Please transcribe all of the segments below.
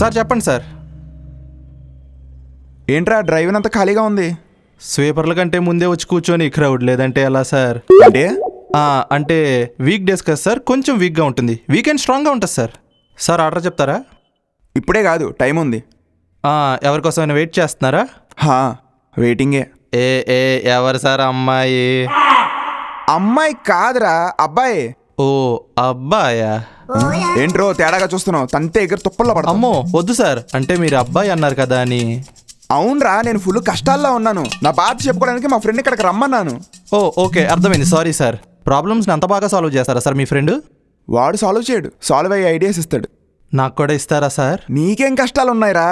Sir చెప్పండి sir. ఏంట్రా driver అంతా ఖాళీగా ఉంది? స్వీపర్ల కంటే ముందే వచ్చి కూర్చొని క్రౌడ్ లేదంటే ఎలా సార్? అంటే వీక్ డేస్ కదా సార్, కొంచెం వీక్గా ఉంటుంది, వీకెండ్ స్ట్రాంగ్గా ఉంటుంది సార్. సార్ ఆర్డర్ చెప్తారా? ఇప్పుడే కాదు, టైం ఉంది. ఎవరికోసమైనా వెయిట్ చేస్తున్నారా? వెయిటింగే. ఏ ఏ ఎవరు సార్? అమ్మాయి? అమ్మాయి కాదురా, అబ్బాయి. ఓ అబ్బాయా? ఏంట్రో తేడాగా చూస్తున్నావు? తంతే ఎగురు తుప్పల్లో పడ. అమ్మో వద్దు సార్, అంటే మీరు అబ్బాయి అన్నారు కదా అని. అవునరా, నేను ఫుల్ కష్టాల్లో ఉన్నాను. నా బాధ చెప్పుకోవడానికి మా ఫ్రెండ్ ఇక్కడికి రమ్మన్నాను. ఓకే అర్థమైంది, సారీ సార్. ప్రాబ్లమ్స్ని అంత బాగా సాల్వ్ చేస్తారా సార్ మీ ఫ్రెండ్? వాడు సాల్వ్ చేయడు, సాల్వ్ అయ్యే ఐడియాస్ ఇస్తాడు. నాకు కూడా ఇస్తారా సార్? నీకేం కష్టాలు ఉన్నాయిరా?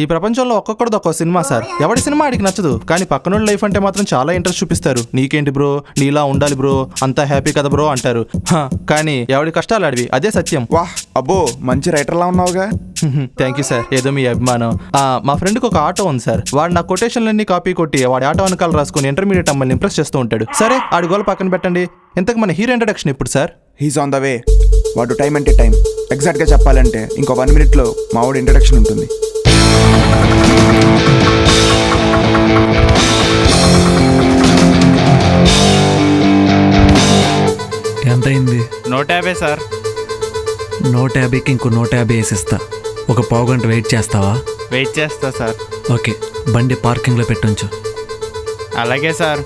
ఈ ప్రపంచంలో ఒక్కొక్కడిది ఒక్కో సినిమా సార్. ఎవడి సినిమా ఆడికి నచ్చదు, కానీ పక్కనోడి లైఫ్ అంటే మాత్రం చాలా ఇంట్రెస్ట్ చూపిస్తారు. నీకేంటి బ్రో, నీలా ఉండాలి బ్రో, అంతా హ్యాపీ కదా బ్రో అంటారు. కానీ ఎవడి కష్టాలు ఆడివి, అదే సత్యం. వాహ్, అబ్బో మంచి రైటర్లా ఉన్నావుగా. థ్యాంక్ యూ సార్, ఏదో మీ అభిమానం. మా ఫ్రెండ్కి ఒక ఆటో ఉంది సార్. వాడు నా కొటేషన్లన్నీ కాపీ కొట్టి వాడి ఆటో వెనకాల రాసుకుని ఇంటర్మీడియట్ అమ్మాయిని ఇంప్రెస్ చేస్తూ ఉంటాడు. సరే ఆడి గోల్ పక్కన పెట్టండి. ఇంతకు మన హీరో ఇంట్రడక్షన్ ఎప్పుడు sir? He's on the way. వాడు టైం అంటే టైం. ఎగ్జాక్ట్గా చెప్పాలంటే ఇంకో 1 minute మా వాడు ఇంట్రడక్షన్ ఉంటుంది. ఎంతైంది? 150 సార్. 150కి ఇంకో 150 వేసిస్తా. ఒక పావు గంట వెయిట్ చేస్తావా? వెయిట్ చేస్తా సార్. ఓకే, బండి పార్కింగ్లో పెట్టొంచు. అలాగే సార్.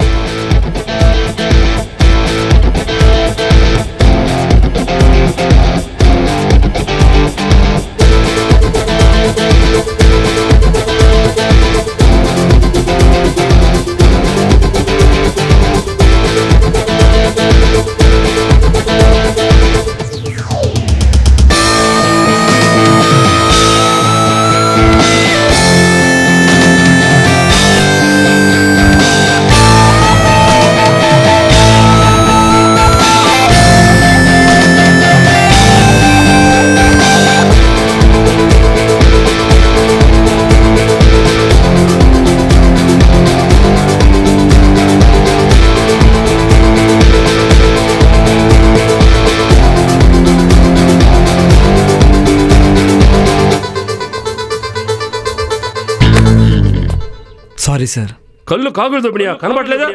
Sorry sir. కళ్ళు కాకులు దొబ్బినా కనబడలేదా?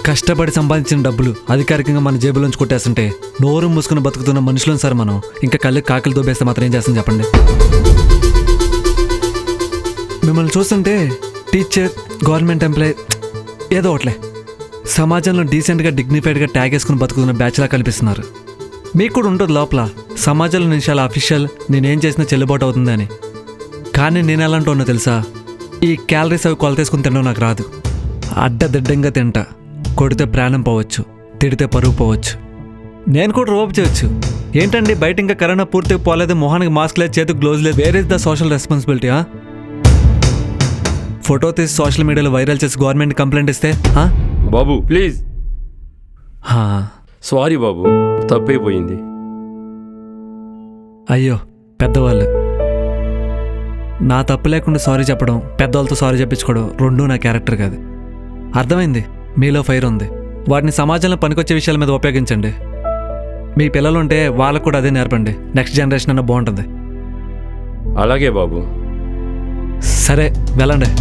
కష్టపడి సంపాదించిన డబ్బులు అధికారికంగా మన జేబులోంచి కొట్టేస్తుంటే నోరు మూసుకుని బతుకుతున్న మనుషులను సార్ మనం. ఇంకా కళ్ళు కాకులు దొబ్బేస్తే మాత్రం ఏం చేస్తాం చెప్పండి? మిమ్మల్ని చూస్తుంటే టీచర్, గవర్నమెంట్ ఎంప్లాయ్ ఏదో ఒకట్లే, సమాజంలో డీసెంట్గా డిగ్నిఫైడ్గా ట్యాగ్ వేసుకుని బతుకుతున్న బ్యాచ్లా కనిపిస్తున్నారు. మీకు కూడా ఉంటుంది లోపల సమాజంలో నేను చాలా అఫీషియల్, నేనేం చేసినా చెల్లుబాటు అవుతుందని. కానీ నేను ఎలాంటి ఉన్నా తెలుసా? ఈ క్యాలరీస్ అవి కొలతేసుకుని తినడం నాకు రాదు. అడ్డదిడ్డంగా తింటా. కొడితే ప్రాణం పోవచ్చు, తిడితే పరుగు పోవచ్చు. నేను కూడా రోప్ చేయొచ్చు. ఏంటండి బయట ఇంకా కరోనా పూర్తిగా పోలేదు, మొహానికి మాస్క్ లేదు, చేతికి గ్లోవ్స్ లేదు, where is the social responsibility? Photo తీసి సోషల్ మీడియాలో వైరల్ చేసి గవర్నమెంట్ కంప్లైంట్ ఇస్తే బాబు ప్లీజ్. సారీ బాబు, తప్పైపోయింది. అయ్యో పెద్దవాళ్ళు, నా తప్పు లేకుండా సారీ చెప్పడం, పెద్దవాళ్ళతో సారీ చెప్పించుకోవడం రెండూ నా క్యారెక్టర్ కాదు. అర్థమైంది, మీలో ఫైర్ ఉంది. వాటిని సమాజంలో పనికొచ్చే విషయాల మీద ఉపయోగించండి. మీ పిల్లలుంటే వాళ్ళకు కూడా అదే నేర్పండి. నెక్స్ట్ జనరేషన్ అన్న బాగుంటుంది. అలాగే బాబు. సరే వెళ్ళండి.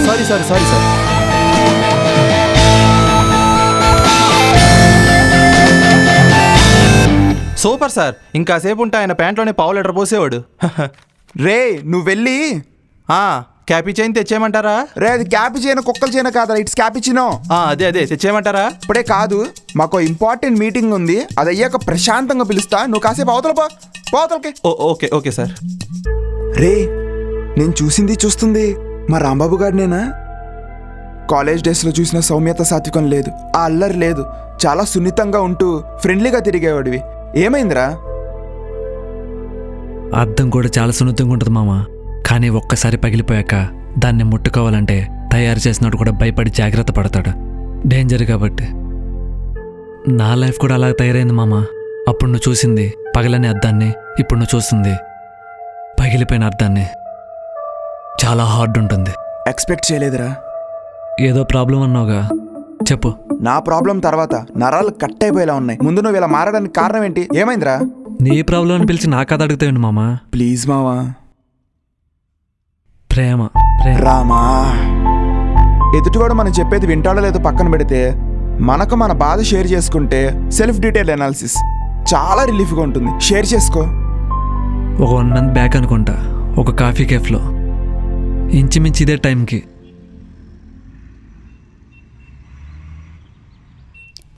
Sorry sir, sorry sir. Super sir, ఇంకాసేపు ఉంటే ఆయన ప్యాంట్లోనే పావు లీటర్ పోసేవాడు. రే నువ్వు వెళ్ళి క్యాపీ చైన్ తెచ్చేయమంటారా? రే అది క్యాపీ చేయను, కుక్కలు చేయను కాదా, ఇట్స్ క్యాపిచినో. అదే తెచ్చేయమంటారా? ఇప్పుడే కాదు, మాకు ఇంపార్టెంట్ మీటింగ్ ఉంది, అది అయ్యాక ప్రశాంతంగా పిలుస్తా. నువ్వు కాసేపు అవతల పోతలకి. Okay okay sir. రే నేను చూస్తుంది మా రాంబాబు గారినేనా? కాలేజ్ డేస్లో చూసిన సౌమ్యత, సాత్వికం లేదు, ఆ అల్లరి లేదు, చాలా సున్నితంగా ఉంటూ ఫ్రెండ్లీగా తిరిగేవాడివి. ఏమైందిరా? అర్థం కూడా చాలా సున్నితంగా ఉంటుంది మామ. కానీ ఒక్కసారి పగిలిపోయాక దాన్ని ముట్టుకోవాలంటే తయారు చేసినట్టు కూడా భయపడి జాగ్రత్త పడతాడు. డేంజర్ కాబట్టి. నా లైఫ్ కూడా అలా తయారైంది మామ. అప్పుడు నువ్వు చూసింది పగలని అర్థాన్ని, ఇప్పుడు నువ్వు చూస్తుంది పగిలిపోయిన అర్థాన్ని. చాలా హార్డ్ ఉంటుంది. ఎక్స్పెక్ట్ చేయలేదురా. ఏదో ప్రాబ్లం అన్నావుగా, చెప్పు. నా ప్రాబ్లం తర్వాత నరాలు కట్ అయిపోయేలా ఉన్నాయి. ముందు నువ్వు ఇలా మారడానికి కారణం ఏంటి? ఏమైందిరా? నీ ప్రాబ్లం అని పిలిచి నా కథ అడుగుతావండి మామా. ప్లీజ్ మావా. ప్రేమ ప్రేమ. రామా, ఎదుటివాడు మనం చెప్పేది వింటాడో లేదో పక్కన పెడితే మనకు మన బాధ షేర్ చేసుకుంటే సెల్ఫ్ డీటెయిల్ అనాలిసిస్ చాలా రిలీఫ్గా ఉంటుంది. షేర్ చేసుకో. ఒక 1 month బ్యాక్ అనుకుంటా, ఒక కాఫీ కేఫ్లో ఇంచుమించు ఇదే టైంకి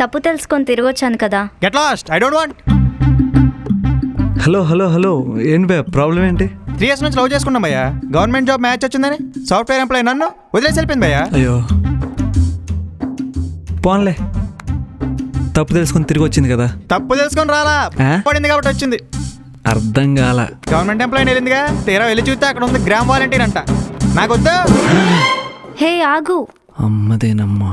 తప్పు తెలుసుకొని తిరగొచ్చాను కదా. Get lost, I don't want. Hello hello hello, ఏంటి బే ప్రాబ్లం ఏంటి? 3 years నుంచి లవ్ చేసుకున్నాం భయ్యా. గవర్నమెంట్ జాబ్ మ్యాచ్ వచ్చిందని సాఫ్ట్వేర్ ఎంప్లాయ్ నన్ను వదిలేసి వెళ్ళిపోయింది భయ్యా. అయ్యో పోన్లే, తప్పు తెలుసుకొని తిరిగి వచ్చింది కదా. తప్పు తెలుసుకొని రాలా, పడింది కాబట్టి వచ్చింది. అర్థం కాల. గవర్నమెంట్ ఎంప్లాయ్ వెళ్ళిందిగా, తీరా వెళ్ళి చూస్తే అక్కడ ఉంది గ్రామ్ వాలంటీర్ అంట. నాకు వద్దా. హే ఆగు. అమ్మదేనమ్మా.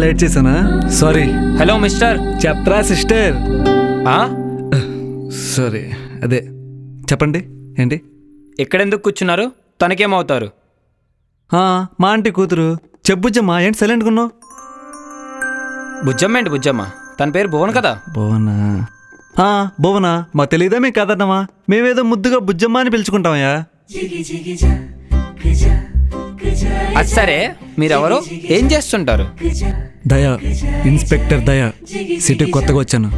లేట్ చేశానా? సారీ. Hello mister. చెప్తా సిస్టర్. సారీ, అదే చెప్పండి. ఏంటి ఎక్కడెందుకు కూర్చున్నారు? తనకేమవుతారు? మా ఆంటీ కూతురు. చెప్పుజ్జమ్మా, ఏంటి సైలెంట్గా ఉన్నావు? బుజ్జమ్మ ఏంటి బుజ్జమ్మ? తన పేరు భువన్ కదా. భువనా? భువనా? మా తెలీదా మీకు కదన్నమా? మేమేదో ముద్దుగా బుజ్జమ్మ అని పిలుచుకుంటామయ్యా. అది సరే, మీరెవరు, ఏం చేస్తుంటారు? దయా, ఇన్స్పెక్టర్ దయా. సిటీ కొత్తగా వచ్చాను.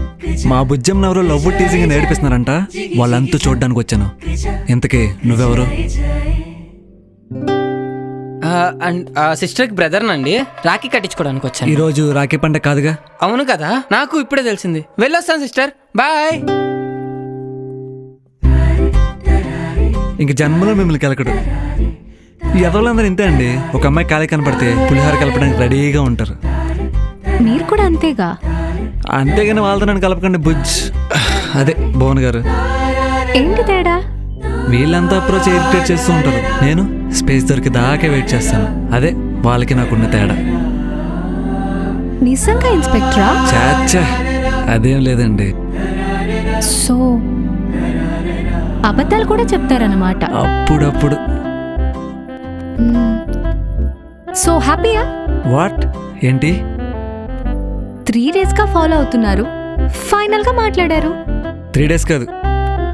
మా బుజ్జమ్మ ఎవరో లవ్ టీజింగ్ నేర్పిస్తున్నారంట, వాళ్ళంతా చూడడానికి వచ్చాను. ఇంతకీ నువ్వెవరు? సిస్టర్కి బ్రదర్నండి. రాఖీ కట్టించుకోవడానికి వచ్చాను. ఈరోజు రాఖీ పండుగ కాదుగా? అవును కదా, నాకు ఇప్పుడే తెలిసింది. వెళ్ళొస్తాను సిస్టర్, బాయ్. ఇంక జన్మలో మిమ్మల్ని కలకడు. ఈ ఎదవలందరూ ఇంతే అండి. ఒక అమ్మాయి ఖాళీ కనపడితే పులిహార కలపడానికి రెడీగా ఉంటారు. మీరు కూడా అంతేగా? అంతేగాని వాళ్ళతో నన్ను కలపకండి బుజ్. అదే భువన్ గారు. ఏంటి తేడా? వీళ్ళంతా అప్రోచ్ ఇరిటేట్ చేస్తూ ఉంటారు, నేను స్పేస్ దొరికి దాకే వెయిట్ చేస్తాను. అదే వాళ్ళకి నాకున్న తేడా. నిజంగా ఇన్స్పెక్టరా? చాచా, అదేం లేదండి. సో అబద్ధాలు కూడా చెప్తారన్నమాట. అప్పుడప్పుడు. సో హ్యాపీయా? వాట్? ఏంటి? 3 days గా ఫాలో అవుతున్నారు, ఫైనల్ గా మాట్లాడారు. 3 days కాదు,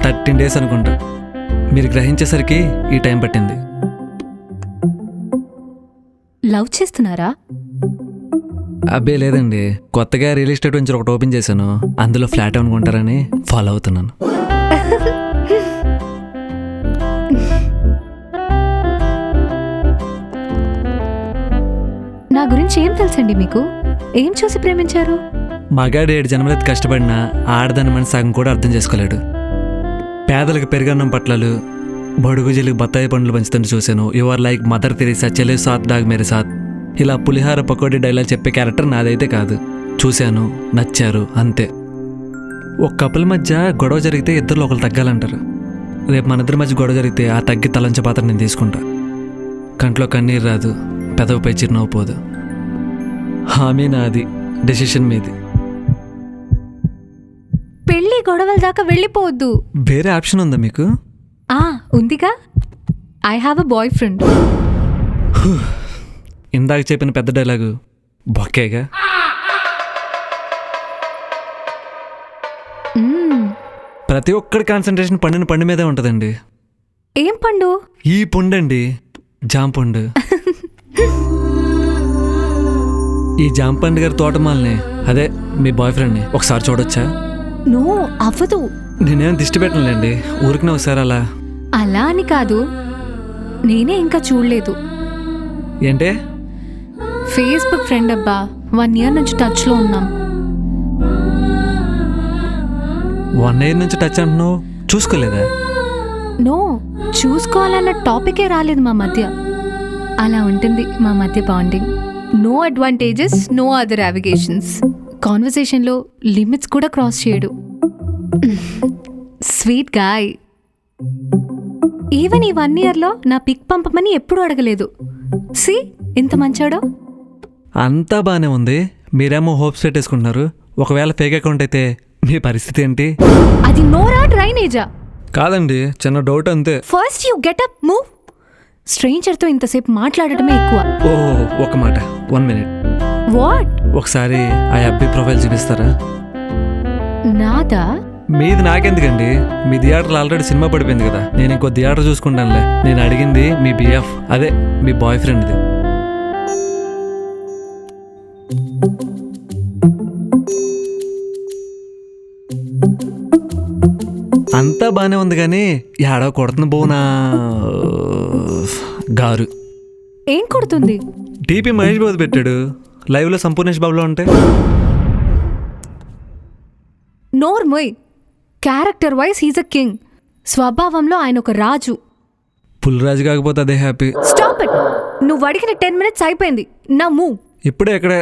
13 days అనుకుంటా. మీరు గ్రహించేసరికి ఈ టైం పట్టింది. లవ్ చేస్తున్నారా? అబ్బే లేదండి, కొత్తగా రియల్ ఎస్టేట్ నుంచి ఒకటి ఓపెన్ చేశాను, అందులో ఫ్లాట్ అనుకుంటారని ఫాలో అవుతున్నాను. నా గురించి ఏం తెలుసండి మీకు? ఏం చూసి ప్రేమించారు? మగాడు 7 జన్మలెత్తి కష్టపడినా ఆడదాని మన సగం కూడా అర్థం చేసుకోలేడు. పేదలకు పెరుగన్నం పట్లలు, బడుగుజీలకు బత్తాయి పండ్లు పంచుతుంటే చూశాను. You are like Mother Teresa, చెలే సాత్ డాగ్ మేరే సాత్. ఇలా పులిహార పకోడీ డైలాగ్ చెప్పే క్యారెక్టర్ నాదైతే కాదు. చూశాను, నచ్చారు, అంతే. ఒక కపుల్ మధ్య గొడవ జరిగితే ఇద్దరు ఒకరు తగ్గాలంటారు. రేపు మన ఇద్దరి మధ్య గొడవ జరిగితే ఆ తగ్గి తలంచే పాత్ర నేను తీసుకుంటా. కంట్లో కన్నీరు రాదు, పెదవిపై చిరునవ్వు పోదు. హామీ నాది. డెసిషన్ మీది. పెళ్లి గొడవల దాకా వెళ్ళిపోవద్దు. వేరే ఆప్షన్ ఉందా మీకు? ఉందిగా, I have a boy friend. ఇందాక చెప్పిన పెద్ద డైలాగు బొక్కేగా. ప్రతి ఒక్కడి కాన్సన్ట్రేషన్ పండు మీదే ఉంటుందండి. ఏం పండు? ఈ పండండి, జామ పండు. ఈ జామ పండు గారి తోటమాలని, అదే మీ బాయ్ ఫ్రెండ్ని ఒకసారి చూడొచ్చా? నో, అవ్వదు. నేనేం దిష్టి పెట్టనులేండి, ఊరికినే ఒకసారి అలా. అలా అని కాదు, నేనే ఇంకా చూడలేదు. ఏంటే? ఫేస్బుక్ ఫ్రెండ్ అబ్బా, 1 year నుంచి టచ్లో ఉన్నాం. 1 year నుంచి టచ్ అంటున్నావు, చూసుకోలేదా? నో, చూసుకోవాలన్న టాపికే రాలేదు మా మధ్య. అలా ఉంటుంది మా మధ్య bonding. No advantages, no other obligations. కాన్వర్సేషన్లో లిమిట్స్ కూడా క్రాస్ చేయడు. Sweet guy. ఈవెన్ ఈ 1 yearలో నా పిక్ పంపమని ఎప్పుడూ అడగలేదు. సి ఎంత మంచాడో. అంతా బాగానే ఉంది, మీరేమో హోప్స్ పెట్టేసుకుంటున్నారు. ఒకవేళ ఫేక్ అకౌంట్ అయితే మీ పరిస్థితి ఏంటి? అది నోరా డ్రైనేజా? కాదండి, చిన్న డౌట్ అంతే. First you get up, move. స్ట్రేంజర్తో ఇంతసేపు మాట్లాడటమే ఎక్కువ. ఓ ఒక మాట, 1 minute. వాట్? ఒకసారి ఆ అబ్బి ప్రొఫైల్ చూపిస్తారా? నాదా? మీది నాకెందుకండి, మీ థియేటర్లో ఆల్రెడీ సినిమా పడిపోయింది కదా, నేను ఇంకో థియేటర్ చూసుకుంటానులే. నేను అడిగింది మీ బిఎఫ్, అదే మీ బాయ్ ఫ్రెండ్ది. అంతా బాగానే ఉంది కానీ ఏడో కొడుతున్న బోనా గారు. ఏం కొడుతుంది? టీపీ మహేష్ బాబు పెట్టాడు, లైవ్లో సంపూర్ణేష్ బాబులో ఉంటే. నోర్మోయ్. Character wise he's a king. స్వభావంలో ఆయన ఒక రాజు. పుల్రాజు కాకపోతే అదే హ్యాపీ. Stop it. నువ్వు అడిగిన 10 minutes అయిపోయింది. నా మూవ్. ఇప్పుడే ఎక్కడే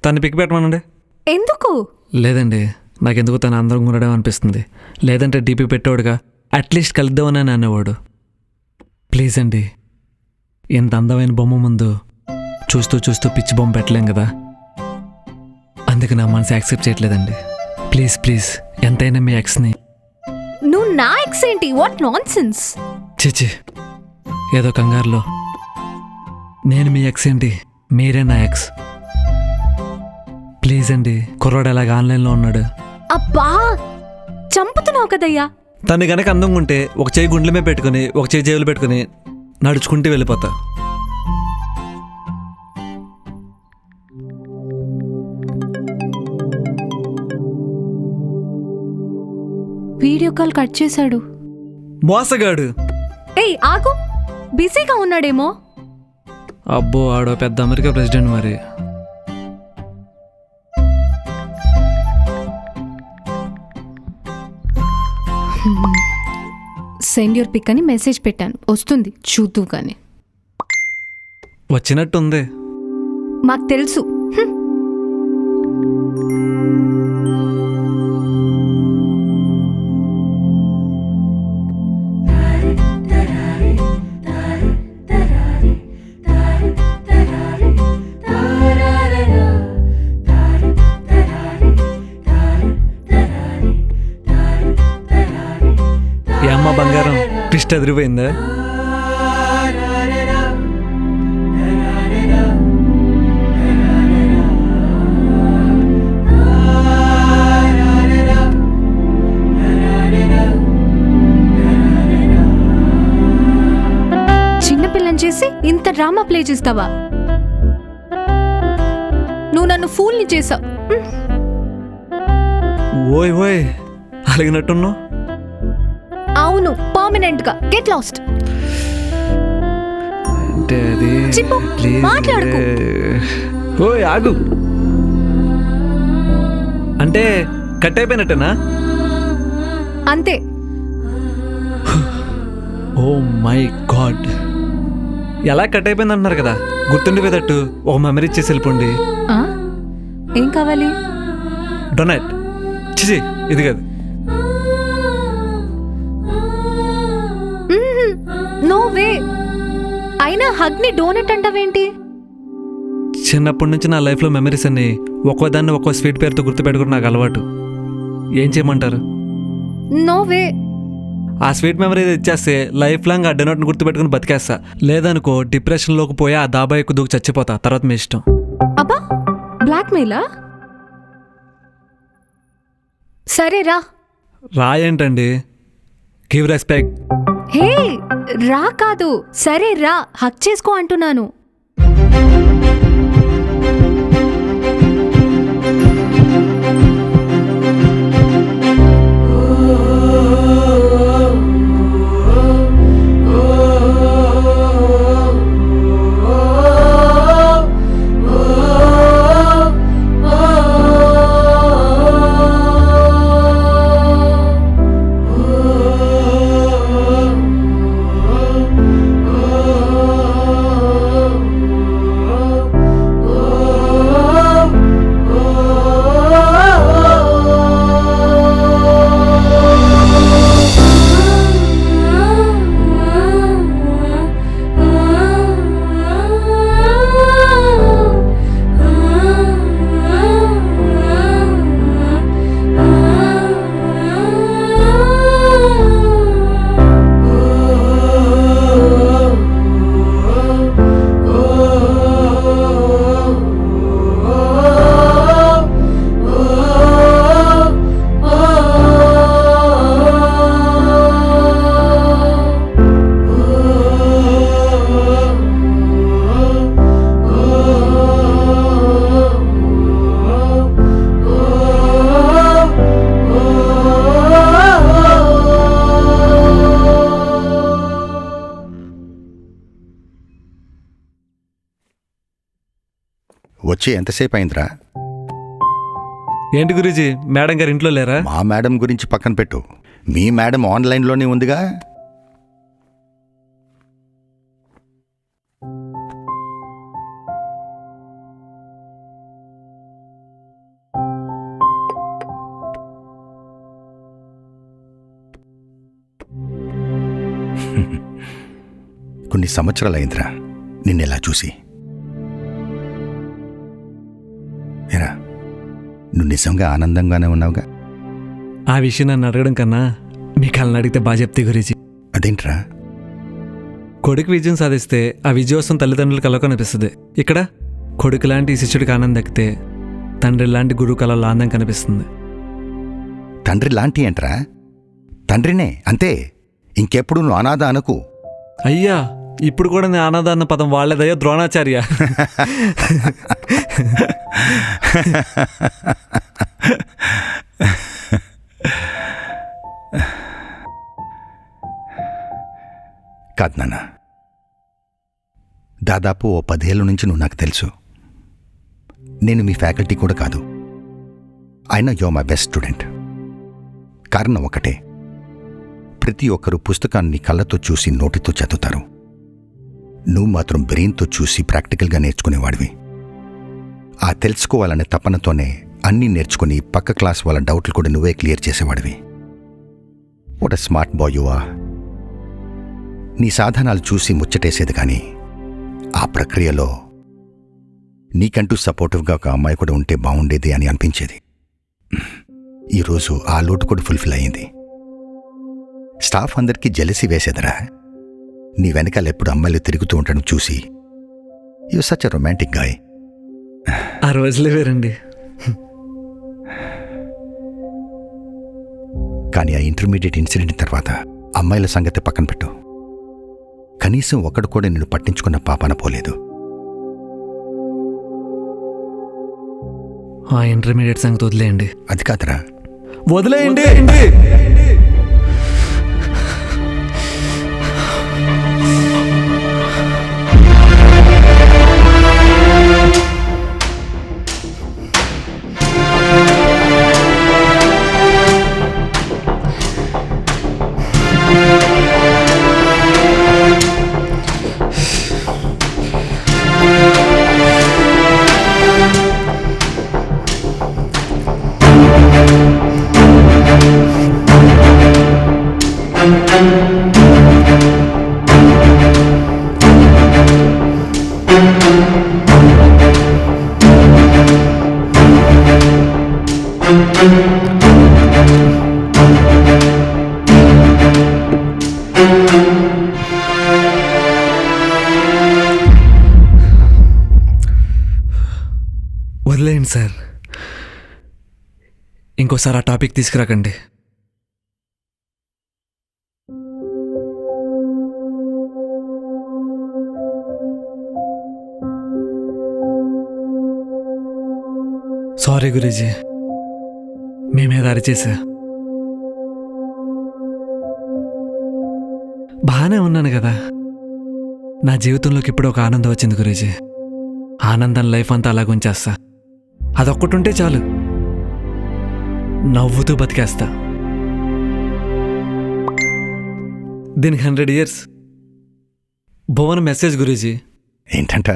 తను పిక్ పెట్టమనండి. ఎందుకు? లేదండి, నాకెందుకు తను అందరం ఉండడం అనిపిస్తుంది. లేదంటే డీపీ పెట్టేవాడుగా, అట్లీస్ట్ కలుద్దామని అనేవాడు. ప్లీజ్ అండి, ఇంత అందమైన బొమ్మ ముందు చూస్తూ చూస్తూ పిచ్చి బొమ్మ పెట్టలేం కదా, అందుకు నా మనసు యాక్సెప్ట్ చేయట్లేదండి. ప్లీజ్ ప్లీజ్, ఎంతైనా మీ ఎక్స్ని. నువ్వు నా ఎక్స్ ఏంటి? What non sense. చిచి, ఏదో కంగారులో. నేను మీ ఎక్స్ ఏంటి, మీరే నా ఎక్స్. ప్లీజ్ అండి, కుర్రాడు ఎలాగ ఆన్లైన్లో ఉన్నాడు. అబ్బా, చంపుతున్నావు కదయ్యా. తను గనక అందంగా ఉంటే ఒక చేయి గుండెల మీద పెట్టుకుని ఒక చేయి జేబులు పెట్టుకుని నడుచుకుంటూ వెళ్ళిపోతా. వీడియో కాల్ కట్ చేశాడు. మోసగాడు. ఏయ్ ఆగు, బిజీగా ఉన్నాడేమో. అబ్బో, ఆడో పెద్ద అమెరికా ప్రెసిడెంట్ మరి. సెండ్ యువర్ పిక్ అని మెసేజ్ పెట్టాను, వస్తుంది చూద్దు కానీ. వచ్చినట్టుంది. మాకు తెలుసు. ఈ అమ్మ బంగారం ట్విస్ట్ ఎదిరిపోయిందా? చిన్నపిల్లని చేసి ఇంత డ్రామా ప్లే చేస్తావా? నువ్వు నన్ను ఫూల్ని చేసావు. ఓయ్ ఓయ్, అలిగినట్టున్నావు. అవును, పర్మనెంట్ గా. Get lost. అంటే అది చిప్పు, ప్లీజ్. మాట్లాడకు. ఓయ్ ఆగు. అంటే కట్ అయిపోయినట్టేనా? అంతే. ఓ మై గాడ్, ఎలా కట్ అయిపోయింది అంటున్నారు కదా, గుర్తుండిపోయేటట్టు ఒక మెమరీ ఇచ్చేసి వెళ్ళిపోండి. ఆ? ఏం కావాలి? డొనాట్. చిచి, ఇది కాదు. No way. అయినా హగ్ ని డోనట్ అంటావేంటి? చిన్నప్పటి నుంచి నా లైఫ్లో మెమరీస్ అన్ని ఒక్కోదాన్ని ఒక్కో స్వీట్ పేరుతో గుర్తుపెట్టుకుని నాకు అలవాటు. ఏం చేయమంటారు? No way. ఆ స్వీట్ మెమరీ ఇచ్చేస్తే లైఫ్ లాంగ్ ఆ డెనోట్ని గుర్తుపెట్టుకుని బతికేస్తా. లేదనుకో డిప్రెషన్లోకి పోయి ఆ దాబా ఎక్కువ దూకి చచ్చిపోతా. తర్వాత మీ ఇష్టం. అబ్బా, బ్లాక్మెయిలా? సరే రా. రాయేంటండి? Give respect. హే, రా కాదు, సరే రా, హక్ చేసుకో అంటున్నాను. వచ్చి ఎంతసేపు అయిందిరా? ఏంటి గురూజీ, మేడం గారు ఇంట్లో లేరా? మా మేడం గురించి పక్కన పెట్టు, మీ మేడం ఆన్లైన్లోనే ఉందిగా. కొన్ని సంవత్సరాలు అయిందిరా నిన్నెలా చూసి. ఏరా, నువ్వు నిజంగా ఆనందంగానే ఉన్నావుగా? ఆ విషయం నన్ను అడగడం కన్నా మీ కళ్ళని అడిగితే బాగా చెప్తే గురూజీ. అదేంట్రా? కొడుకు విజయం సాధిస్తే ఆ విజయోత్సవం తల్లిదండ్రులకు కళ కనిపిస్తుంది. ఇక్కడ కొడుకు లాంటి శిష్యుడికి ఆనందం దక్కితే తండ్రి లాంటి గురువు కళలో ఆనందం కనిపిస్తుంది. తండ్రి లాంటి ఏంట్రా? తండ్రినే, అంతే. ఇంకెప్పుడు నువ్వు అనాథ అనకు. అయ్యా, ఇప్పుడు కూడా నేను అనాథ అన్న పదం వాడలేదయ్యా ద్రోణాచార్య. కాదు నాన్న, దాదాపు ఓ 10 ఏళ్ళ నుంచి నువ్వు నాకు తెలుసు. నేను మీ ఫ్యాకల్టీ కూడా కాదు. అయినా యో మై బెస్ట్ స్టూడెంట్. కారణం ఒకటే, ప్రతి ఒక్కరూ పుస్తకాన్ని కళ్ళతో చూసి నోటితో చదువుతారు. నువ్వు మాత్రం బ్రెయిన్తో చూసి ప్రాక్టికల్గా నేర్చుకునేవాడివి. ఆ తెలుసుకోవాలనే తపనతోనే అన్నీ నేర్చుకుని పక్క క్లాస్ వాళ్ళ డౌట్లు కూడా నువ్వే క్లియర్ చేసేవాడివి. What a smart boy you are. నీ సాధనాలు చూసి ముచ్చటేసేది కానీ ఆ ప్రక్రియలో నీకంటూ సపోర్టివ్గా ఒక అమ్మాయి కూడా ఉంటే బాగుండేది అని అనిపించేది. ఈరోజు ఆ లోటు కూడా ఫుల్ఫిల్ అయ్యింది. స్టాఫ్ అందరికీ జెలసీ వేసేదరా. నీ వెనకాల ఎప్పుడు అమ్మాయిలు తిరుగుతూ ఉండడం చూసి. You such a romantic guy. ఆ రోజులే వేరండి. కానీ ఆ ఇంటర్మీడియట్ ఇన్సిడెంట్ తర్వాత అమ్మాయిల సంగతి పక్కన పెట్టు. కనీసం ఒకడు కూడా నిన్ను పట్టించుకున్న పాపాన పోలేదు. ఆ ఇంటర్మీడియట్ సంగతి వదిలేయండి. అది కాదురా. వదిలేయండి. సార్, ఇంకోసారి ఆ టాపిక్ తీసుకురాకండి. సారీ గురూజీ, మీ మీద అరిచేసా. బాగానే ఉన్నాను కదా. నా జీవితంలోకి ఇప్పుడు ఒక ఆనందం వచ్చింది గురూజీ. ఆనందం లైఫ్ అంతా అలాగ ఉంచేస్తా. అదొక్కటి ఉంటే చాలు, నవ్వుతూ బతికేస్తా. దీనికి 100 years. భువన మెసేజ్ గురూజీ. ఏంటంట?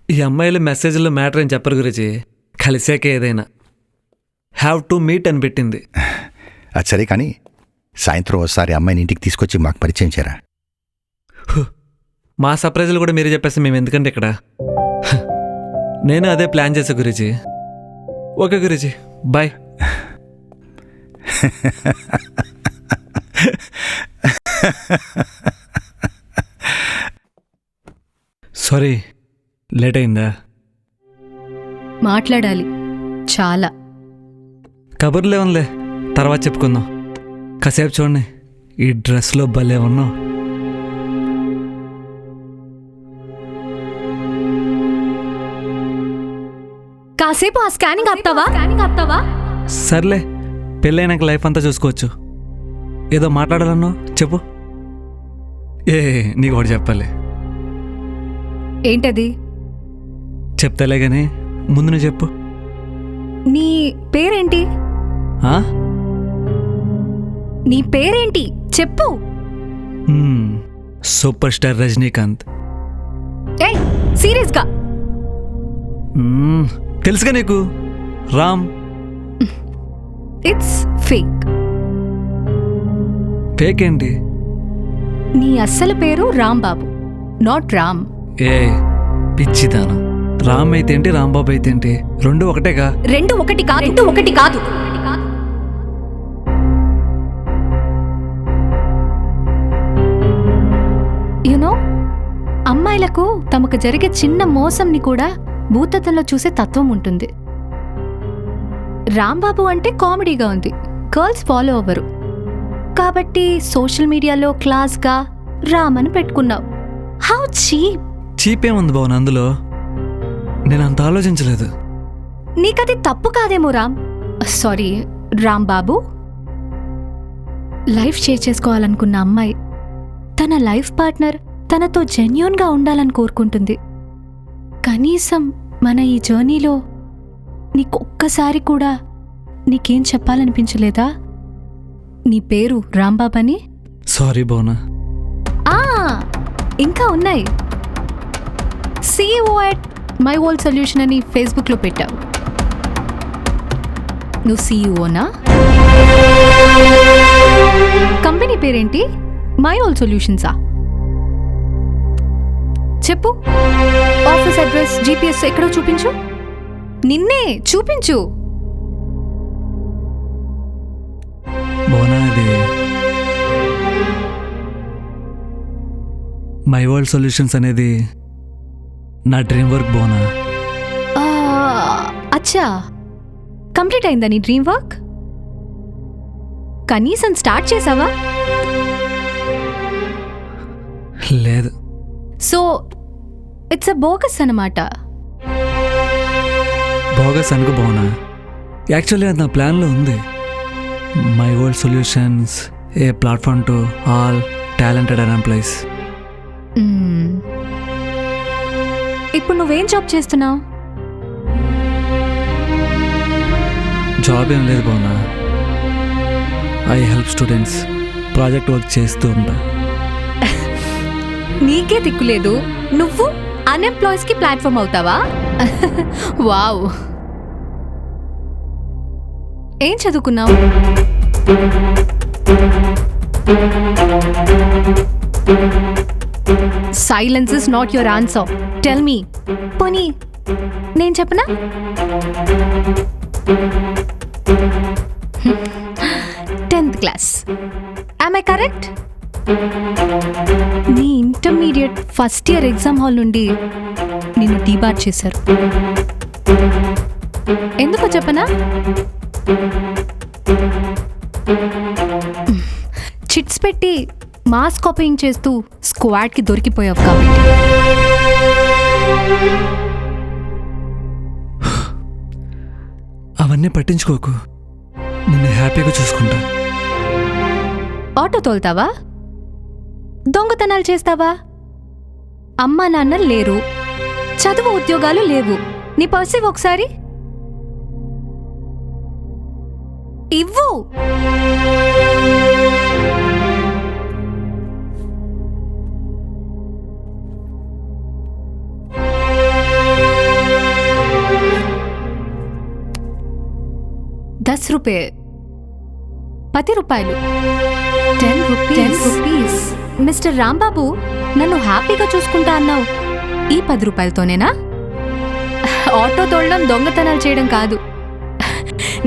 ఈ అమ్మాయిలు మెసేజ్లో మ్యాటర్ అని చెప్పరు గురూజీ, కలిసాకే ఏదైనా. హ్యావ్ టు మీట్ అని పెట్టింది. అది సరే కానీ సాయంత్రం ఒకసారి అమ్మాయిని ఇంటికి తీసుకొచ్చి మాకు పరిచయం చేయరా. మా సర్ప్రైజులు కూడా మీరు చెప్పేస్తే మేము ఎందుకంటే ఇక్కడ. నేను అదే ప్లాన్ చేసా గురూజీ. ఓకే గురూజీ, బాయ్. సారీ, లేట్ అయిందా? మాట్లాడాలి చాలా. కబుర్లే ఉందిలే, తర్వాత చెప్పుకుందాం. కాసేపు చూడండి, ఈ డ్రెస్లో భలే ఉన్నావు. కాసేపు ఆ స్కానింగ్ ఆపుతావా? సర్లే, పెళ్ళైనాక లైఫ్ అంతా చూసుకోవచ్చు. ఏదో మాట్లాడాలన్నావు, చెప్పు. నీకు ఒకటి చెప్పాలి. ఏంటది? చెప్తాలే కానీ ముందు నువ్వు చెప్పు. నీ పేరేంటి? ఆ? నీ పేరేంటి చెప్పు. Super star Rajinikanth. ఏయ్, సీరియస్గా? తెలుసుగా నీకు, రామ్. It's fake. ఫేక్ ఏంటి? నీ అస్సలు పేరు రాంబాబు, నాట్ రామ్. పిచ్చిదానా. రామ్ అయితే ఏంటి, రాంబాబు అయితే ఏంటి? రెండు ఒకటేగా. రెండు ఒకటి కాదు. యునో, అమ్మాయిలకు తమకు జరిగే చిన్న మోసంని కూడా భూతత్వంలో చూసే తత్వం ఉంటుంది. రాంబాబు అంటే కామెడీగా ఉంది, గర్ల్స్ ఫాలో అవ్వరు కాబట్టి సోషల్ మీడియాలో క్లాస్గా రామ్ అని పెట్టుకున్నావు. How cheap. చీపేముంది బావన్ అందులో? నేను అంత ఆలోచించలేదు. నీకది తప్పు కాదేమో Ram. Sorry Rambabu. Life share చేసుకోవాలనుకున్న అమ్మాయి తన లైఫ్ పార్ట్నర్ తనతో జెన్యూన్గా ఉండాలని కోరుకుంటుంది. కనీసం మన ఈ జర్నీలో నీకొక్కసారి కూడా నీకేం చెప్పాలనిపించలేదా? నీ పేరు రాంబాబు అని. సారీ బోనా. ఇంకా ఉన్నాయి. CEO at my world solution అని ఫేస్బుక్లో పెట్టావు. నువ్వు CEOనా? కంపెనీ పేరేంటి? మై వరల్డ్ సొల్యూషన్సా? చెప్పు. ఆఫీస్ అడ్రస్, GPS ఎక్కడో చూపించు. నిన్నే చూపించు. బోనా, అది మై వరల్డ్ సొల్యూషన్స్ అనేది నా డ్రీమ్ వర్క్ బోనా. అచ్చా, కంప్లీట్ అయిందా నీ డ్రీమ్ వర్క్? కనీసం స్టార్ట్ చేసావా? లేదు. సో ఇట్స్ అ బోగస్ అన్నమాట. బోగస్ అనుకో బోనా. యాక్చువల్లీ అది నా ప్లాన్లో ఉంది. My world solutions, a platform to all talented and employees. ఇప్పుడు నువ్వేం జాబ్ చేస్తున్నావు? జాబ్ ఏం లేదు Bona. I help students, project work చేస్తూ ఉంటా. నీకే దిక్కులేదు, నువ్వు అన్ఎంప్లాయీస్కి ప్లాట్ఫామ్ అవుతావా? వావ్. ఏం చదువుకున్నావు? Silence is not your answer. Tell me. పోనీ నేను చెప్పనా? 10th class. Am I correct? నీ intermediate first year exam hall నుండి నిన్ను డీబార్ చేశారు. ఎందుకో చెప్పనా? చిట్స్ పెట్టి మాస్ కాపీయింగ్ చేస్తూ స్క్వాడ్కి దొరికిపోయావు కాబట్టి. అవన్నీ పట్టించుకోకు, నిన్ను హ్యాపీగా చూసుకుంటా. ఆటో తోలుతావా? దొంగతనాలు చేస్తావా? అమ్మా నాన్న లేరు, చదువు ఉద్యోగాలు లేవు. నీ పర్స్ ఇవ్వు ఒకసారి. ఇవ్వు. ₹10 ₹10 ₹10. మిస్టర్ రాంబాబు, నన్ను హ్యాపీగా చూసుకుంటా అన్నావు. ఈ ₹10తోనేనా? ఆటో తోలడం దొంగతనాలు చేయడం కాదు.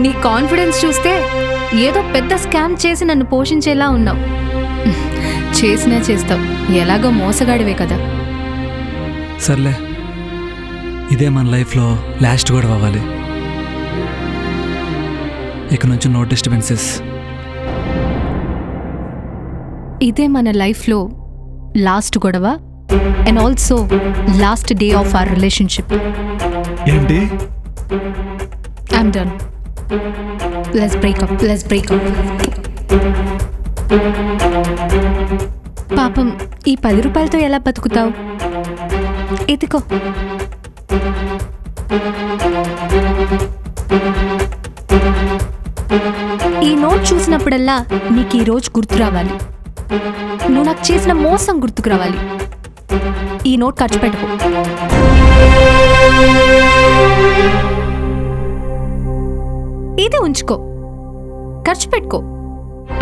నీ కాన్ఫిడెన్స్ చూస్తే ఏదో పెద్ద స్కామ్ చేసి నన్ను పోషించేలా ఉన్నావు. చేసినా చేస్తావు, ఎలాగో మోసగాడివే కదా. సర్లే, ఇదే మన లైఫ్లో లాస్ట్ కూడా అవ్వాలి. ఇక నుంచి నో డిస్టర్బెన్సెస్. ఇదే మన లైఫ్లో లాస్ట్ గొడవ and also last day of our relationship. ఏంటి? I'm done. Let's breakup. పాపం, ఈ ₹10తో ఎలా బతుకుతావు? ఇదిగో. ఈ నోట్ చూసినప్పుడల్లా నీకు ఈ రోజు గుర్తు రావాలి. నువ్వు నాకు చేసిన మోసం గుర్తుకు రావాలి. ఈ నోట్ ఖర్చు పెట్టుకో. ఇది ఉంచుకో, ఖర్చు పెట్టుకో.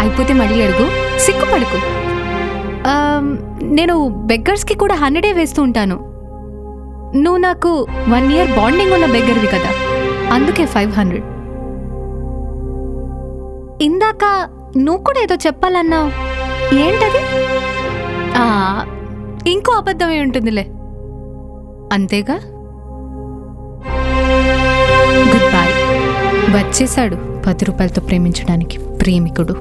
అయిపోతే మళ్ళీ అడుగు, సిగ్గుపడుకో. నేను బెగ్గర్స్కి కూడా 100 వేస్తూ ఉంటాను. నువ్వు నాకు 1 year బాండింగ్ ఉన్న బెగ్గర్వి కదా, అందుకే 500. ఇందాక నువ్వు కూడా ఏదో చెప్పాలన్నావు, ఏంటది? ఇంకో అబద్ధమే ఉంటుందిలే, అంతేగా? Good bye. వచ్చేశాడు ₹10తో ప్రేమించడానికి ప్రేమికుడు.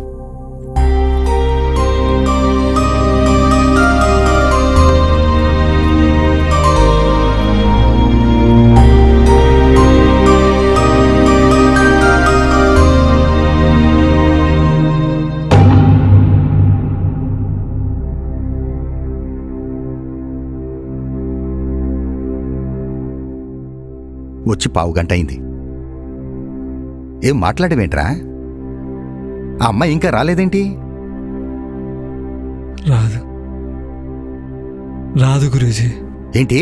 వచ్చి 1/2 గంట అయింది. ఏం మాట్లాడవేంట్రా? ఆ అమ్మాయి ఇంకా రాలేదేంటి? రాదు గురూజీ. ఏంటి?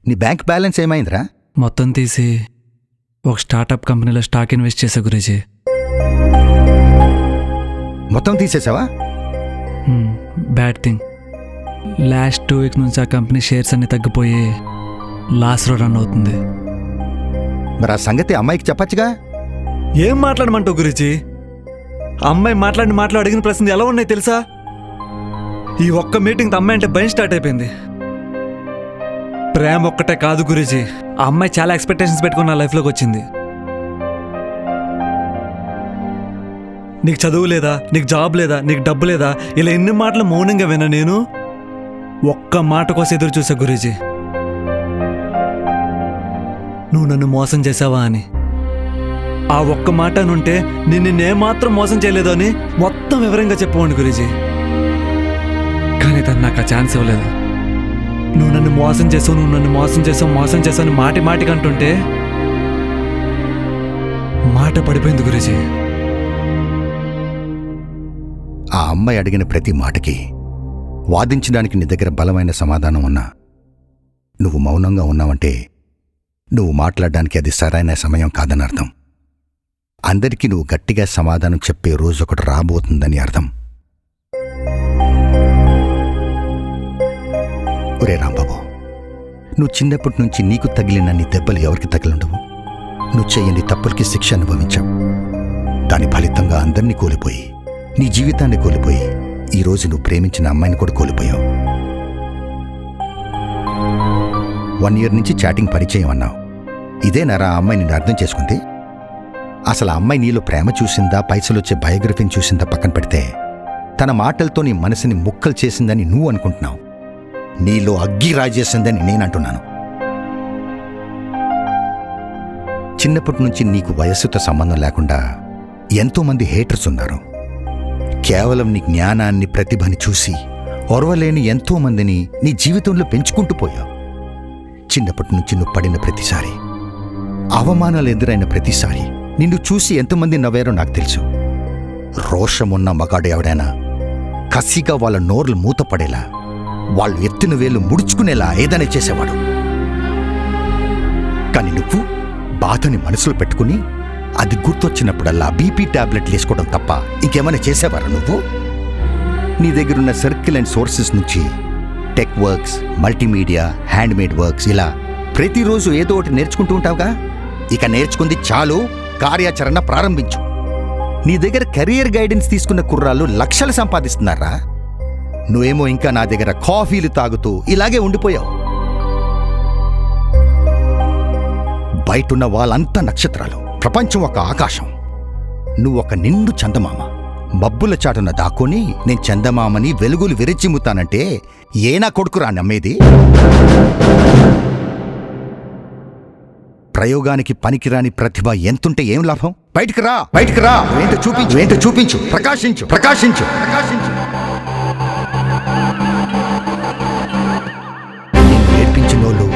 నీ బ్యాంక్ బ్యాలెన్స్ ఏమైందిరా? మొత్తం తీసి ఒక స్టార్టప్ కంపెనీలో స్టాక్ ఇన్వెస్ట్ చేశా గురూజీ. మొత్తం తీసేసావా? Bad thing. లాస్ట్ 2 weeks నుంచి ఆ కంపెనీ షేర్స్ అన్ని తగ్గిపోయి లాస్లో రన్ అవుతుంది. మరి ఆ సంగతి అమ్మాయికి చెప్పచ్చుగా? ఏం మాట్లాడమంటావు గురూజీ? అమ్మాయి మాట్లాడి అడిగిన ప్రశ్నలు ఎలా ఉన్నాయి తెలుసా? ఈ ఒక్క మీటింగ్ అమ్మాయి అంటే భయం స్టార్ట్ అయిపోయింది. ప్రేమ ఒక్కటే కాదు గురూజీ, ఆ అమ్మాయి చాలా ఎక్స్పెక్టేషన్స్ పెట్టుకుని నా లైఫ్లోకి వచ్చింది. నీకు చదువు లేదా, నీకు జాబ్ లేదా, నీకు డబ్బు లేదా, ఇలా ఎన్ని మాటలు మౌనంగా విన్నా నేను ఒక్క మాట కోసం ఎదురు చూసా గురూజీ. నువ్వు నన్ను మోసం చేసావా అని. ఆ ఒక్క మాట అనుంటే నిన్నేమాత్రం మోసం చేయలేదు అని మొత్తం వివరంగా చెప్పవండి గురూజీ. కానీ తను నాకు ఆ ఛాన్స్ ఇవ్వలేదు. నువ్వు నన్ను మోసం చేసావు అని మాటికి అంటుంటే మాట పడిపోయింది గురూజీ. ఆ అమ్మాయి అడిగిన ప్రతి మాటకి వాదించడానికి నీ దగ్గర బలమైన సమాధానం ఉన్నా నువ్వు మౌనంగా ఉన్నావంటే నువ్వు మాట్లాడడానికి అది సరైన సమయం కాదని అర్థం. అందరికీ నువ్వు గట్టిగా సమాధానం చెప్పే రోజు ఒకటి రాబోతుందని అర్థం. ఒరే రాంబాబు, నువ్వు చిన్నప్పటి నుంచి నీకు తగిలిన నీ దెబ్బలు ఎవరికి తగిలిండవు. నువ్వు చేయని తప్పులకి శిక్ష అనుభవించావు. దాని ఫలితంగా అందరినీ కోల్పోయి, నీ జీవితాన్ని కోల్పోయి, ఈరోజు నువ్వు ప్రేమించిన అమ్మాయిని కూడా కోల్పోయావు. 1 year నుంచి చాటింగ్ పరిచయం అన్నావు. ఇదేనారా ఆ అమ్మాయి నిన్ను అర్థం చేసుకుంది? అసలు ఆ అమ్మాయి నీలో ప్రేమ చూసిందా, పైసలొచ్చే బయోగ్రఫీని చూసిందా పక్కన పెడితే, తన మాటలతో నీ మనసుని ముక్కలు చేసిందని నువ్వు అనుకుంటున్నావు. నీలో అగ్గి రాజేసిందని నేనంటున్నాను. చిన్నప్పటి నుంచి నీకు వయస్సుతో సంబంధం లేకుండా ఎంతోమంది హేటర్స్ ఉన్నారు. కేవలం నీ జ్ఞానాన్ని, ప్రతిభని చూసి ఓర్వలేని ఎంతోమందిని నీ జీవితంలో పెంచుకుంటూ పోయావు. చిన్నప్పటి నుంచి నువ్వు పడిన ప్రతిసారి, అవమానాలు ఎదురైన ప్రతిసారి నిన్ను చూసి ఎంతమంది నవ్వారో నాకు తెలుసు. రోషమున్న మగాడు ఎవడైనా కసిగా వాళ్ళ నోర్లు మూతపడేలా, వాళ్ళు ఎత్తిన వేలు ముడుచుకునేలా ఏదైనా చేసేవాడు. కానీ నువ్వు బాధని మనసులో పెట్టుకుని అది గుర్తొచ్చినప్పుడల్లా బీపీ టాబ్లెట్లు వేసుకోవడం తప్ప ఇంకేమైనా చేసేవారా నువ్వు? నీ దగ్గరున్న సర్కిల్ అండ్ సోర్సెస్ నుంచి tech works, multimedia, handmade works, ఇలా ప్రతిరోజు ఏదో ఒకటి నేర్చుకుంటూ ఉంటావుగా. ఇక నేర్చుకుంది చాలు, కార్యాచరణ ప్రారంభించు. నీ దగ్గర కెరియర్ గైడెన్స్ తీసుకున్న కుర్రాళ్ళు లక్షలు సంపాదిస్తున్నారా? నువ్వేమో ఇంకా నా దగ్గర కాఫీలు తాగుతూ ఇలాగే ఉండిపోయావు. బయటున్న వాళ్ళంతా నక్షత్రాలు, ప్రపంచం ఒక ఆకాశం. నువ్వొక నిండు చందమామ. మబ్బుల చాటున దాక్కుని నేను చందమామని వెలుగులు విరచిమ్ముతానంటే ఏనా కొడుకురా నమ్మేది? ప్రయోగానికి పనికిరాని ప్రతిభ ఎంతుంటే ఏం లాభం? బయటికి రా, బయటికి రా. ఏంటో చూపించు, ఏంటో చూపించు. ప్రకాశించు, ప్రకాశించు, ప్రకాశించు. నిన్ను ఏడ్పించినోళ్ళు,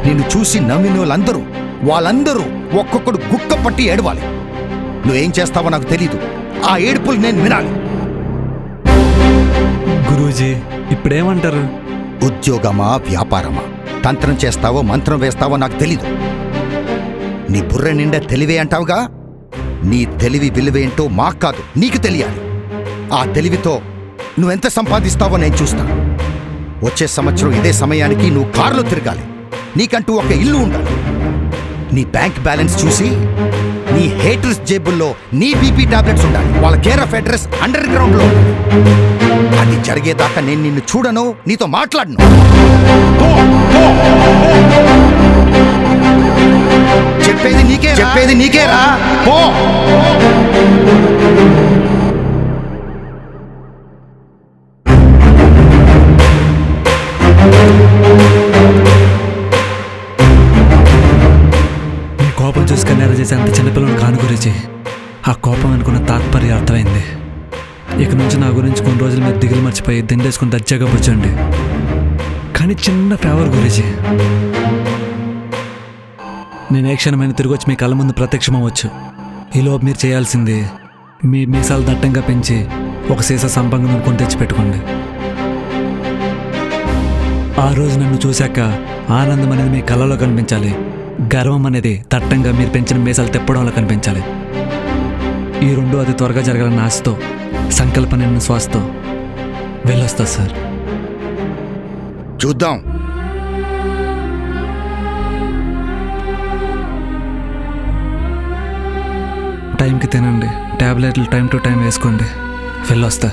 నిన్ను చూసి నవ్వినోళ్ళందరూ, వాళ్ళందరూ ఒక్కొక్కడు గుక్క పట్టి ఏడవాలి. నువ్వేం చేస్తావో నాకు తెలీదు. ఆ ఏడుపులు నేను వినాలి. గురూజీ ఇప్పుడేమంటారు? ఉద్యోగమా, వ్యాపారమా, తంత్రం చేస్తావో మంత్రం వేస్తావో నాకు తెలీదు. నీ బుర్ర నిండా తెలివే అంటావుగా. నీ తెలివి విలువేంటో మాకు కాదు, నీకు తెలియాలి. ఆ తెలివితో నువ్వెంత సంపాదిస్తావో నేను చూస్తాను. వచ్చే సంవత్సరం ఇదే సమయానికి నువ్వు కారులో తిరగాలి. నీకంటూ ఒక ఇల్లు ఉండాలి. నీ బ్యాంక్ బ్యాలెన్స్ చూసి నీ హేటర్స్ జేబుల్లో నీ బీపీ టాబ్లెట్స్ ఉండాలి. వాళ్ళ care of address under ground లో ఉండాలి. అది జరిగేదాకా నేను నిన్ను చూడను, నీతో మాట్లాడను. చెప్పేది నీకేరా. పో. కోపం చూసి కన్యార చేసే అంత చిన్నపిల్లలను కాను గురించి ఆ కోపం అనుకున్న తాత్పర్యం అర్థమైంది. ఇక నుంచి నా గురించి కొన్ని రోజులు మీరు దిగులు మర్చిపోయి దిండేసుకుని దర్జాగా కూర్చోండి. కానీ చిన్న ఫేవర్ గురించి, నేను ఏ క్షణమైన తిరిగి వచ్చి మీ కళ్ళ ముందు ప్రత్యక్షమవచ్చు. ఈలోపు మీరు చేయాల్సింది మీ మీసాలు దట్టంగా పెంచి ఒక సీసా సంపంగం కొని తెచ్చిపెట్టుకోండి. ఆ రోజు నన్ను చూశాక ఆనందం అనేది మీ కళ్ళలో కనిపించాలి. గర్వం అనేది దట్టంగా మీరు పెంచిన మీసాలు తెప్పడంలో కనిపించాలి. ఈ రెండు అతి త్వరగా జరగాలన్న ఆశతో, సంకల్పన శ్వాసతో వెళ్ళొస్తా సార్. చూద్దాం. టైంకి తినండి, టాబ్లెట్లు టైం టు టైం వేసుకోండి. వెళ్ళొస్తా.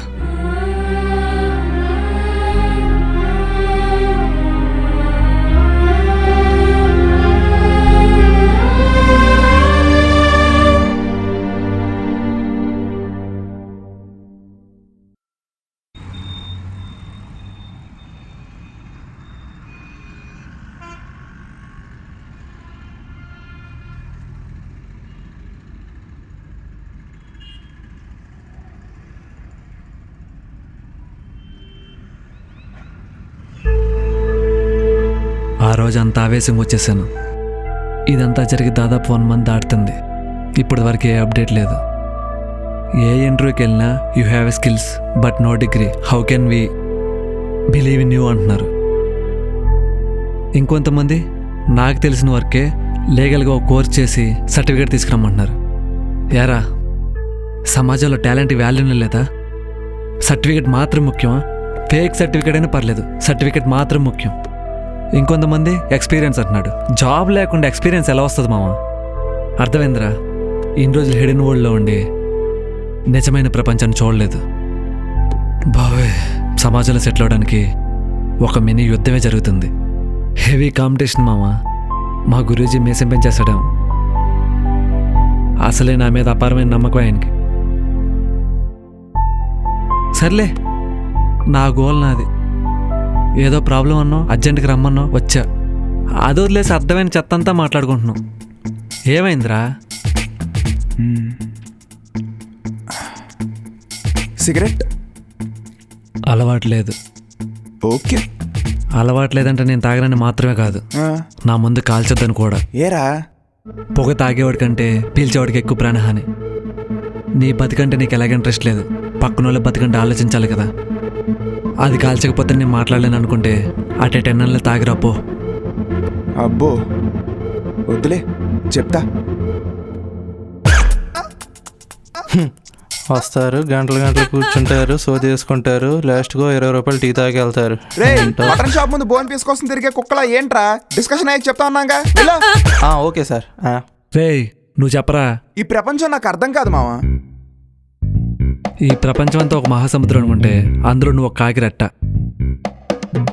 ఆ రోజు అంత ఆవేశంగా వచ్చేసాను. ఇదంతా జరిగి దాదాపు 1 month దాటుతుంది. ఇప్పటి వరకు ఏ అప్డేట్ లేదు. ఏ ఇంటర్వ్యూకి వెళ్ళినా you have a skills but no degree, how can we believe in you అంటున్నారు. ఇంకొంతమంది నాకు తెలిసిన వర్కే లీగల్గా ఒక కోర్స్ చేసి సర్టిఫికేట్ తీసుకురమ్మంటున్నారు. యారా, సమాజంలో టాలెంట్ వాల్యూనే లేదా? సర్టిఫికేట్ మాత్రం ముఖ్యమా? ఫేక్ సర్టిఫికేట్ అయినా పర్లేదు, సర్టిఫికేట్ మాత్రం ముఖ్యం. ఇంకొంతమంది ఎక్స్పీరియన్స్ అంటున్నాడు. జాబ్ లేకుండా ఎక్స్పీరియన్స్ ఎలా వస్తుంది మామ? అర్థమైందిరా. ఇన్ని రోజులు హిడెన్ వరల్డ్లో ఉండి నిజమైన ప్రపంచాన్ని చూడలేదు. బావే, సమాజంలో సెటిల్ అవడానికి ఒక మినీ యుద్ధమే జరుగుతుంది. హెవీ కాంపిటీషన్ మామ. మా గురూజీ మీసం పెంచేస్తాడు. అసలే నా మీద అపారమైన నమ్మకం ఆయనకి. సర్లే, నా గోల్ నాది. ఏదో ప్రాబ్లం అన్నావు, అర్జెంటుకి రమ్మన్నావు, వచ్చా. అది వదిలేసి అర్థమైన చెత్త అంతా మాట్లాడుకుంటున్నాం. ఏమైందిరా? సిగరెట్ అలవాట్లేదు. ఓకే. అలవాట్లేదంటే నేను తాగనని మాత్రమే కాదు, నా ముందు కాల్చొద్దని కూడా. ఏరా? పొగ తాగేవాడి కంటే పీల్చేవాడికి ఎక్కువ ప్రాణహాని. నీ బతికంటే నీకు ఎలాగ ఇంట్రెస్ట్ లేదు, పక్కన వాళ్ళ బతికంటే ఆలోచించాలి కదా. అది కాల్చకపోతే నేను మాట్లాడలేను అనుకుంటే అటే 10 నెలలు తాగిరాపో. అబ్బో వద్దులే, చెప్తా. వస్తారు, గంటలు గంటలు కూర్చుంటారు, సోది చేసుకుంటారు, లాస్ట్గా 20 రూపాయలు టీ తాగి వెళ్తారు. రే, మటన్ షాప్ ముందు బోన్ పీస్ కోసం తిరిగే కుక్కలా ఏంట్రా? డిస్కషన్ అయ్యి చెప్తా ఉన్నాగా. Okay sir. రేయ్, నువ్వు చెప్పరా. ఈ ప్రపంచం నాకు అర్థం కాదు మావా. ఈ ప్రపంచం అంతా ఒక మహాసముద్రం అనుకుంటే అందులో నువ్వు ఒక కాకిరెట్ట.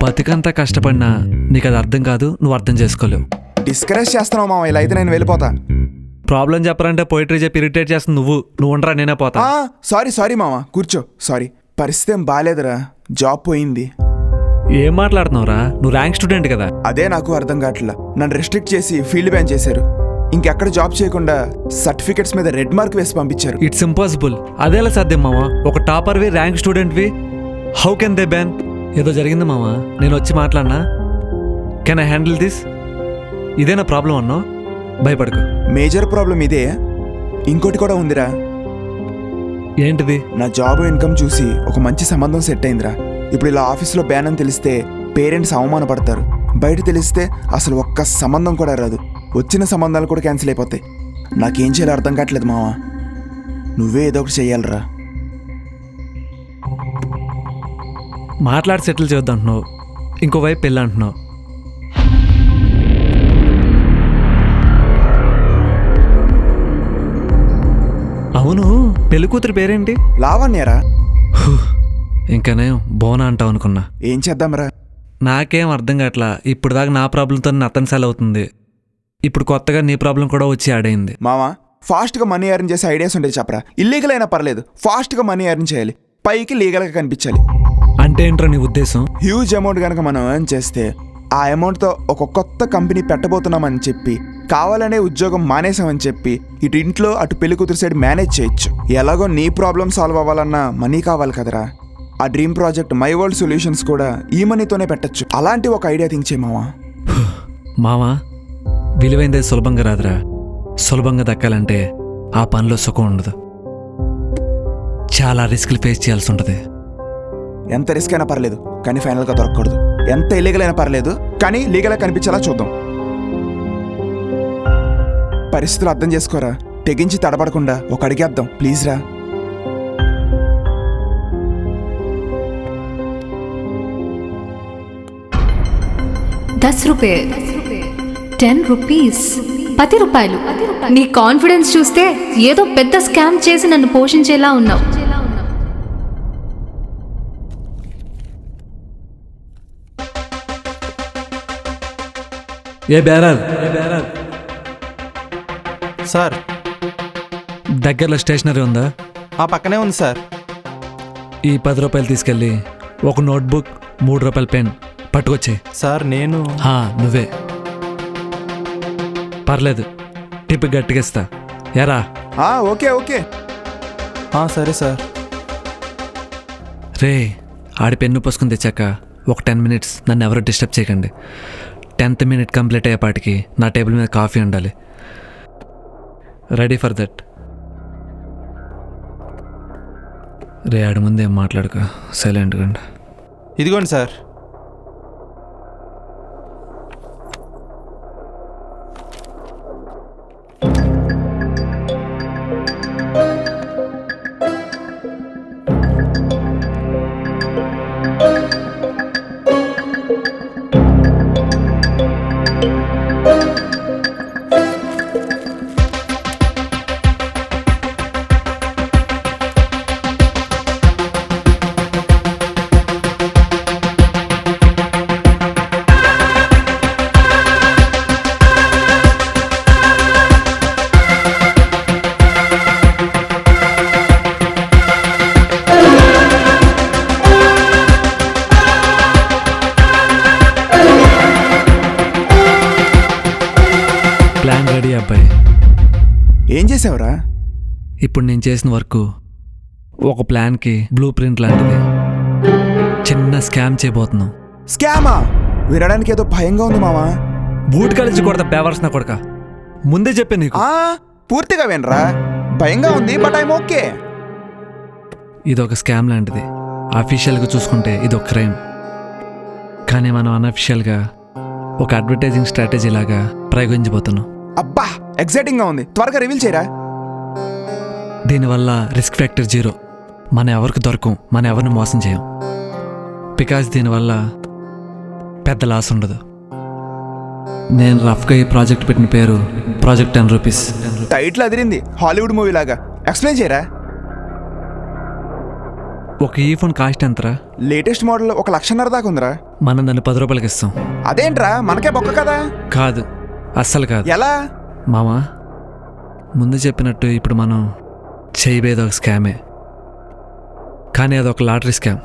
బతికంతా కష్టపడినా నీకు అది అర్థం కాదు, నువ్వు అర్థం చేసుకోలేవు. డిస్కరేజ్ చేస్తున్నావు మావా. ఇలా అయితే నేను వెళ్ళిపోతా. ప్రాబ్లం చెప్పరంటే పోయిటరీ చెప్పి ఇరిటేట్ చేస్తుంది నువ్వు ఉండరా, నేనే పోతా. సారీ మావా, కూర్చో. సారీ, పరిస్థితి ఏం బాగాలేదురా. జాబ్ పోయింది. ఏం మాట్లాడుతున్నావురా? నువ్వు ర్యాంక్ స్టూడెంట్ కదా. అదే నాకు అర్థం కావట్లా. నన్ను రెస్ట్రిక్ట్ చేసి ఫీల్డ్ బ్యాన్ చేశారు. ఇంకెక్కడ జాబ్ చేయకుండా సర్టిఫికెట్స్ మీద రెడ్ మార్క్ వేసి పంపించారు. It's impossible. అదేలా సాధ్యం మావా? ఒక టాపర్వి, ర్యాంక్ స్టూడెంట్వి, హౌ కెన్ దే బ్యాన్? ఏదో జరిగింది మావా, నేను వచ్చి మాట్లాడినా. Can I handle this? ఇదేనా ప్రాబ్లం అన్నావు? భయపడకు. మేజర్ ప్రాబ్లం ఇదే. ఇంకోటి కూడా ఉందిరా. ఏంటిది? నా జాబ్ ఇన్కమ్ చూసి ఒక మంచి సంబంధం సెట్ అయిందిరా. ఇప్పుడు ఇలా ఆఫీస్లో బ్యాన్ అని తెలిస్తే పేరెంట్స్ అవమానపడతారు. బయట తెలిస్తే అసలు ఒక్క సంబంధం కూడా రాదు. వచ్చిన సంబంధాలు కూడా క్యాన్సిల్ అయిపోతాయి. నాకేం చేయాలో అర్థం కావట్లేదు మావా. నువ్వే ఏదో ఒకటి చెయ్యాలరా. మాట్లాడి సెటిల్ చేద్దాం అంటున్నావు, ఇంకోవైపు పెళ్ళి అంటున్నావు. అవును, పెళ్లి కూతురు పేరేంటి? లావణ్యరా. ఇంకానే బోనా అంటావు అనుకున్నా. ఏం చేద్దాంరా? నాకేం అర్థం కావట్లా. ఇప్పుడు దాకా నా ప్రాబ్లంతో అతని సెల్ అవుతుంది, ఇప్పుడు కొత్తగా నీ ప్రాబ్లం కూడా వచ్చి యాడ్ అయింది. మావా, ఫాస్ట్గా మనీ ఎర్న్ చేసే ఐడియాస్ ఉంటే చెప్పరా. ఇల్లీగల్ అయినా పర్లేదు, ఫాస్ట్గా మనీ ఎర్న్ చేయాలి. పైకి లీగల్గా కనిపించాలి. అంటే ఏంట్రా నీ ఉద్దేశం? హ్యూజ్ అమౌంట్ కనుక మనం ఎర్న్ చేస్తే ఆ అమౌంట్తో ఒక కొత్త కంపెనీ పెట్టబోతున్నామని చెప్పి, కావాలనే ఉద్యోగం మానేసామని చెప్పి, ఇటు ఇంట్లో అటు పెళ్లి కూతురు సైడ్ మేనేజ్ చేయొచ్చు. ఎలాగో నీ ప్రాబ్లం సాల్వ్ అవ్వాలన్నా మనీ కావాలి కదరా. ఆ dream project my world solutions కూడా ఈ మనీతోనే పెట్టచ్చు. అలాంటి ఒక ఐడియా థింక్ చేయి మావా. మావా, విలువైందే సులభంగా రాదురా. సులభంగా దక్కాలంటే ఆ పనిలో సుఖం ఉండదు, చాలా రిస్క్లు ఫేస్ చేయాల్సి ఉంటుంది. ఎంత రిస్క్ అయినా పర్లేదు కానీ ఫైనల్గా దొరకకూడదు. ఎంత ఇల్లీగల్ అయినా పర్లేదు కానీ లీగల్గా కనిపించేలా చూద్దాం. పరిస్థితులు అర్థం చేసుకోరా. తెగించి తడబడకుండా ఒక అడిగేద్దాం ప్లీజ్ రా. ₹10, 10 రూపీస్, 10 రూపాయలు. నీ కాన్ఫిడెన్స్ చూస్తే ఏదో పెద్ద స్కామ్ చేసి నన్ను పోషించేలా ఉన్నావు. ఏ బేరాల్ సార్, దగ్గరలో స్టేషనరీ ఉందా? ఆ పక్కనే ఉంది సార్. ఈ 10 రూపాయలు తీసుకెళ్ళి ఒక నోట్బుక్, 3 రూపాయల పెన్ పట్టుకొచ్చే. సార్ నేను నువ్వే. పర్లేదు, టిప్ గట్టిగిస్తా. ఎరా? Okay okay. సరే సార్. రే, ఆడి పెన్ను పుసుకుని తెచ్చాక ఒక 10 మినిట్స్ నన్ను ఎవరు డిస్టర్బ్ చేయకండి. 10th మినిట్ కంప్లీట్ అయ్యేపాటికి నా టేబుల్ మీద కాఫీ ఉండాలి. Ready for that. రే, ఆడి ముందు ఏం మాట్లాడుకో, సైలెంట్గా ఉండు. ఇదిగోండి సార్. అబ్బాయి. ఏం చేసావురా? ఇప్పుడు నేను చేసిన వర్క్ ఒక ప్లాన్కి బ్లూ ప్రింట్ లాంటిది. చిన్న స్కామ్ చేయబోతున్నాం. స్కామా? వినడానికి ఏదో భయంగా ఉంది మావా. బూట్ కలిసి కొడతా పేవర్స్ నా కొడక. ముందే చెప్పే నీకు. పూర్తిగా వినరా. భయంగా ఉంది, బట్ ఐమ్ ఓకే. ఇది ఒక స్కామ్ లాంటిది. అఫీషియల్గా చూసుకుంటే ఇది ఒక క్రైమ్. కానీ మనం అన్అఫీషియల్గా ఒక అడ్వర్టైజింగ్ స్ట్రాటజీ లాగా ప్రయోగించబోతున్నాం. అబ్బా, ఎక్సైటింగ్ గా ఉంది. త్వరగా రివీల్ చేయరా. దీనివల్ల రిస్క్ ఫ్యాక్టర్ 0. మనం ఎవరికి దొరకం, మనం ఎవరిని మోసం చేయం. బికాజ్ దీనివల్ల పెద్ద లాస్ ఉండదు. నేను రఫ్గా ఈ ప్రాజెక్ట్ పెట్టిన పేరు ప్రాజెక్ట్ 10 రూపీస్. టైటిల్ అదిరింది, హాలీవుడ్ మూవీ లాగా. ఎక్స్ప్లెయిన్ చేయరా. ఒక ఈ ఫోన్ కాస్ట్ ఎంతరా? లేటెస్ట్ మోడల్ 1,50,000 దాకా ఉందిరా. మనం దాన్ని 10 రూపాయలకి ఇస్తాం. అదేంట్రా, మనకే బొక్క కదా. కాదు, అస్సలు కాదు. ఎలా? మామా, ముందు చెప్పినట్టు ఇప్పుడు మనం చేయబోయేది ఒక స్కామే. కానీ అదొక లాటరీ స్కామ్.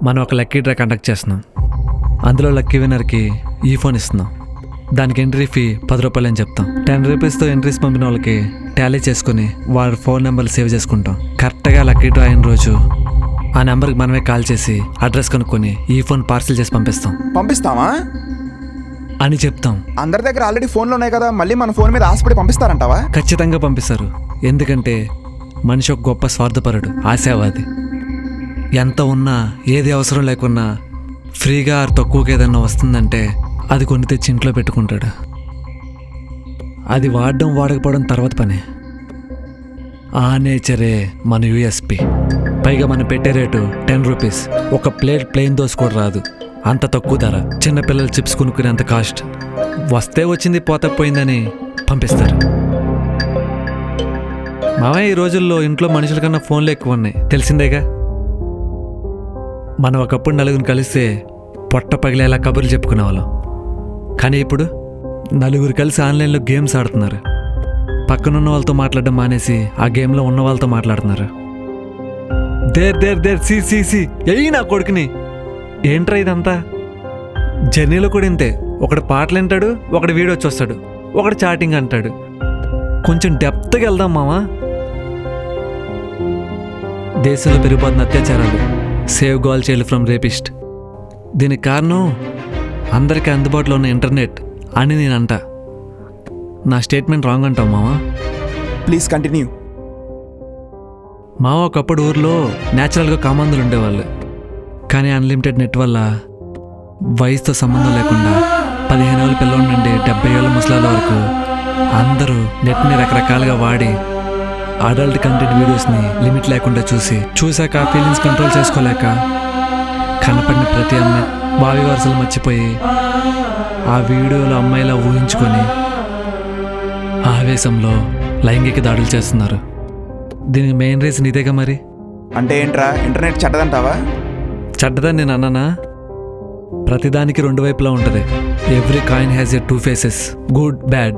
మనం ఒక లక్కీ డ్రా కండక్ట్ చేస్తున్నాం. అందులో లక్కీ విన్నర్కి ఈ ఫోన్ ఇస్తున్నాం. దానికి ఎంట్రీ ఫీ 10 రూపాయలు అని చెప్తాం. 10 రూపీస్తో ఎంట్రీస్ పంపిన వాళ్ళకి టాలీ చేసుకుని వారి ఫోన్ నెంబర్లు సేవ్ చేసుకుంటాం. కరెక్ట్గా లక్కీ డ్రా అయిన రోజు ఆ నెంబర్కి మనమే కాల్ చేసి అడ్రస్ కనుక్కొని ఈ ఫోన్ పార్సిల్ చేసి పంపిస్తామా అని చెప్తాం. అందరి దగ్గర ఆల్రెడీ ఫోన్లు ఉన్నాయి కదా, మళ్ళీ మన ఫోన్ మీద ఆశపడి పంపిస్తారంటావా? ఖచ్చితంగా పంపిస్తారు. ఎందుకంటే మనిషి ఒక గొప్ప స్వార్థపరుడు, ఆశావాది. ఎంత ఉన్నా ఏది అవసరం లేకున్నా ఫ్రీగా తక్కువకి ఏదన్నా వస్తుందంటే అది కొని తెచ్చి ఇంట్లో పెట్టుకుంటాడు. అది వాడడం వాడకపోవడం తర్వాత పని. ఆ నేచరే మన యూఎస్పి. పైగా మనం పెట్టే రేటు 10 రూపీస్. ఒక ప్లేట్ ప్లెయిన్ దోశ కూడా రాదు, అంత తక్కువ ధర. చిన్నపిల్లలు చిప్స్ కొనుక్కునేంత కాస్ట్. వస్తే వచ్చింది, పోతే పోయిందని పంపిస్తారు. మావయ్య, ఈ రోజుల్లో ఇంట్లో మనుషుల కన్నా ఫోన్లు ఎక్కువ ఉన్నాయి, తెలిసిందేగా. మనం ఒకప్పుడు నలుగురిని కలిస్తే పొట్ట పగిలేలా కబుర్లు చెప్పుకునేవాళ్ళం. కానీ ఇప్పుడు నలుగురు కలిసి ఆన్లైన్లో గేమ్స్ ఆడుతున్నారు. పక్కనున్న వాళ్ళతో మాట్లాడడం మానేసి ఆ గేమ్లో ఉన్న వాళ్ళతో మాట్లాడుతున్నారు. దేర్ సి ఎయ్యి నా కొడుకుని. ఏంట్రా ఇదంతా? జర్నీలో కూడా ఇంతే. ఒకడు పాటలు వింటాడు, ఒకడు వీడియో వచ్చి వస్తాడు, ఒకడు చాటింగ్ అంటాడు. కొంచెం డెప్త్గా వెళ్దాం మామా. దేశంలో పెరిగిపోతున్న అత్యాచారాలు. Save girl child from rapist. దీనికి కారణం అందరికీ అందుబాటులో ఉన్న ఇంటర్నెట్ అని నేను అంటా. నా స్టేట్మెంట్ రాంగ్ అంటావు మావా? Please continue. మావా, ఒకప్పుడు ఊర్లో న్యాచురల్గా కామందులు ఉండేవాళ్ళు. కానీ అన్లిమిటెడ్ నెట్ వల్ల వయసుతో సంబంధం లేకుండా 15 ఏళ్ళ పిల్లల నుండి 70 ఏళ్ళ ముసలాల వరకు అందరూ నెట్ని రకరకాలుగా వాడి అడల్ట్ కంటెంట్ వీడియోస్ని లిమిట్ లేకుండా చూశాక ఫీలింగ్స్ కంట్రోల్ చేసుకోలేక కనపడిన ప్రతి అమ్మాయి భావి వరుసలు మర్చిపోయి ఆ వీడియోలో అమ్మాయిలా ఊహించుకొని ఆవేశంలో లైంగిక దాడులు చేస్తున్నారు. దీనికి మెయిన్ రీజన్ ఇదేగా మరి. అంటే ఏంట్రా, ఇంటర్నెట్ చెడ్డదంటావా? చెడ్డదని నేను అన్నానా? ప్రతిదానికి 2 వైపులా ఉంటుంది. Every coin has a 2 faces, good bad.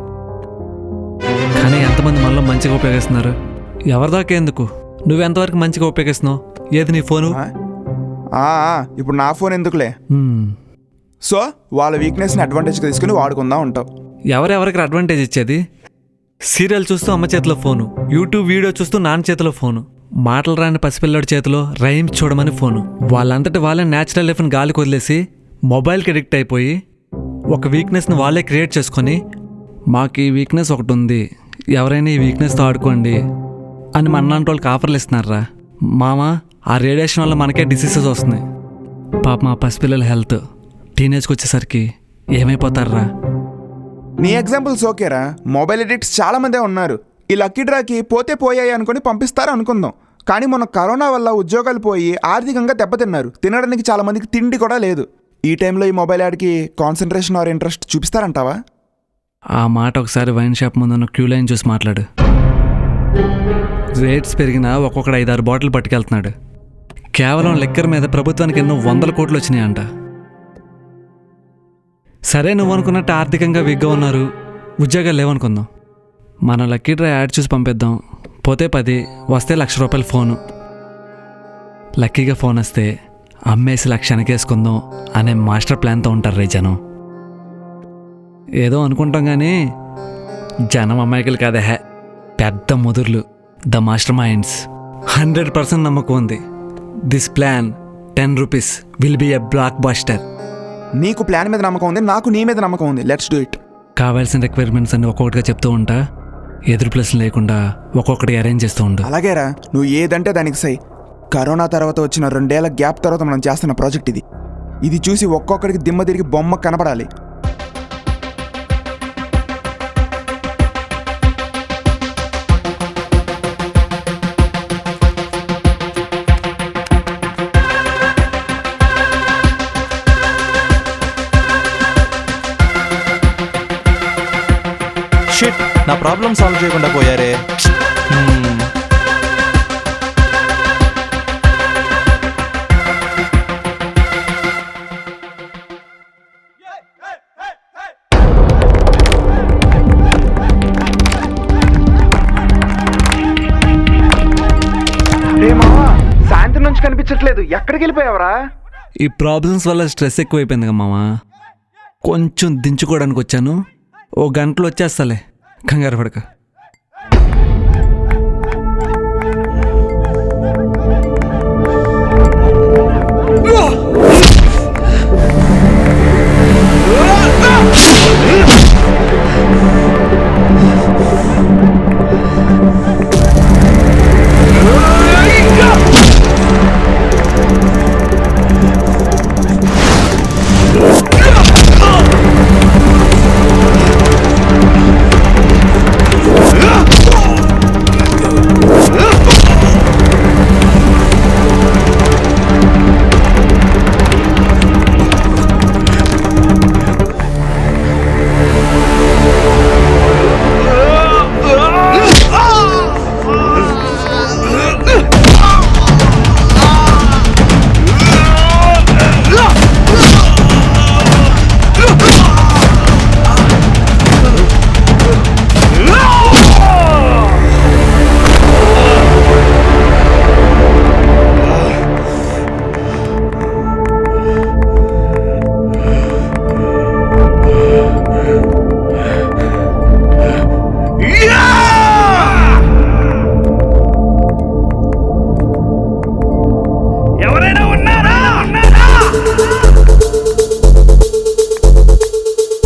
కానీ ఎంతమంది మనలో మంచిగా ఉపయోగిస్తున్నారు? ఎవరిదాకా ఎందుకు? నువ్వెంతవరకు మంచిగా ఉపయోగిస్తున్నావు? ఏది నీ ఫోను? ఇప్పుడు నా ఫోన్ ఎందుకులే. సో వాళ్ళ వీక్నెస్ని అడ్వాంటేజ్గా తీసుకుని వాడుకుందాం ఉంటావు. ఎవరెవరికి అడ్వాంటేజ్ ఇచ్చేది? సీరియల్ చూస్తూ అమ్మ చేతిలో ఫోను, యూట్యూబ్ వీడియో చూస్తూ నాన్న చేతిలో ఫోను, మాటలు రాని పసిపిల్లడి చేతిలో రైమ్స్ చూడమని ఫోను. వాళ్ళంతటి వాళ్ళే న్యాచురల్ లైఫ్ని గాలికి వదిలేసి మొబైల్కి అడిక్ట్ అయిపోయి ఒక వీక్నెస్ని వాళ్ళే క్రియేట్ చేసుకొని మాకు ఈ వీక్నెస్ ఒకటి ఉంది, ఎవరైనా ఈ వీక్నెస్తో ఆడుకోండి అని మనలాంటి వాళ్ళకి ఆఫర్లు ఇస్తున్నారా మామ? ఆ రేడియేషన్ వల్ల మనకే డిసీజెస్ వస్తున్నాయి. పాప మా పసిపిల్లల హెల్త్ టీనేజ్కి వచ్చేసరికి ఏమైపోతారా? నీ ఎగ్జాంపుల్స్ ఓకేరా. మొబైల్ ఎడిక్ట్స్ చాలా మందే ఉన్నారు. ఈ లక్కీ డ్రాకి పోతే పోయాయి అనుకుని పంపిస్తారు అనుకుందాం. కానీ మొన్న కరోనా వల్ల ఉద్యోగాలు పోయి ఆర్థికంగా దెబ్బతిన్నారు. తినడానికి చాలా మందికి తిండి కూడా లేదు. ఈ టైంలో ఈ మొబైల్ యాడ్కి కాన్సన్ట్రేషన్ ఆర్ ఇంట్రెస్ట్ చూపిస్తారంటావా? ఆ మాట ఒకసారి వైన్ షాప్ ముందున్న క్యూ లైన్ చూసి మాట్లాడు. రేట్స్ పెరిగినా ఒక్కొక్కడు 5-6 బాటిల్ పట్టుకెళ్తున్నాడు. కేవలం లెక్కర్ మీద ప్రభుత్వానికి ఎన్నో 100 కోట్లు వచ్చినాయంట. సరే, నువ్వు అనుకున్నట్టు ఆర్థికంగా వీక్గా ఉన్నారు, ఉద్యోగాలు లేవనుకుందాం. మన లక్కీ డ్రా యాడ్ చూసి పంపిద్దాం. పోతే 10, వస్తే ₹1,00,000 ఫోను. లక్కీగా ఫోన్ వస్తే అమ్మేసి 1,00,000 వేసుకుందాం అనే మాస్టర్ ప్లాన్తో ఉంటారు రే జనం. ఏదో అనుకుంటాం కానీ జనం అమాయకులు కాదే, పెద్ద ముదుర్లు, ద మాస్టర్ మైండ్స్. 100% నమ్మకం ఉంది. This plan 10 rupees will be a block buster. నీకు ప్లాన్ మీద నమ్మకం ఉంది, నాకు నీ మీద నమ్మకం ఉంది. Let's do it. కావాల్సిన రిక్వైర్మెంట్స్ అన్ని ఒక్కొక్కటిగా చెప్తూ ఉంటా, ఎదురు ప్లేస్లు లేకుండా ఒక్కొక్కటి అరేంజ్ చేస్తూ ఉండు. అలాగేరా, నువ్వు ఏదంటే దానికి సై. కరోనా తర్వాత వచ్చిన 2 ఏళ్ల గ్యాప్ తర్వాత మనం చేస్తున్న ప్రాజెక్ట్ ఇది. ఇది చూసి ఒక్కొక్కడికి దిమ్మ తిరిగి బొమ్మ కనపడాలి. షిట్, నా ప్రాబ్లం సాల్వ్ చేయకుండా పోయారే. సాయంత్రం నుంచి కనిపించట్లేదు, ఎక్కడికి వెళ్ళిపోయావరా? ఈ ప్రాబ్లమ్స్ వల్ల స్ట్రెస్ ఎక్కువైపోయింది కదా మామ, కొంచెం దించుకోవడానికి వచ్చాను. ఓ గంటలో వచ్చేస్తాలే, కంగారు పడక.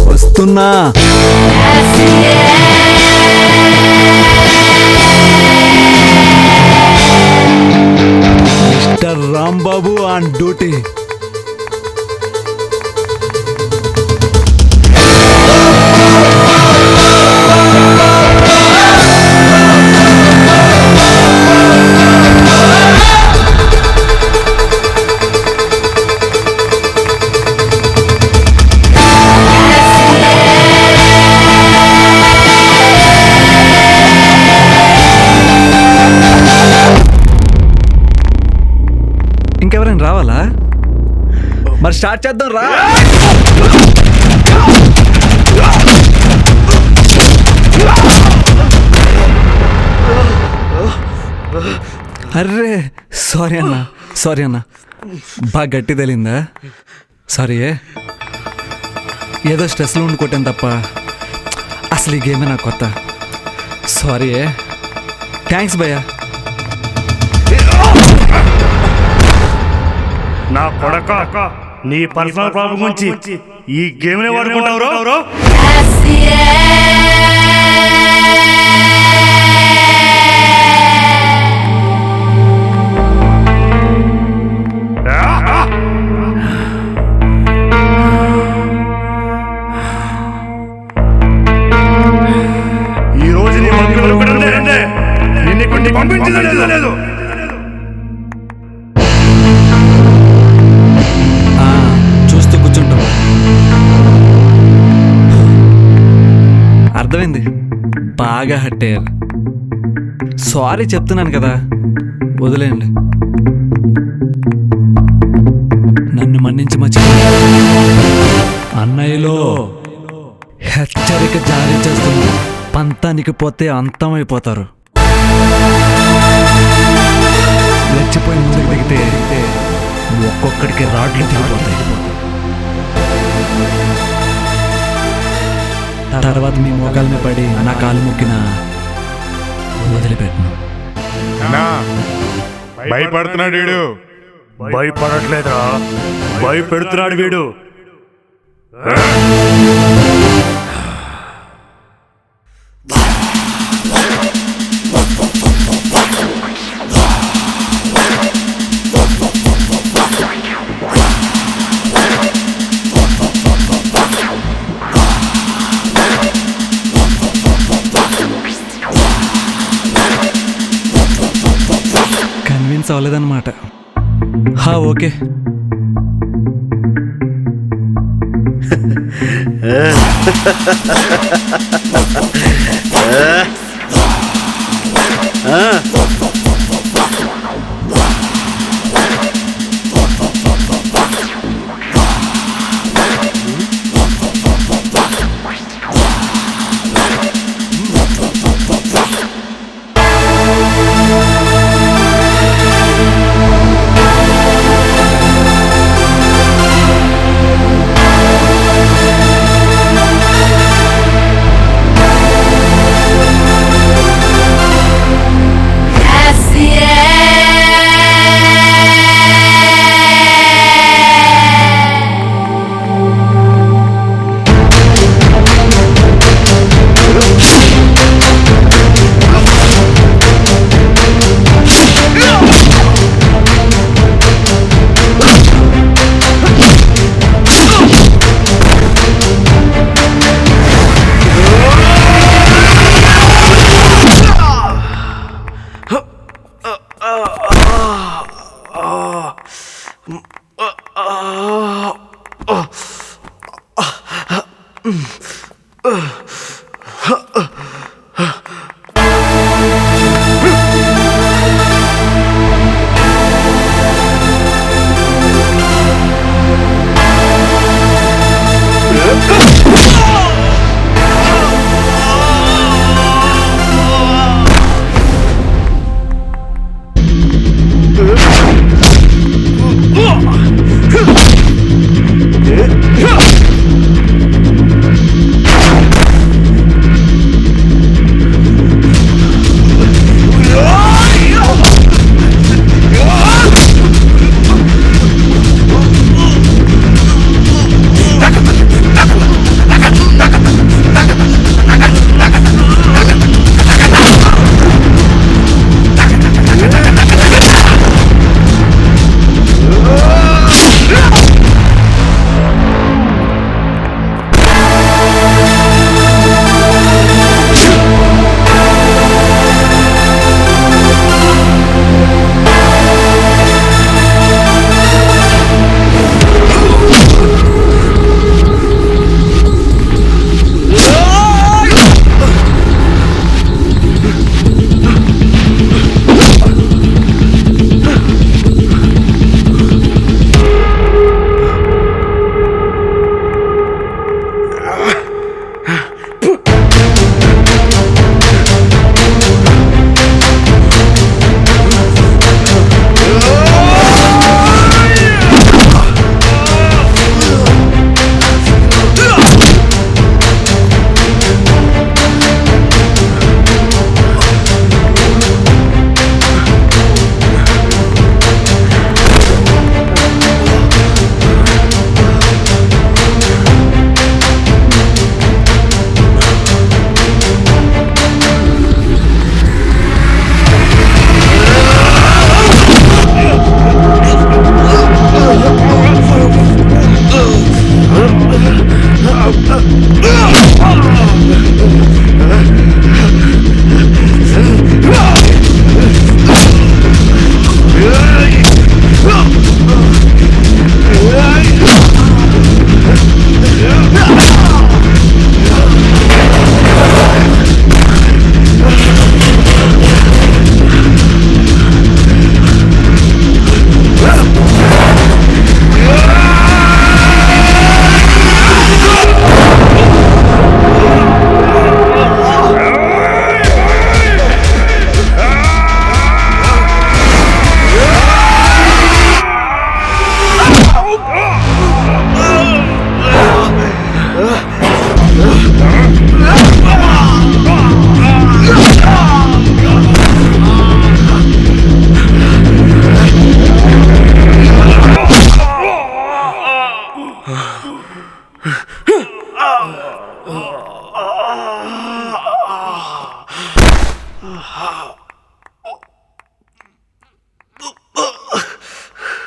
వస్తున్నా. Mister Rambabu on duty. ఇంకెవరైనా రావాలా? మరి స్టార్ట్ చేద్దాం రా. అర్రే సారీ అన్న, బాగా గట్టి తెలిందా? సారీ, ఏదో స్ట్రెస్లో ఉండి కొట్టాను తప్ప అసలు ఈ గేమే నాకు కొత్త. సారీ, థ్యాంక్స్ భయ్యా. నా కొడక, నీ పర్సనల్ ప్రాబ్లం గురించి ఈ గేమ్ ని వాడుకుంటావు. ఈ రోజు నీ నిన్ను పంపించలేదు. చూస్తూ కూర్చుంటాం. అర్థమైంది, బాగా హట్టేయారు. సారీ చెప్తున్నాను కదా, వదిలేయండి. నన్ను మన్నించి మర్చిపోయాను. అన్నయ్యలో హెచ్చరిక జారీ చేస్తుంది, పంతానికి పోతే అంతమైపోతారు. రెచ్చిపోయి ముందుకు దిగితే ఒక్కొక్కడికి రాడ్లు దిగిపోతాయి. తర్వాత మీ మోకాల మీద పడి నా కాలు మొక్కిన వదిలిపెట్టను. భయపడుతున్నాడు వీడు. భయపడట్లేదా, భయపెడుతున్నాడు వీడు. కన్విన్స్ అవ్వలేదన్నమాట. ఓకే.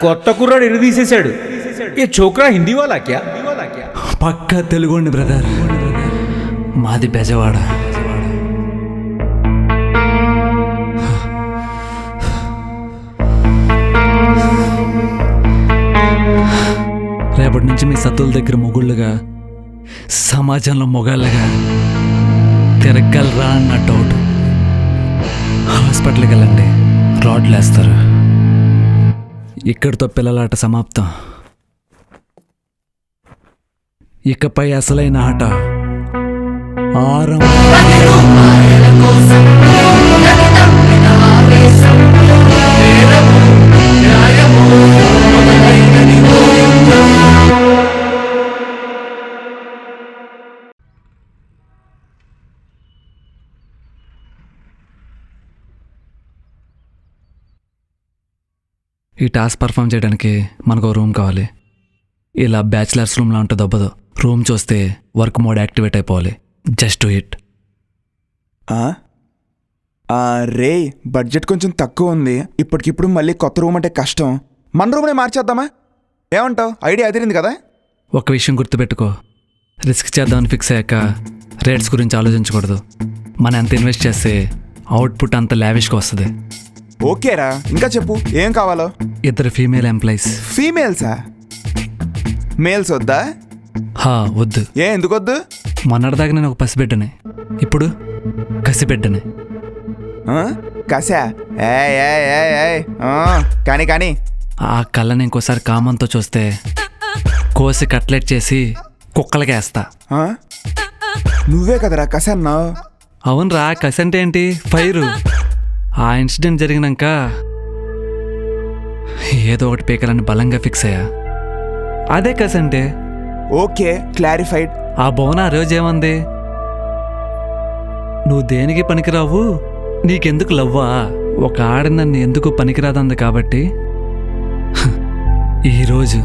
కొత్త కుర్రాడు ఎరు తీసేశాడు. ఏ చోకరా హిందీ వాళ్ళ క్యా? పక్కా తెలుగుండి బ్రదర్, మాది బెజవాడ. రేపటి నుంచి మీ సత్తుల దగ్గర మొగుళ్ళుగా, సమాజంలో మొగాళ్ళగా తిరగలరా అన్న డౌట్. హాస్పిటల్కి వెళ్ళండి, రాడ్లు వేస్తారు. ఇక్కడితో పిల్లలాట సమాప్తం. ఇకపై అసలైన ఆట ఆరంభం. ఈ టాస్క్ పర్ఫామ్ చేయడానికి మనకు రూమ్ కావాలి. ఇలా బ్యాచిలర్స్ రూమ్లో ఉంటే దొబ్బదు. రూమ్ చూస్తే వర్క్ మోడ్ యాక్టివేట్ అయిపోవాలి. Just do it. Ray, budget కొంచెం తక్కువ ఉంది. ఇప్పటికిప్పుడు మళ్ళీ కొత్త రూమ్ అంటే కష్టం. మన రూమ్నే మార్చేద్దామా? ఏమంటావు? ఐడియా అదిరింది కదా. ఒక విషయం గుర్తుపెట్టుకో, రిస్క్ చేద్దామని ఫిక్స్ అయ్యాక రేట్స్ గురించి ఆలోచించకూడదు. మనం ఎంత ఇన్వెస్ట్ చేస్తే అవుట్పుట్ అంత లావిష్గా వస్తుంది. ఓకేరా, ఇంకా చెప్పు ఏం కావాలో. 2 ఫీమేల్ ఎంప్లాయీస్. ఫీమేల్సా? మేల్స్ వద్దా? వద్దు. ఎందుకు వద్దు? మొన్నటిదాకా నేను ఒక పసిబిడ్డని, ఇప్పుడు కసిబిడ్డని. కసా? కానీ కానీ ఆ కళ్ళని ఇంకోసారి కామంతో చూస్తే కోసి కట్లెట్ చేసి కుక్కలకి వేస్తా. నువ్వే కదరా కస అన్నావు. అవునరా, కసి అంటే ఏంటి? ఫైరు. ఆ ఇన్సిడెంట్ జరిగినాక ఏదో ఒకటి పీకాలని బలంగా ఫిక్స్ అయ్యా. అదే కసి అంటే. Okay, clarified. ఆ భవన ఆ రోజు ఏమంది? నువ్వు దేనికి పనికిరావు, నీకెందుకు లవ్వా? ఒక ఆడ నన్ను ఎందుకు పనికిరాదంది కాబట్టి ఈరోజు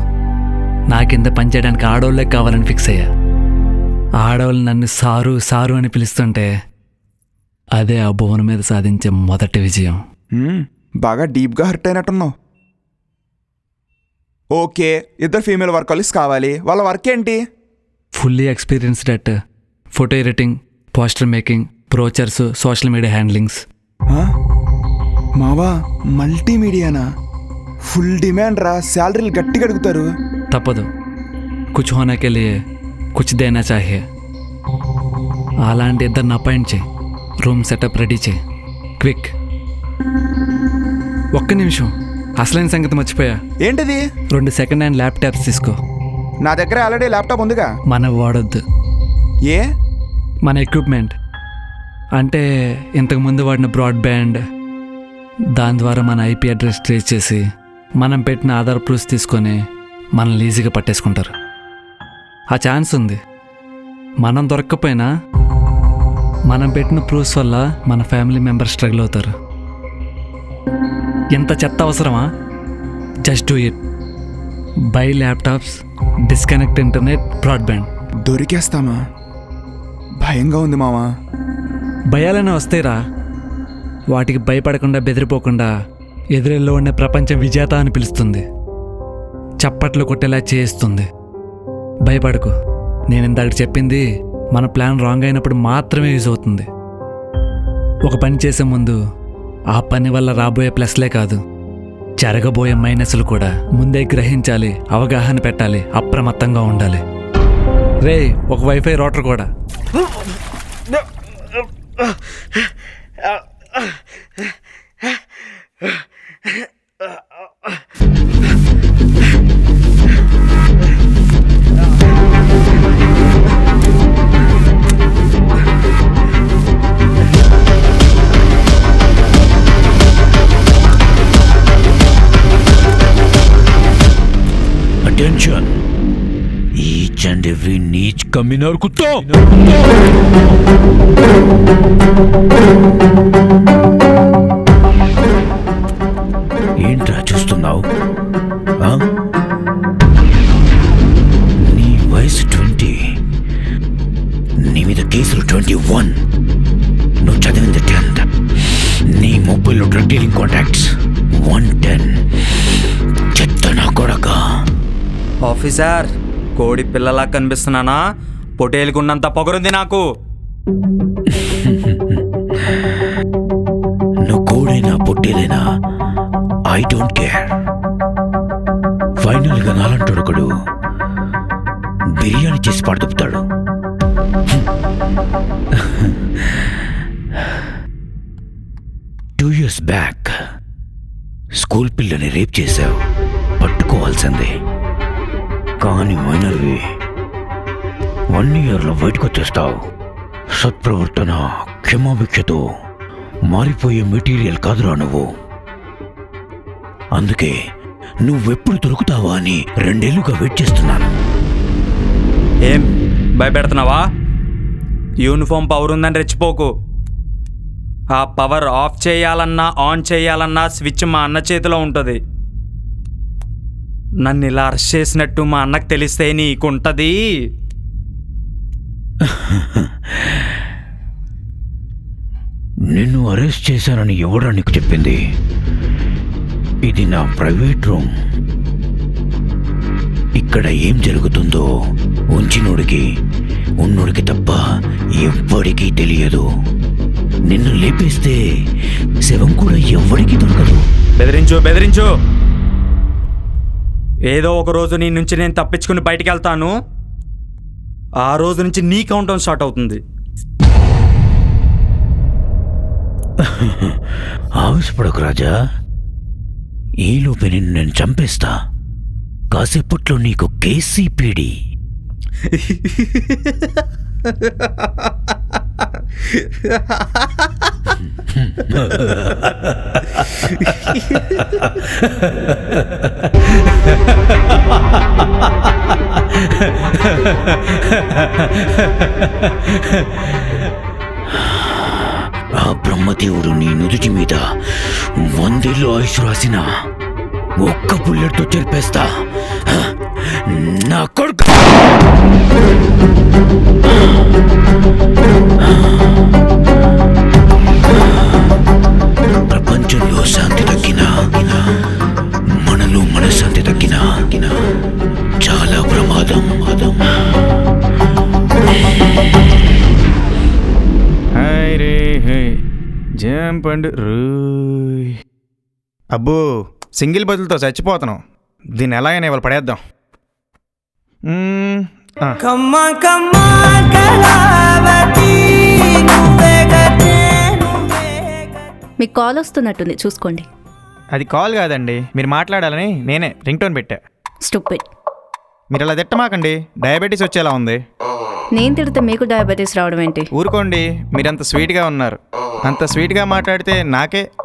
నా కింద పనిచేయడానికి ఆడవాళ్ళే కావాలని ఫిక్స్ అయ్యా. ఆడవాళ్ళు నన్ను సారు సారు అని పిలుస్తుంటే అదే ఆ భువన మీద సాధించే మొదటి విజయం. బాగా డీప్గా హర్ట్ అయినట్టున్నావు. ఓకే, 2 ఫీమేల్ వర్కర్స్ కావాలి. వాళ్ళ వర్క్ ఏంటి? Fully experienced at photo editing, poster making, brochures, social media handlings. మావా, మల్టీమీడియానా? ఫుల్ డిమాండ్ రా. శాలరీలు గట్టిగా అడుగుతారు. తప్పదు, కుచ్ హోనే కే లియే కుచ్ దేనా చాహియే. అలాంటి 2 అపాయింట్ చేయి. రూమ్ సెటప్ రెడీ చేయి, క్విక్. ఒక్క నిమిషం, అసలైన సంగతి మర్చిపోయా. ఏంటిది? 2 సెకండ్ హ్యాండ్ ల్యాప్టాప్స్ తీసుకో. నా దగ్గర ఆల్రెడీ ల్యాప్టాప్ ఉందిగా. మన వాడొద్దు. ఏ? మన ఎక్విప్మెంట్ అంటే ఇంతకుముందు వాడిన బ్రాడ్బ్యాండ్, దాని ద్వారా మన ఐపీ అడ్రస్ ట్రేస్ చేసి మనం పెట్టిన ఆధార్ ప్రూఫ్స్ తీసుకొని మనల్ని ఈజీగా పట్టేసుకుంటారు. ఆ ఛాన్స్ ఉంది. మనం దొరక్కపోయినా మనం పెట్టిన ప్రూఫ్స్ వల్ల మన ఫ్యామిలీ మెంబర్స్ స్ట్రగుల్ అవుతారు. ఎంత చెత్త అవసరమా? Just do it. By laptops, disconnect internet, broadband. దొరికేస్తామా? భయంగా ఉంది మావా. భయాలనే వస్తాయిరా. వాటికి భయపడకుండా బెదిరిపోకుండా ఎదురెల్లో ఉండే ప్రపంచం విజేత అని పిలుస్తుంది. చప్పట్లు కొట్టేలా చేస్తుంది. భయపడకు. నేను ఇందాక చెప్పింది మన ప్లాన్ రాంగ్ అయినప్పుడు మాత్రమే యూజ్ అవుతుంది. ఒక పని చేసే ముందు ఆ పని వల్ల రాబోయే ప్లస్లే కాదు, జరగబోయే మైనస్లు కూడా ముందే గ్రహించాలి, అవగాహన పెట్టాలి, అప్రమత్తంగా ఉండాలి. రే, ఒక వైఫై రౌటర్ కూడా. Attention! Each and every niche communal kutto! ఏంట్రా చూస్తున్నావు? నీ వయసు కేసులు 21. నువ్వు చదివింది 10th. నీ మొబైల్లో డ్రగ్ డీలింగ్ కాంటాక్ట్స్ 110. చెత్త నా కొడక. ఆఫీసర్, కోడి పిల్లలా కనిపిస్తున్నానా? పొటేలుకున్నంత పొగరుంది నాకు. నువ్వు కోడైనా పొట్టేలైనా ఐ డోంట్ కేర్. ఫైనల్గా నాలంటొడకడు బిర్యానీ చేసి పడుతుపుతాడు. 2 years బ్యాక్ స్కూల్ పిల్లని రేప్ చేశావు, పట్టుకోవాల్సిందే. కానీ మైనర్వి 1 yearలో బయటకు వచ్చేస్తావు. సత్ప్రవర్తన క్షమాభిక్షతో మారిపోయే మెటీరియల్ కాదురా నువ్వు. అందుకే నువ్వెప్పుడు దొరుకుతావా అని 2 ఏళ్లుగా వెయిట్ చేస్తున్నాను. ఏం భయపెడుతున్నావా? యూనిఫామ్ పవర్ ఉందని రెచ్చిపోకు. ఆ పవర్ ఆఫ్ చేయాలన్నా ఆన్ చేయాలన్నా స్విచ్ మా అన్న చేతిలో ఉంటుంది. నన్ను ఇలా అరెస్ట్ చేసినట్టు మా అన్నకు తెలిస్తే నీకుంటది. నిన్ను అరెస్ట్ చేశానని ఎవరా నీకు చెప్పింది? ఇది నా ప్రైవేట్ రూమ్. ఇక్కడ ఏం జరుగుతుందో ఉంచినోడికి ఉన్నోడికి తప్ప ఎవ్వడికి తెలియదు. నిన్ను లేపేస్తే శవం కూడా ఎవ్వడికి దొరకదు. బెదిరించు బెదిరించు. ఏదో ఒక రోజు నీ నుంచి నేను తప్పించుకుని బయటికి వెళ్తాను. ఆ రోజు నుంచి నీ కౌంట్ స్టార్ట్ అవుతుంది. ఆవేశపడకు రాజా. ఈలోపే నిన్ను నేను చంపేస్తా. కాసేపట్లో నీకు కేసీపీడి. ఆ బ్రహ్మదేవుడు నీ నుదుటి మీద 100 ఏళ్ళు ఆయుష్ రాసిన ఒక్క బుల్లెట్తో చెరిపేస్తా నా కొడుకు. ప్రపంచంలో శాంతి తగ్గినా, మనలో మనశ్శాంతి తగ్గినా చాలా ప్రమాదం. హాయ్ రే హే జంపండు రూయ్. అబ్బో, సింగిల్ బదులతో చచ్చిపోతున్నాం. దీన్ని ఎలాగైనా ఇవాళ పడేద్దాం. మీకు కాల్ వస్తున్నట్టుంది, చూసుకోండి. అది కాల్ కాదండి, మీరు మాట్లాడాలని నేనే రింగ్ టోన్ పెట్టా. స్టూపిడ్. మీరు అలా తిట్టమాకండి, డయాబెటీస్ వచ్చేలా ఉంది. నేను తిడితే మీకు డయాబెటీస్ రావడం ఏంటి? ఊరుకోండి, మీరంత స్వీట్గా ఉన్నారు. అంత స్వీట్గా మాట్లాడితే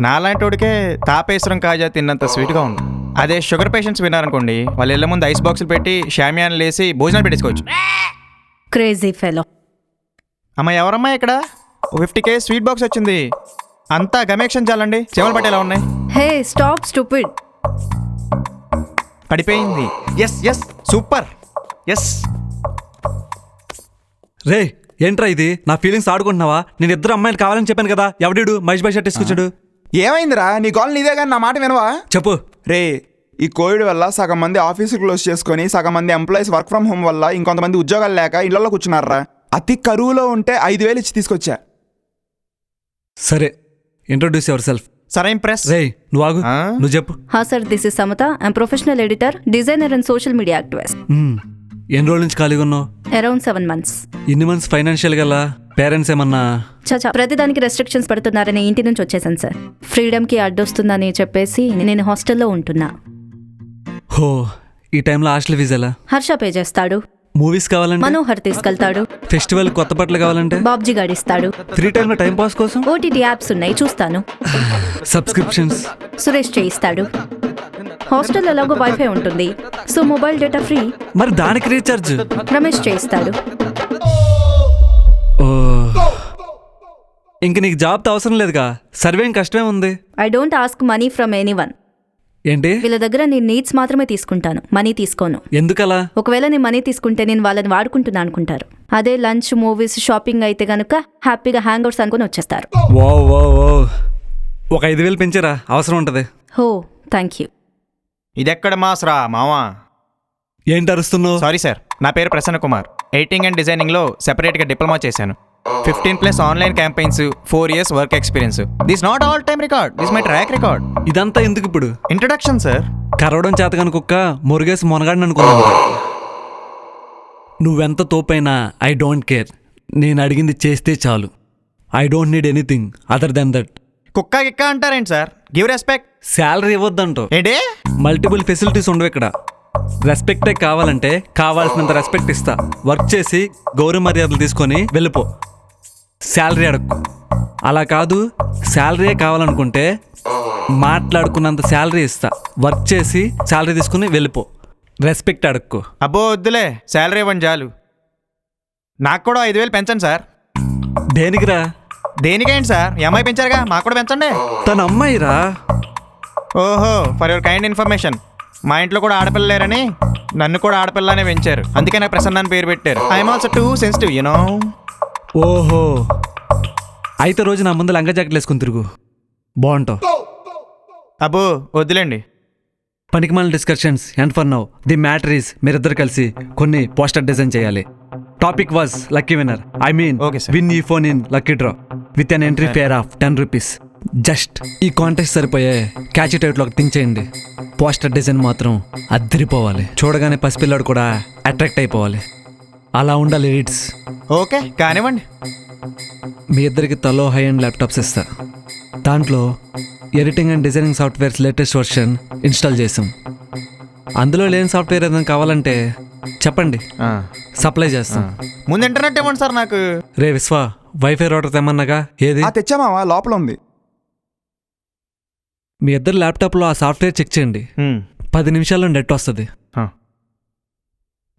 నాలాంటి వాడికే తాపేశ్వరం కాజా తిన్నంత స్వీట్గా ఉంది. అదే షుగర్ పేషెంట్స్ విన్నారనుకోండి, వాళ్ళ ఇళ్ళ ముందు ఐస్ బాక్సులు పెట్టి షామియాన్లు వేసి భోజనాలు పెట్టేసుకోవచ్చు. Crazy fellow. అమ్మ, ఎవరమ్మా ఇక్కడ? 50K స్వీట్ బాక్స్ వచ్చింది. అంతా గమేక్షన్ చాలండి, చెమలు పట్టేలా ఉన్నాయి. Hey stop stupid. పడిపోయింది. Yes yes super yes. రే ఏంట్రా ఇది? నా ఫీలింగ్స్ ఆడుకుంటున్నావా? నేను 2 అమ్మాయిలు కావాలని చెప్పాను కదా. ఎవడీడు మహేష్ భాయ్ షర్ట్ వేసుకొచ్చాడు? ఏమైందిరా? నీ కాల్ నీదే కానీ నా మాట వినవా? చెప్పు. రే, ఈ కోవిడ్ వల్ల సగం మంది ఆఫీసులు క్లోజ్ చేసుకొని సగం మంది ఎంప్లాయీస్ వర్క్ ఫ్రమ్ హోమ్ వల్ల ఇంకొంతమంది ఉద్యోగాలు లేక ఇళ్లలో కూర్చున్నారా. అతి కరువులో ఉంటే 5,000 ఇచ్చి తీసుకొచ్చా. సరే, ఇంట్రొడ్యూస్ యువర్ సెల్ఫ్. సరే ఇంప్రెస్. రే నువ్వు ఆగు, నువ్వు చెప్పు. హా sir, this is Samata. I'm professional editor, designer and social media activist. ఎన్ని రోజుల నుంచి ఖాళీగా ఉన్నావు? Around 7 months. ఇన్ని మంత్స్ ఫైనాన్షియల్ గల పేరెంట్స్ ఏమన్నా? చచా, ప్రతిదానికి రెస్ట్రిక్షన్స్ పెడుతున్నారని ఇంటి నుంచి వచ్చేసాను సార్. ఫ్రీడమ్కి అడ్డొస్తుందని చెప్పేసి నేను హాస్టల్లో ఉంటున్నా. హో, ఈ టైంలో హాస్టల్ ఫీజు ఎలా? హర్ష పే చేస్తాడు. మూవీస్ కావాలంటే మనోహర్ తీసుకెళ్తాడు. ఫెస్టివల్ కొత్త బట్టలు కావాలంటే బాబ్జీ గాడిస్తాడు. ఫ్రీ టైంలో టైం పాస్ కోసం ఓటీటీ యాప్స్ ఉన్నాయి, చూస్తాను. సబ్స్క్రిప్షన్స్ సురేష్ చేయిస్తాడు. హాస్టల్ ఎలాగో వైఫై ఉంటుంది, సో మొబైల్ డేటా ఫ్రీ. మరి దానికి రీఛార్జ్ రమేష్ చేయిస్తాడు. ఓ, ఇంక నీకు జాబ్ అవసరం లేదుగా. సర్వేం కష్టమే ఉంది. I don't ask money from anyone. ఏంటి? వీళ్ళ దగ్గర నేను నీడ్స్ మాత్రమే తీసుకుంటాను, మనీ తీసుకోను. ఎందుకలా? ఒకవేళ నేను మనీ తీసుకుంటే నేను వాళ్ళని వాడుకుంటున్నా అనుకుంటారు. అదే లంచ్ మూవీస్ షాపింగ్ అయితే గనుక హ్యాపీగా హ్యాంగ్ అవుట్స్ అనుకుని వచ్చేస్తారు. ఓ ఓ ఓ ఒక 5,000 పెంచారా, అవసరం ఉంటుంది. హో థ్యాంక్ యూ. ఇదెక్కడ మాస్రా మావా? ఏంటి అరుస్తున్నావు? సారీ సార్, నా పేరు ప్రసన్న కుమార్. ఎడిటింగ్ అండ్ డిజైనింగ్లో సెపరేట్గా డిప్లొమా చేశాను. 15+ online campaigns, 4 years work experience. This not all time record, this my track record. ఇదంతా ఎందుకు ఇప్పుడు? Introduction sir. కరవడం చేతగాని కుక్క మురుగేసి మొనగాడిని అనుకున్నాను. నువ్వెంత తోపైనా ఐ డోంట్ కేర్. నేను అడిగింది చేస్తే చాలు. I don't need anything other than that. కుక్క గిక్క అంటారేంటి సార్? Give respect. శాలరీ ఇవ్వద్దంటో ఏంటి? మల్టిపుల్ ఫెసిలిటీస్ ఉండవు ఇక్కడ. రెస్పెక్టే కావాలంటే కావాల్సినంత రెస్పెక్ట్ ఇస్తా. వర్క్ చేసి గౌరవ మర్యాదలు తీసుకొని వెళ్ళిపో. శాలరీ అడక్కు. అలా కాదు, శాలరీయే కావాలనుకుంటే మాట్లాడుకున్నంత శాలరీ ఇస్తా. వర్క్ చేసి శాలరీ తీసుకుని వెళ్ళిపో. రెస్పెక్ట్ అడక్కు. అబ్బో వద్దులే, శాలరీ ఇవ్వండి చాలు. నాకు కూడా 5,000 పెంచండి సార్. దేనికిరా? దేనికేంటి సార్, ఈ అమ్మాయి పెంచారుగా, మాకు కూడా పెంచండి. తన అమ్మాయిరా. ఓహో, ఫర్ యువర్ కైండ్ ఇన్ఫర్మేషన్, మా ఇంట్లో కూడా ఆడపిల్ల లేరని నన్ను కూడా ఆడపిల్లనే పెంచారు. అందుకే నాకు ప్రసన్న అని పేరు పెట్టారు. I'm also too sensitive you know. ఓహో, అయితే రోజు నా ముందు లంగా జాకెట్లు వేసుకుని తిరుగు, బాగుంటావు. అబ్బో వద్దులేండి. పనికిమాలిన discussions and for now the matter is మీరిద్దరు కలిసి కొన్ని పోస్టర్ డిజైన్ చేయాలి. Topic was lucky winner. I mean win ఈ phone in lucky draw with an entry fare of 10 rupees. Just ఈ కాంటెస్ట్ సరిపోయే క్యాచ్ టైట్లో ఒక థింక్ చేయండి. పోస్టర్ డిజైన్ మాత్రం అద్దరిపోవాలి. చూడగానే పసిపిల్లాడు కూడా అట్రాక్ట్ అయిపోవాలి. అలా ఉండాలి ఎడిట్స్. ఓకే కానివ్వండి. మీ ఇద్దరికి తలో హై అండ్ ల్యాప్టాప్స్ ఇస్తా. దాంట్లో editing and designing softwares latest version install చేసాం. అందులో లేని సాఫ్ట్వేర్ ఏదైనా కావాలంటే చెప్పండి, సప్లై చేస్తాం. ముందు ఇంటర్నెట్ ఇవ్వండి సార్ నాకు. రే విశ్వ, వైఫై రౌటర్ తెమ్మన్నాగా, ఏది? తెచ్చామా, లోపల ఉంది. మీ ఇద్దరు ల్యాప్టాప్లో ఆ సాఫ్ట్వేర్ చెక్ చేయండి. 10 నిమిషాల్లో నెట్ వస్తుంది.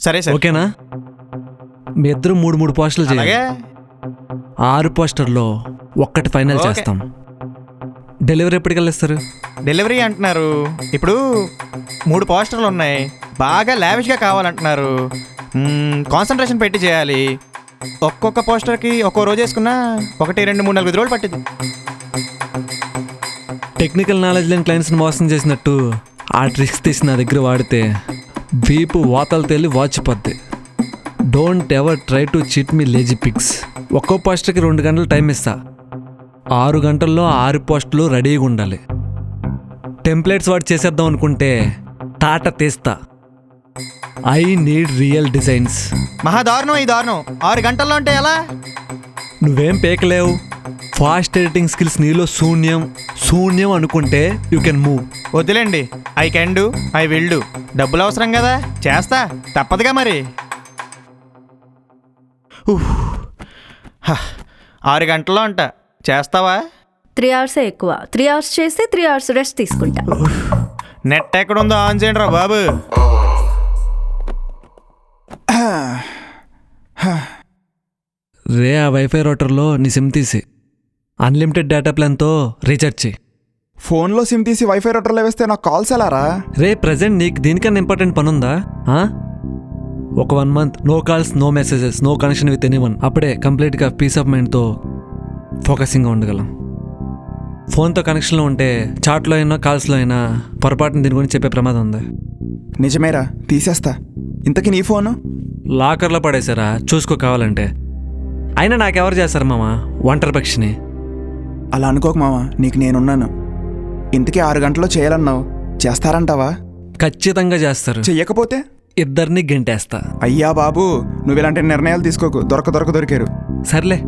సరే సార్, ఓకేనా? మీ ఇద్దరు 3 పోస్టర్లు చేయాలి. 6 పోస్టర్లో ఒక్కటి ఫైనల్ చేస్తాం. డెలివరీ ఎప్పటికల్లా ఇస్తారు? డెలివరీ అంటున్నారు. ఇప్పుడు 3 పోస్టర్లు ఉన్నాయి, బాగా లావిష్గా కావాలంటున్నారు. కాన్సన్ట్రేషన్ పెట్టి చేయాలి. ఒక్కొక్క పోస్టర్కి ఒక్కో రోజు వేసుకున్నా 1, 2, 3, 4 రోజులు పట్టింది. టెక్నికల్ నాలెడ్జ్ లేని క్లయింట్స్ని మోసం చేసినట్టు ఆ ట్రిక్స్ తీసి నా దగ్గర వాడితే వీపు వాతలు తేలి వాచిపోద్ది. Don't ever try to cheat me lazy picks. ఒక్కో పోస్టర్కి 2 గంటలు టైం ఇస్తా. 6 గంటల్లో 6 పోస్టులు రెడీగా ఉండాలి. టెంప్లెట్స్ వాడు చేసేద్దాం అనుకుంటే తాట తీస్తా. I need real designs. మహాదారుణం ఈ దారుణం. 6 గంటల్లో అంటే ఎలా? నువ్వేం పేకలేవు. ఫాస్ట్ ఎడిటింగ్ స్కిల్స్ నీలో శూన్యం అనుకుంటే యూ కెన్ మూవ్. వద్దులేండి, I can do, I will do. డబ్బులు అవసరం కదా, చేస్తా, తప్పదుగా మరి. 6 గంటల్లో అంట, చేస్తావా? 3 hours ఎక్కువ. 3 hours చేస్తే 3 hours రెస్ట్ తీసుకుంటా. నెట్ ఎక్కడుందో ఆన్ చేయండి రా బాబు. రే, ఆ వైఫై రౌటర్లో నీ సిమ్ తీసి అన్లిమిటెడ్ డేటా ప్లాన్తో రీఛార్జ్ చేయి. ఫోన్లో సిమ్ తీసి వైఫై రౌటర్లో వేస్తే నాకు కాల్స్ ఎలా రా? రే, ప్రజెంట్ నీకు దీనికన్నా ఇంపార్టెంట్ పని ఉందా? ఒక 1 month no calls, no messages, no connection with anyone. అప్పుడే కంప్లీట్గా పీస్ ఆఫ్ మైండ్తో ఫోకసింగ్గా ఉండగలం. ఫోన్తో కనెక్షన్లో ఉంటే చాట్లో అయినా కాల్స్లో అయినా పొరపాటున దీని గురించి చెప్పే ప్రమాదం ఉంది. నిజమేరా, తీసేస్తా. ఇంతకీ నీ ఫోను? లాకర్లో పడేసారా, చూసుకో కావాలంటే. అయినా నాకెవరు చేస్తారు మామ, ఒంటరి పక్షిని. అలా అనుకోకు మామ, నీకు నేనున్నాను. ఇంతకీ 6 గంటల్లో చేయాలన్నావు, చేస్తారంటావా? ఖచ్చితంగా చేస్తారు. చెయ్యకపోతే ఇద్దరిని గెంటేస్తా. అయ్యా బాబు, నువ్వు ఇలాంటి నిర్ణయాలు తీసుకోకు. దొరికారు. సర్లే,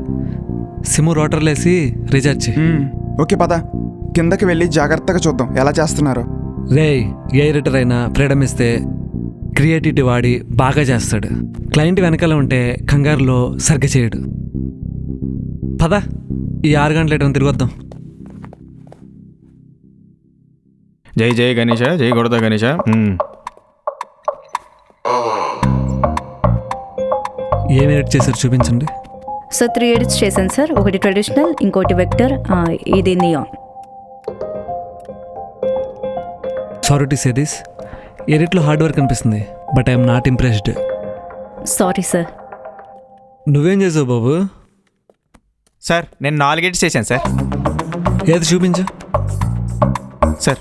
సిమ్ రోటర్లేసి రీఛార్జ్ చేయి. ఓకే పద, కిందకి వెళ్ళి జాగ్రత్తగా చూద్దాం ఎలా చేస్తున్నారు. రే, ఏ ఎడిటర్ అయినా ఫ్రీడమ్ ఇస్తే క్రియేటివిటీ వాడి బాగా చేస్తాడు. క్లయింట్ వెనకాల ఉంటే కంగారులో సరిగ్గా చేయడు. పద, ఈ 6 గంటల ఎటం తిరిగొద్దాం. జై జై గణేష, జై గొడద గణేష. ఏం ఎడిట్ చేశారు చూపించండి. సో 3 edits చేశాను సార్. ఒకటి ట్రెడిషనల్, ఇంకోటి వెక్టర్, ఇది neon. Sorry to say this, ఎడిట్లో హార్డ్ వర్క్ అనిపిస్తుంది, but I'm not impressed. Sorry sir. నువ్వేం చేసావు బాబు? సార్ నేను 4 ఎడిట్స్ చేశాను సార్. ఏది చూపించు. సార్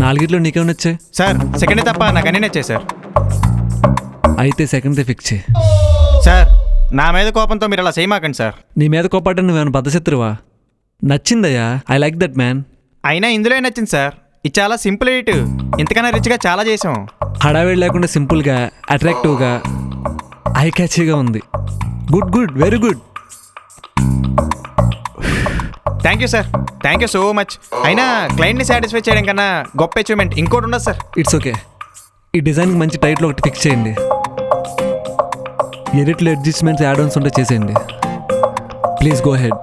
4 నీకేమైనా వచ్చాయి? సార్ సెకండ్ తప్ప నాకు అన్నీ నచ్చాయి సార్. అయితే సెకండ్దే ఫిక్స్ చేయి. సార్ నా మీద కోపంతో మీరు అలా చేయమాకండి సార్. నీ మీద కోపాటం నువ్వేమైనా బద్దశత్రువా? నచ్చిందయ్యా, ఐ లైక్ దట్ మ్యాన్. అయినా ఇందులో నచ్చింది సార్. ఇది చాలా సింపుల్ ఎడిట్. ఇంతకన్నా రిచ్గా చాలా చేసాం. హడావిడి లేకుండా సింపుల్గా, అట్రాక్టివ్గా, ఐ క్యాచీగా ఉంది. Good good, very good. Thank you sir, thank you so much. అయినా క్లయింట్ని సాటిస్ఫై చేయడం కన్నా గొప్ప అచీవ్మెంట్ ఇంకోటి ఉండదు సార్. It's okay. ఈ డిజైన్కి మంచి టైటిల్ ఒకటి ఫిక్స్ చేయండి. ఎడిట్లో అడ్జస్ట్మెంట్స్ యాడ్ ఆన్స్ ఉంటే చేసేయండి. Please go head.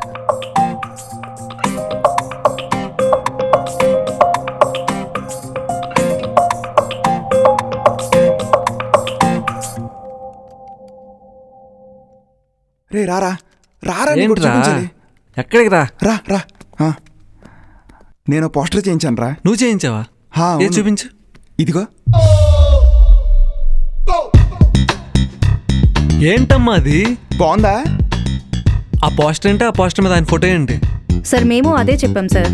రే రారా రారా, నీకు ఒకటి ఏంట్రా? చూపించాలి. ఎక్కడికి రా? రా రా. ఆ. నేను పోస్టర్ చేయించాను రా. నువ్వు చేయించావా? హా, ఏ అవును. చూపించు. ఇదిగో. ఏంటమ్మా అది? బాగుందా? ఆ పోస్టర్ ఏంటి? ఆ పోస్టర్ మీద ఆయన ఫోటో ఏంటి? సార్ మేము అదే చెప్పాం సార్.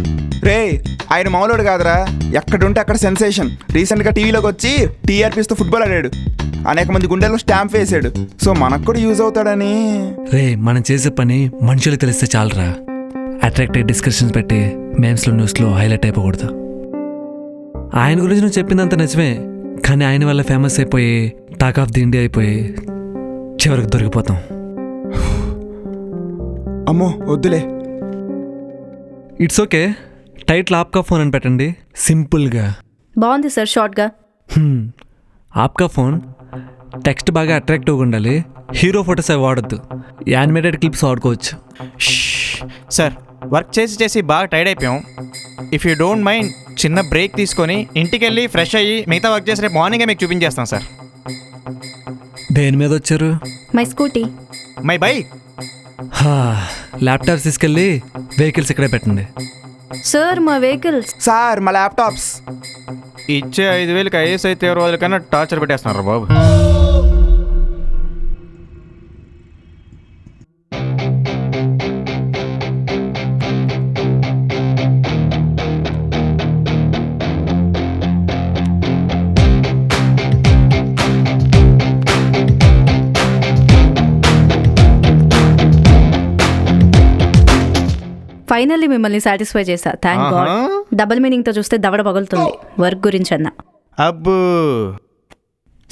రే ఆయన మామూలుడు కాదురా, ఎక్కడుంటే అక్కడ సెన్సేషన్. రీసెంట్గా టీవీలోకి వచ్చి టీఆర్పీస్తో ఫుట్బాల్ ఆడాడు, అనేక మంది గుండెల్లో స్టాంప్ వేసాడు. సో మనకు కూడా యూజ్ అవుతాడని. రే మనం చేసే పని మనుషులకు తెలిస్తే చాలరా. అట్రాక్టివ్ డిస్కషన్స్ పెట్టి మేమ్స్లో న్యూస్లో హైలైట్ అయిపోకూడదు. ఆయన గురించి నువ్వు చెప్పిందంత నిజమే, కానీ ఆయన వల్ల ఫేమస్ అయిపోయి టాక్ ఆఫ్ ది ఇండియా అయిపోయి చివరికి దొరికిపోతాం. అమ్మో వద్దులే. It's okay. టైటిల్ ఆప్కా ఫోన్ అని పెట్టండి, సింపుల్గా. బాగుంది సార్ షార్ట్గా. ఆప్కా ఫోన్. టెక్స్ట్ బాగా అట్రాక్టివ్గా ఉండాలి. హీరో ఫోటోస్ అవి వాడద్దు, యానిమేటెడ్ క్లిప్స్ వాడుకోవచ్చు. సార్ వర్క్ చేసి చేసి బాగా టైర్డ్ అయిపోయాం. ఇఫ్ యూ డోంట్ మైండ్ చిన్న బ్రేక్ తీసుకొని ఇంటికి వెళ్ళి ఫ్రెష్ అయ్యి మిగతా వర్క్ చేసి రేపు మార్నింగే మీకు చూపించేస్తాం సార్. దేని మీద వచ్చారు? My scooty. My bike. Laptops తీసుకెళ్ళి వెహికల్స్ ఇక్కడే పెట్టండి. సార్ మా వెహికల్స్. సార్ మా ల్యాప్టాప్స్. ఇచ్చే 5,000కి ఐఏఎస్ అయితే రోజుల కన్నా టార్చర్ పెట్టేస్తున్నారు బాబు. ఫైనల్లీ మిమ్మల్ని సాటిస్ఫై చేశా. Thank God. డబుల్ మీనింగ్తో చూస్తే దవడ పగులుతుంది. వర్క్ గురించి అన్నా. అబ్బో.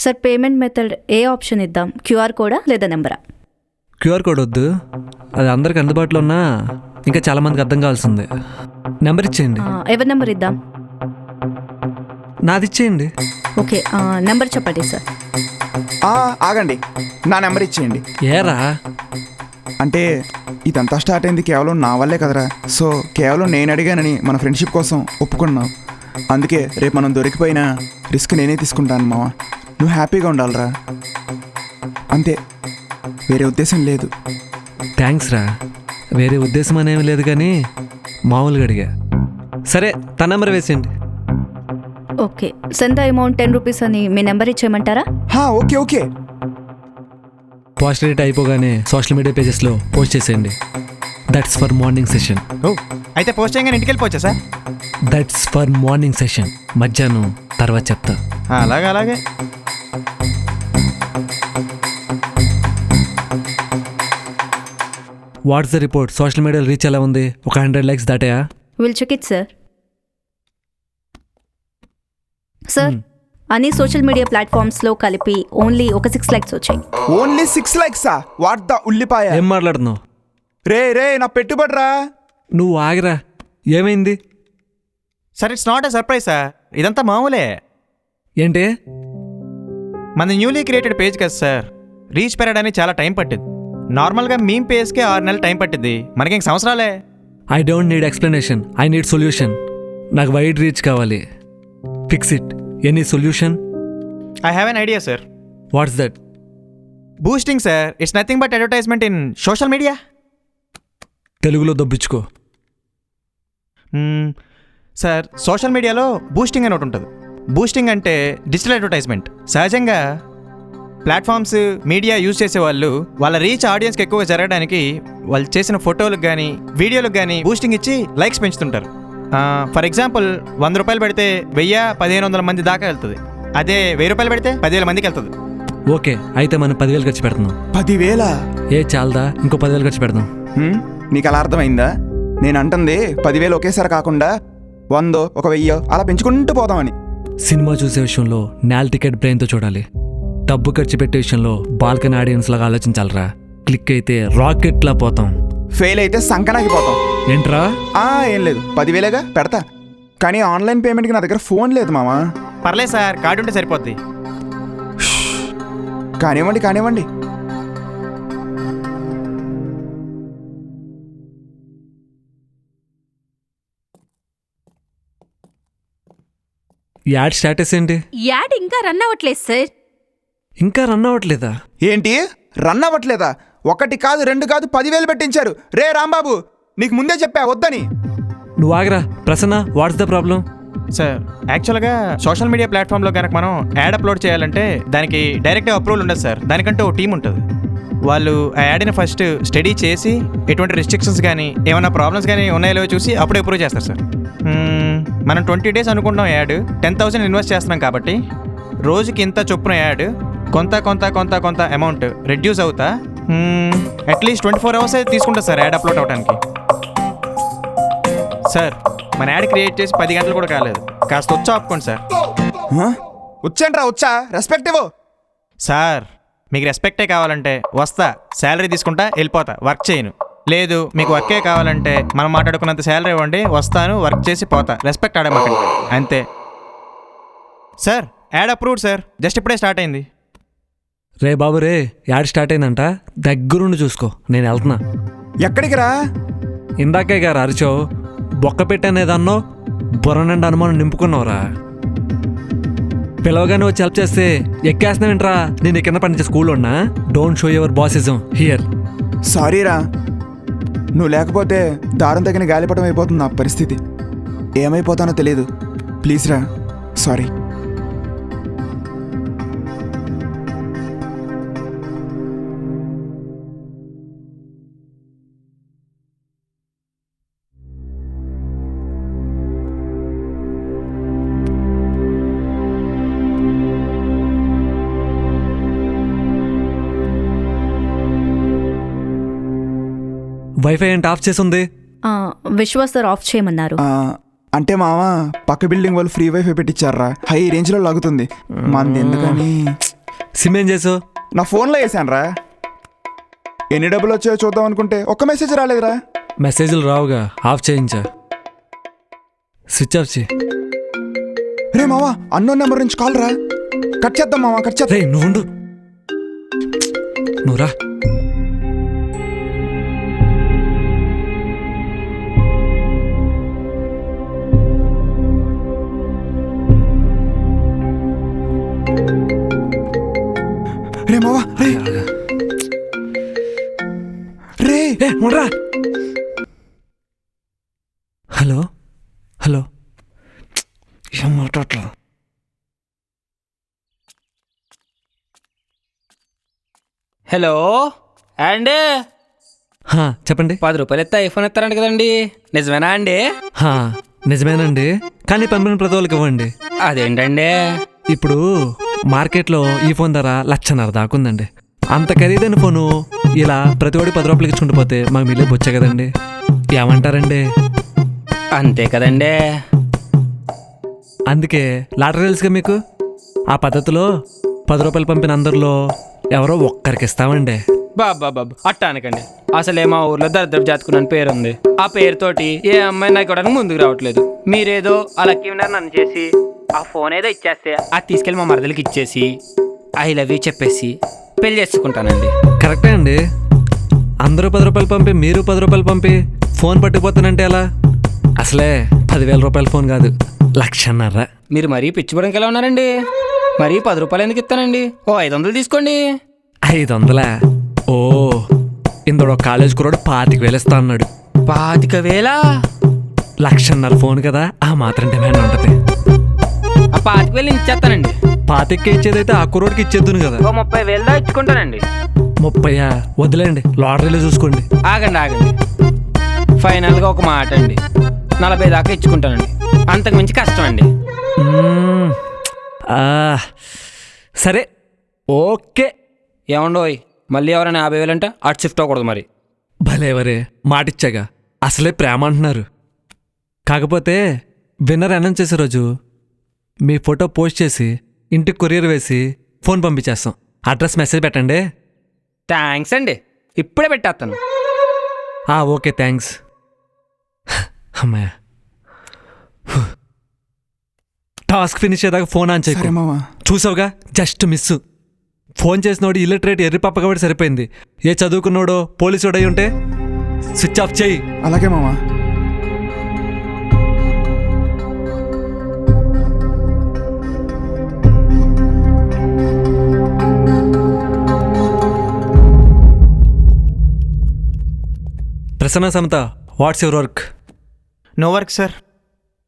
సార్ పేమెంట్ మెథడ్ ఏ ఆప్షన్ ఇద్దాం? క్యూఆర్ కోడా లేదా నెంబరా? క్యూఆర్ కోడ్ వద్దు, అది అందరికి అందుబాటులో ఉన్నా ఇంకా చాలా మందికి అర్థం కావాల్సిందే. నెంబర్ ఇచ్చేయండి. ఎవరి నెంబర్ ఇద్దాం? నాది ఇచ్చేయండి. ఓకే, నెంబర్ చెప్పండి సార్. ఆగండి, నా నెంబర్ ఇచ్చేయండి. ఏరా అంటే ఇదంతా స్టార్ట్ అయింది కేవలం నా వల్లే కదరా. సో కేవలం నేను అడిగానని మన ఫ్రెండ్షిప్ కోసం ఒప్పుకున్నావు. అందుకే రేపు మనం దొరికిపోయినా రిస్క్ నేనే తీసుకుంటాను మావా. నువ్వు హ్యాపీగా ఉండాలిరా, అంతే, వేరే ఉద్దేశం లేదు. థ్యాంక్స్ రా. వేరే ఉద్దేశం అనేమి లేదు కానీ మామూలుగా అడిగా. సరే తన నెంబర్ వేసేయండి. ఓకే, సెండ్ అమౌంట్ 10 రూపీస్ అని మీ నెంబర్ ఇచ్చేయమంటారా? Okay okay. పోస్ట్ రేట్ అయిపోగానే సోషల్ మీడియా పేజెస్లో పోస్ట్ చేసేయండి. That's for morning session. అయితే పోస్ట్ చేయగానే ఇంటికి వెళ్ళిపోవచ్చా sir? That's for morning session. మధ్యాహ్నం తర్వాత చెప్తా. అలాగే అలాగే. What's the report? సోషల్ మీడియాలో రీచ్ ఎలా ఉంది? ఒక 100 likes దాటాయా? Will check it sir. Sir అన్ని సోషల్ మీడియా ప్లాట్ఫామ్స్లో కలిపి ఓన్లీ ఒక 6 likes వచ్చాయి. Only 6 likes? వాట్ ద ఉల్లిపాయ? ఏం మాట్లాడుతున్నావు? రే నా పెట్టుబడి రా. నువ్వు ఆగిరా. ఏమైంది? Sir it's not a surprise sir, ఇదంతా మామూలే. ఏంటి? మన న్యూలీ క్రియేటెడ్ పేజ్ కదా సార్, రీచ్ పెరగడానికి చాలా టైం పట్టింది. నార్మల్గా మీమ్ పేజ్కే 6 నెలలు టైం పట్టింది, మనకి ఇంక సంవత్సరాలే. I don't need explanation, I need solution. నాకు వైడ్ రీచ్ కావాలి. Fix it. Any solution? I have an idea sir. What's that? Boosting sir. It's nothing but advertisement in social media. తెలుగులో దబ్బించుకో. Sir social మీడియాలో boosting అని ఒకటి ఉంటుంది. Boosting అంటే digital advertisement. సహజంగా ప్లాట్ఫామ్స్ మీడియా యూజ్ చేసే వాళ్ళు వాళ్ళ రీచ్ ఆడియన్స్కి ఎక్కువగా జరగడానికి వాళ్ళు చేసిన ఫోటోలకు కానీ వీడియోలకు కానీ బూస్టింగ్ ఇచ్చి లైక్స్ పెంచుతుంటారు. ఫర్ ఎగ్జాంపుల్ 100 రూపాయలు పెడితే 1000-1500 మంది దాకా వెళ్తుంది. అదే 1000 రూపాయలు పెడితే 10,000 మందికి వెళ్తుంది. ఓకే, అయితే మనం 10,000 ఖర్చు పెడుతున్నాం. 10,000? ఏ చాలదా, ఇంకో 10,000 ఖర్చు పెడదాం. నీకు అలా అర్థమైందా? నేను అంటుంది 10,000 ఒకేసారి కాకుండా 100, 1000 అలా పెంచుకుంటూ పోదామని. సినిమా చూసే విషయంలో నాల్ టికెట్ బ్రెయిన్తో చూడాలి. డబ్బు ఖర్చు పెట్టే విషయంలో బాల్కనీ ఆడియన్స్ లాగా ఆలోచించాలరా. క్లిక్ అయితే రాకెట్లా పోతాం, ఫెయిల్ అయితే సంకనాకి పోతాం. ఏంట్రా? ఏం లేదు, 10,000గా పెడతా. కానీ ఆన్లైన్ పేమెంట్కి నా దగ్గర ఫోన్ లేదు మామా. పర్లేదు సార్, కార్డు ఉంటే సరిపోద్ది. కానివ్వండి కానివ్వండి. యాడ్ స్టేటస్ ఏంటి? యాడ్ ఇంకా రన్ అవ్వట్లేదు సార్. ఇంకా రన్ అవ్వట్లేదా? ఏంటి రన్ అవ్వట్లేదా? 1 కాదు 2 కాదు 10,000 పెట్టించారు. రే రాంబాబు, నీకు ముందే చెప్పా వద్దని. నువ్వు ఆగరా. Prasanna, what's the problem? Sir, యాక్చువల్గా సోషల్ మీడియా ప్లాట్ఫామ్లో కనుక మనం యాడ్ అప్లోడ్ చేయాలంటే దానికి డైరెక్ట్గా అప్రూవల్ ఉండదు సార్. దానికంటూ ఒక టీం ఉంటుంది. వాళ్ళు ఆ యాడ్ని ఫస్ట్ స్టడీ చేసి ఎటువంటి రిస్ట్రిక్షన్స్ కానీ ఏమైనా ప్రాబ్లమ్స్ కానీ ఉన్నాయో చూసి అప్పుడు అప్రూవ్ చేస్తారు సార్. మనం 20 days అనుకుంటాం యాడ్. 10,000 ఇన్వెస్ట్ చేస్తున్నాం కాబట్టి రోజుకి ఇంత చొప్పున యాడ్ కొంత కొంత కొంత కొంత అమౌంట్ రెడ్యూస్ అవుతా అట్లీస్ట్ 24 hours తీసుకుంటా సార్ యాడ్ అప్లోడ్ అవడానికి. సార్, మన యాడ్ క్రియేట్ చేసి 10 గంటలు కూడా కాలేదు. కాస్త వచ్చా ఆపుకోండి సార్. వచ్చేంట్రా వచ్చా, రెస్పెక్ట్ ఇవ్వు. సార్, మీకు రెస్పెక్టే కావాలంటే వస్తా, శాలరీ తీసుకుంటా, వెళ్ళిపోతా, వర్క్ చేయను. లేదు మీకు వర్కే కావాలంటే మనం మాట్లాడుకున్నంత శాలరీ ఇవ్వండి, వస్తాను, వర్క్ చేసి పోతా. రెస్పెక్ట్ ఆడమాకండి, అంతే. Sir, add approved sir. Just ఇప్పుడే స్టార్ట్ అయింది. రే బాబు రే, యాడ్ స్టార్ట్ అయిందంట. దగ్గరుండి చూసుకో, నేను వెళ్తున్నా. ఎక్కడికి రా? ఇందాకే గారు అరిచావు, బొక్క పెట్టానేదన్నో బుర్ర నిండా అనుమానం నింపుకున్నావురా. పిలవగానే వచ్చి హెల్ప్ చేస్తే ఎక్కేస్తున్నావేంట్రా? నేను కింద పనిచే స్కూల్లో ఉన్నా. Don't show your bossism here. Sorry రా, నువ్వు లేకపోతే దారం తగిన గాలిపటం అయిపోతుంది నా పరిస్థితి. ఏమైపోతానో తెలియదు. ప్లీజ్ రా, సారీ. వైఫై ఏంటి ఆఫ్ చేసి ఉంది? విశ్వ సార్ ఆఫ్ చేయమన్నారు. అంటే మామ పక్క బిల్డింగ్ వాళ్ళు ఫ్రీ వైఫై పెట్టించారా, హై రేంజ్లో లాగుతుంది. మంది ఎందుకని. సిమ్ ఏం చేసావు? నా ఫోన్లో వేసాను రా. ఎన్ని డబ్బులు వచ్చాయో చూద్దాం అనుకుంటే ఒక్క మెసేజ్ రాలేదురా. మెసేజ్లు రావుగా, ఆఫ్ చేయించా. స్విచ్ ఆఫ్ చేయి. రే మావా, అన్నోన్ నెంబర్ నుంచి కాల్ రా. కట్ చేద్దాం మావా, కట్ చేద్దాం. నువ్వు రా. రే మావా, రే రే ఉండరా. హలో హలో, ఏం మాట్లాడట్లా? హలో అండి, చెప్పండి. 10 రూపాయలు ఎత్తే ఐఫోన్ ఎత్తారంట కదండి, నిజమేనా అండి? నిజమేనండి, కానీ పంపిన ప్రతి వాళ్ళకి ఇవ్వండి. అదేంటండి? ఇప్పుడు మార్కెట్లో ఈ ఫోన్ ధర 1,50,000 దాకా ఉందండి. అంత ఖరీదైన ఫోను ఇలా ప్రతి వాడి 10 రూపాయలకి ఇచ్చుకుంటూ పోతే మాకు మిగిలే బొచ్చే కదండి. ఏమంటారండి? అంతే కదండి. అందుకే లాటరీ తెలుసుగా మీకు. ఆ పద్ధతిలో 10 రూపాయలు పంపిన అందరిలో ఎవరో ఒక్కరికి ఇస్తామండి. బాబా అట్టా అనకండి. అసలే మా ఊర్లో దరిద్రపు జాతకుని పేరు ఉంది. ఆ పేరుతోటి ఏ అమ్మాయి నాకు ఇవ్వడానికి ముందుకు రావట్లేదు. మీరేదో ఆ లక్కీ విన్నర్ నన్ను చేసి ఆ ఫోన్ ఏదో ఇచ్చేస్తే అది తీసుకెళ్ళి మా మరదలకి ఇచ్చేసి ఐ లవ్ యూ చెప్పేసి పెళ్లి చేసుకుంటానండి. కరెక్టే అండి. అందరూ 10 రూపాయలు పంపి మీరు 10 రూపాయలు పంపి ఫోన్ పట్టుకుపోతానంటే ఎలా? అసలే 10,000 రూపాయల ఫోన్ కాదు, 1,50,000. మీరు మరీ పిచ్చిపోవడానికి ఎలా ఉన్నారండి? మరీ 10 రూపాయలు ఎందుకు ఇస్తానండి? ఓ 500 తీసుకోండి. 500? ఓ, ఇందులో కాలేజ్ కుర్రాడు 25,000 ఇస్తా అన్నాడు. 25,000? 1,50,000 ఫోన్ కదా, ఆ మాత్రం డిమాండ్ ఉంటుంది. ఆ 25,000 ఇచ్చేస్తానండి. పాతికే ఇచ్చేదైతే ఆ కుర్రోడికి ఇచ్చేద్దును కదా. ఓ 30,000 దా ఇచ్చుకుంటానండి. 30 వదిలేండి, లాటరీలో చూసుకోండి. ఆగండి ఫైనల్గా ఒక మాట అండి, 40 దాకా ఇచ్చుకుంటానండి, అంతకు మించి కష్టం అండి. మ్మ్. ఆ, సరే ఓకే. ఏమండోయ్, మళ్ళీ ఎవరైనా 50,000 అంటే అటు షిఫ్ట్ అవ్వకూడదు మరి. భలేవరే, మాటిచ్చాగా. అసలే ప్రేమ అంటున్నారు. కాకపోతే విన్నర్ అనౌన్స్ చేసే రోజు మీ ఫోటో పోస్ట్ చేసి ఇంటికి కొరియర్ వేసి ఫోన్ పంపించేస్తాం. అడ్రస్ మెసేజ్ పెట్టండి. థ్యాంక్స్ అండి, ఇప్పుడే పెట్టేస్తాను. Okay thanks. అమ్మయ్య, టాస్క్ ఫినిష్ అయ్యేదాకా ఫోన్ ఆన్ చేయకు. చూసావుగా, జస్ట్ మిస్. ఫోన్ చేసినోడు ఇల్లిటరేట్ ఎర్రి పప్ప కాబట్టి సరిపోయింది. ఏ చదువుకున్నాడో పోలీసుడు అయి ఉంటే స్విచ్ ఆఫ్ చేయి. అలాగే మామా. Prasanna Samatha, what's your work? No work sir.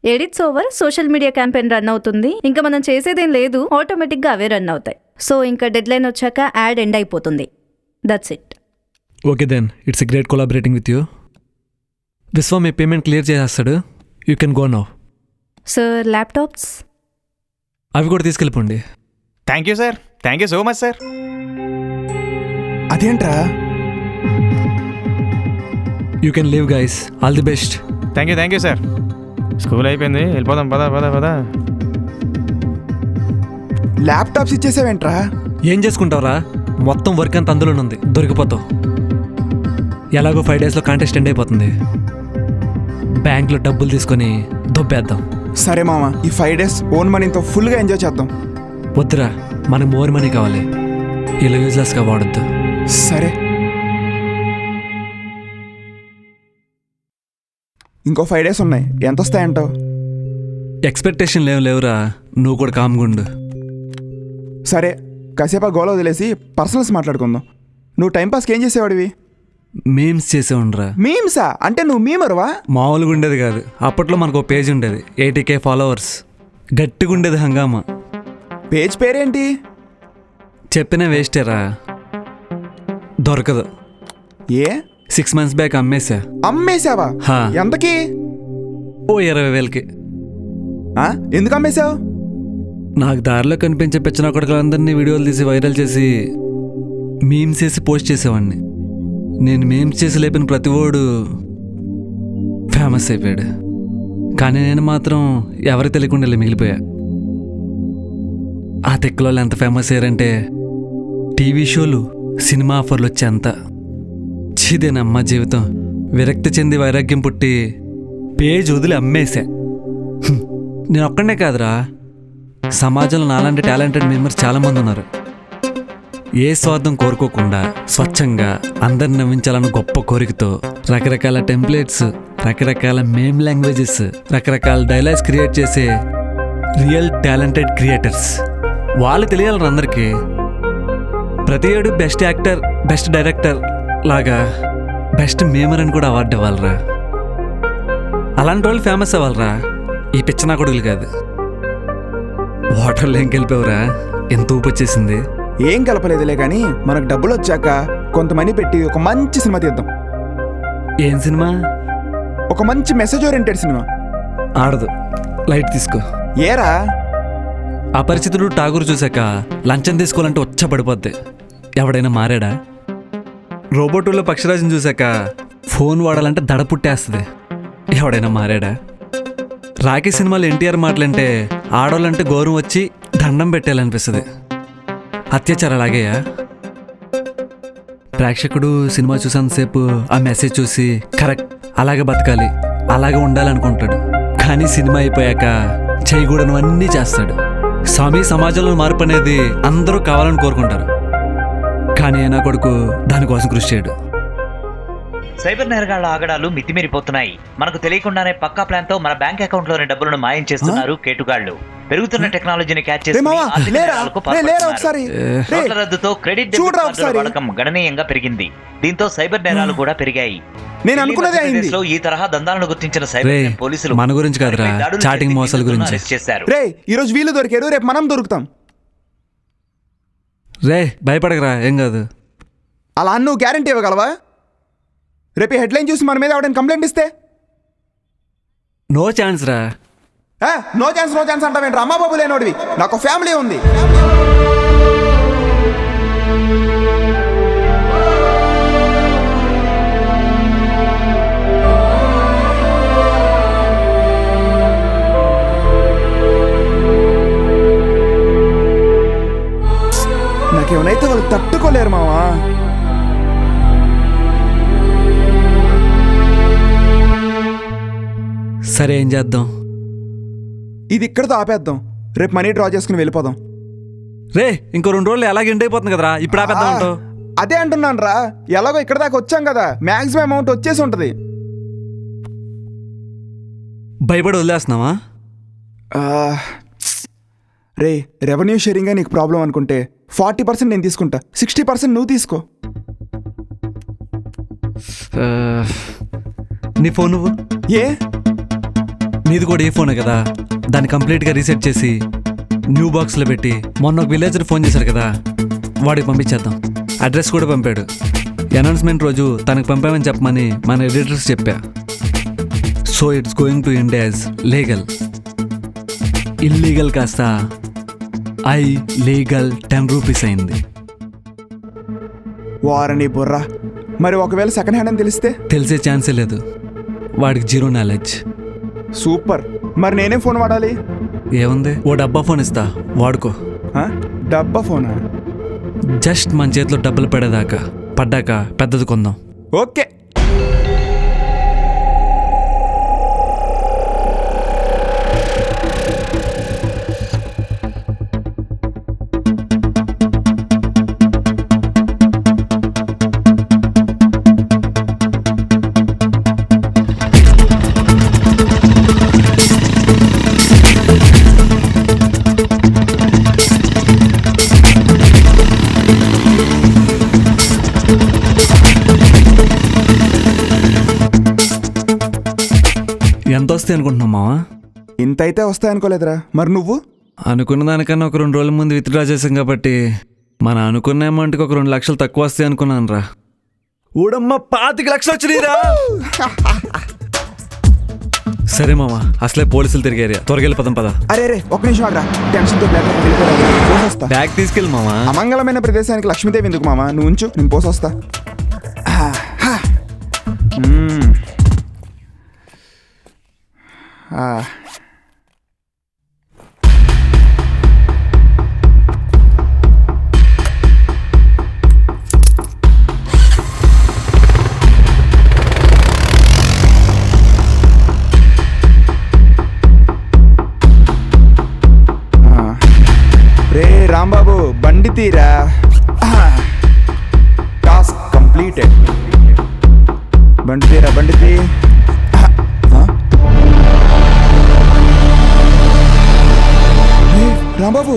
Edits over, social media campaign run అవుతుంది. ఇంకా మనం చేసేదేం లేదు, ఆటోమేటిక్గా అవే రన్ అవుతాయి. సో ఇంకా డెడ్ లైన్ వచ్చాక యాడ్ ఎండ్ అయిపోతుంది. That's it. Okay then, it's a great collaborating with you. Vishwa మీ పేమెంట్ క్లియర్ చేసేస్తాడు. You can go now. Sir laptops అవి కూడా తీసుకెళ్ళిపోండి. Thank you sir, thank you so much sir. అదేంట్రా? You can leave guys, all the best. Thank you sir. School అయిపోయింది, వెళ్ళిపోదాం. పద. Laptops ఇచ్చేసావేంట్రా? ఏం చేసుకుంటావురా, మొత్తం వర్క్ అంతా అందులోనే ఉంది, దొరికిపోతావు. ఎలాగో 5 daysలో కాంటెస్ట్ ఎండ్ అయిపోతుంది. బ్యాంక్లో డబ్బులు తీసుకొని దొబ్బేద్దాం. సరే మామ, ఈ 5 days ఓన్ మనీతో ఫుల్గా ఎంజాయ్ చేద్దాం. వద్దురా, మనకు మోర్ మనీ కావాలి, ఇలా యూజ్లెస్గా వాడొద్దు. సరే, ఇంకో 5 days ఉన్నాయి. ఎంత వస్తాయంటావు? ఎక్స్పెక్టేషన్ లేవురా, నువ్వు కూడా కామ్గుండు. సరే, కాసేపు గోల వదిలేసి పర్సనల్స్ మాట్లాడుకుందాం. నువ్వు టైంపాస్కి ఏం చేసేవాడివి? మీమ్స్ చేసేవుండ్రా. మీమ్సా? అంటే నువ్వు మీమరువా? మామూలుగా ఉండేది కాదు. అప్పట్లో మనకు ఒక పేజ్ ఉండేది, 80K ఫాలోవర్స్. గట్టిగా ఉండేది హంగామా. పేజ్ పేరేంటి? చెప్పిన వేస్టేరా, దొరకదు. ఏ? 6 months బ్యాక్ అమ్మేశా. అమ్మేశావా? ఎంతకి? ఓ 20,000కి. ఎందుకు అమ్మేశావు? నాకు దారిలో కనిపించే పెచ్చిన కొడుకులందరినీ వీడియోలు తీసి వైరల్ చేసి మీమ్స్ చేసి పోస్ట్ చేసేవాడిని. నేను మీమ్స్ చేసి లేపిన ప్రతివాడు ఫేమస్ అయిపోయాడు. కానీ నేను మాత్రం ఎవరికి తెలియకుండా మిగిలిపోయా. ఆ తెక్కలో ఎంత ఫేమస్ అయ్యారంటే టీవీ షోలు, సినిమా ఆఫర్లు వచ్చేంత. చిదేనమ్మ జీవితం. విరక్తి చెంది వైరాగ్యం పుట్టి పేజ్ వదిలి అమ్మేశా. నేను ఒక్కడనే కాదురా, సమాజంలో నాలాంటి టాలెంటెడ్ మెంబర్స్ చాలామంది ఉన్నారు. ఏ స్వార్థం కోరుకోకుండా స్వచ్ఛంగా అందరిని నవ్వించాలన్న గొప్ప కోరికతో రకరకాల టెంప్లెట్స్, రకరకాల మేమ్ లాంగ్వేజెస్, రకరకాల డైలాగ్స్ క్రియేట్ చేసే రియల్ టాలెంటెడ్ క్రియేటర్స్. వాళ్ళు తెలియాలి అందరికీ. ప్రతి ఏడు బెస్ట్ యాక్టర్, బెస్ట్ డైరెక్టర్ లాగా బెస్ట్ మేమర్ అని కూడా అవార్డు ఇవ్వాలరా. అలాంటి వాళ్ళు ఫేమస్ అవ్వాలరా, ఈ పిచ్చనా కొడుకులు కాదు. వాటర్లో ఏం కలిపావురా, ఎంత ఊపు వచ్చేసింది. ఏం కలపలేదులే కానీ మనకు డబ్బులు వచ్చాక కొంత మనీ పెట్టి ఒక మంచి సినిమా తీద్దాం. ఏం సినిమా? ఒక మంచి మెసేజ్ ఓరియంటెడ్ సినిమా. ఆడదు, లైట్ తీసుకో. ఏరా? అపరిచితుడు ఠాగూర్ చూశాక లంచం తీసుకోవాలంటే వచ్చపడిపోద్ది. ఎవడైనా మారాడా? రోబోటులో పక్షిరాజుని చూశాక ఫోన్ వాడాలంటే దడ పుట్టేస్తుంది. ఎవడైనా మారాడా? రాఖీ సినిమాలో ఎన్టీఆర్ మాటలంటే ఆడవాళ్ళంటే గౌరవం వచ్చి దండం పెట్టాలనిపిస్తుంది. అత్యాచారం అలాగేయా? ప్రేక్షకుడు సినిమా చూసేంతసేపు ఆ మెసేజ్ చూసి కరెక్ట్, అలాగే బతకాలి, అలాగే ఉండాలనుకుంటాడు. కానీ సినిమా అయిపోయాక చేయకూడనివన్నీ చేస్తాడు. స్వామి, సమాజంలో మార్పు అనేది అందరూ కావాలని కోరుకుంటారు, కానీ అయినా కొడుకు దానికోసం కృషి చేయడు. సైబర్ నేరగాళ్ల ఆగడాలు మితిమీరిపోతున్నాయి. మనకు తెలియకుండానే పక్కా ప్లాన్ తో మన బ్యాంక్ అకౌంట్ లోని డబ్బులను మాయం చేస్తున్నారు కేటుగాళ్లు. పెరుగుతున్న టెక్నాలజీని క్యాచ్ చేసుకుని నోట్ల రద్దుతో క్రెడిట్ డెబిట్ కార్డుల వాడకం గణనీయంగా పెరిగింది. దీంతో సైబర్ నేరాలు కూడా పెరిగాయి. ఈ తరహా దందాలను గుర్తించిన సైబర్ పోలీసులు మన గురించి కాదురా, చాటింగ్ మోసాల గురించి చేశారు. ఈ రోజు వీళ్ళు దొరికారు, రేపు మనం దొరుకుతాం. రే భయపడకరా, ఏం కాదు. అలా అని నువ్వు గ్యారంటీ ఇవ్వగలవా? రేపు హెడ్లైన్ చూసి మన మీద ఎవడైనా కంప్లైంట్ ఇస్తే? నో ఛాన్స్ రా. నో ఛాన్స్ అంటావేంటి? అమ్మాబాబు లేనోడివి, నాకు ఫ్యామిలీ ఉంది. నాకేమైతే వాళ్ళు తట్టుకోలేరు మావా. సరే ఏం చేద్దాం? ఇది ఇక్కడితో ఆపేద్దాం, రేపు మనీ డ్రా చేసుకుని వెళ్ళిపోదాం. రే ఇంకో 2 రోజులు ఎలాగ ఎండ్ అయిపోతుంది కదరా, ఇప్పుడు ఆపేద్దాం అంటావు? అదే అంటున్నాను రా, ఎలాగో ఇక్కడ దాకా వచ్చాం కదా, మ్యాక్సిమం అమౌంట్ వచ్చేసి ఉంటుంది. భయపడి వదిలేస్తున్నావా? రే రెవెన్యూ షేరింగే నీకు ప్రాబ్లం అనుకుంటే 40% నేను తీసుకుంటా, 60% నువ్వు తీసుకో. నీ ఫోన్ నువ్వు ఏ? నీది కూడా ఏ ఫోనే కదా, దాన్ని కంప్లీట్గా రీసెట్ చేసి న్యూ బాక్స్లో పెట్టి మొన్న ఒక విలేజర్ ఫోన్ చేశారు కదా, వాడికి పంపించేద్దాం. అడ్రస్ కూడా పంపాడు. అనౌన్స్మెంట్ రోజు తనకు పంపామని చెప్పమని మన ఎడిటర్స్ చెప్పా. So it's going to end as legal. Illegal కాస్త లీగల్ 10 రూపీస్ అయింది. వారని బుర్రా. మరి ఒకవేళ సెకండ్ హ్యాండ్ అని తెలిస్తే? తెలిసే ఛాన్సే లేదు, వాడికి 0 నాలెడ్జ్. సూపర్. మరి నేనే ఫోన్ వాడాలి? ఏముంది, ఓ డబ్బా ఫోన్ ఇస్తా, వాడుకో. డబ్బా ఫోనా? జస్ట్ మన చేతిలో డబ్బులు పడ్డాక పెద్దది కొందాం. ఓకే. ఎంత వస్తాయి అనుకుంటున్నాం మావా? ఇంత అయితే వస్తాయి అనుకోలేదురా. మరి నువ్వు? అనుకున్న దానికన్నా ఒక 2 రోజుల ముందు విత్డ్రా చేసాం కాబట్టి మనం అనుకున్న అమౌంట్కి ఒక 2 లక్షలు తక్కువ వస్తాయి అనుకున్నాను రా. ఊడమ్మ 25 లక్షలు వచ్చినాయిరా. సరే మామ, అసలే పోలీసులు తిరిగారు, త్వరగా వెళ్ళిపోదాం పద. అరే ఒక నిమిషం ఆగ్రా, టెన్షన్తో పోసొస్తా. బ్యాగ్ తీసుకెళ్ళి మామ. అమంగళమైన ప్రదేశానికి లక్ష్మీదేవి ఎందుకు మామ, నువ్వు ఉంచు, నేను పోసొస్తా. రే రాంబాబు, బండి తీరా. Task completed. బండి తీరా, బండి తీ. రాంబాబు,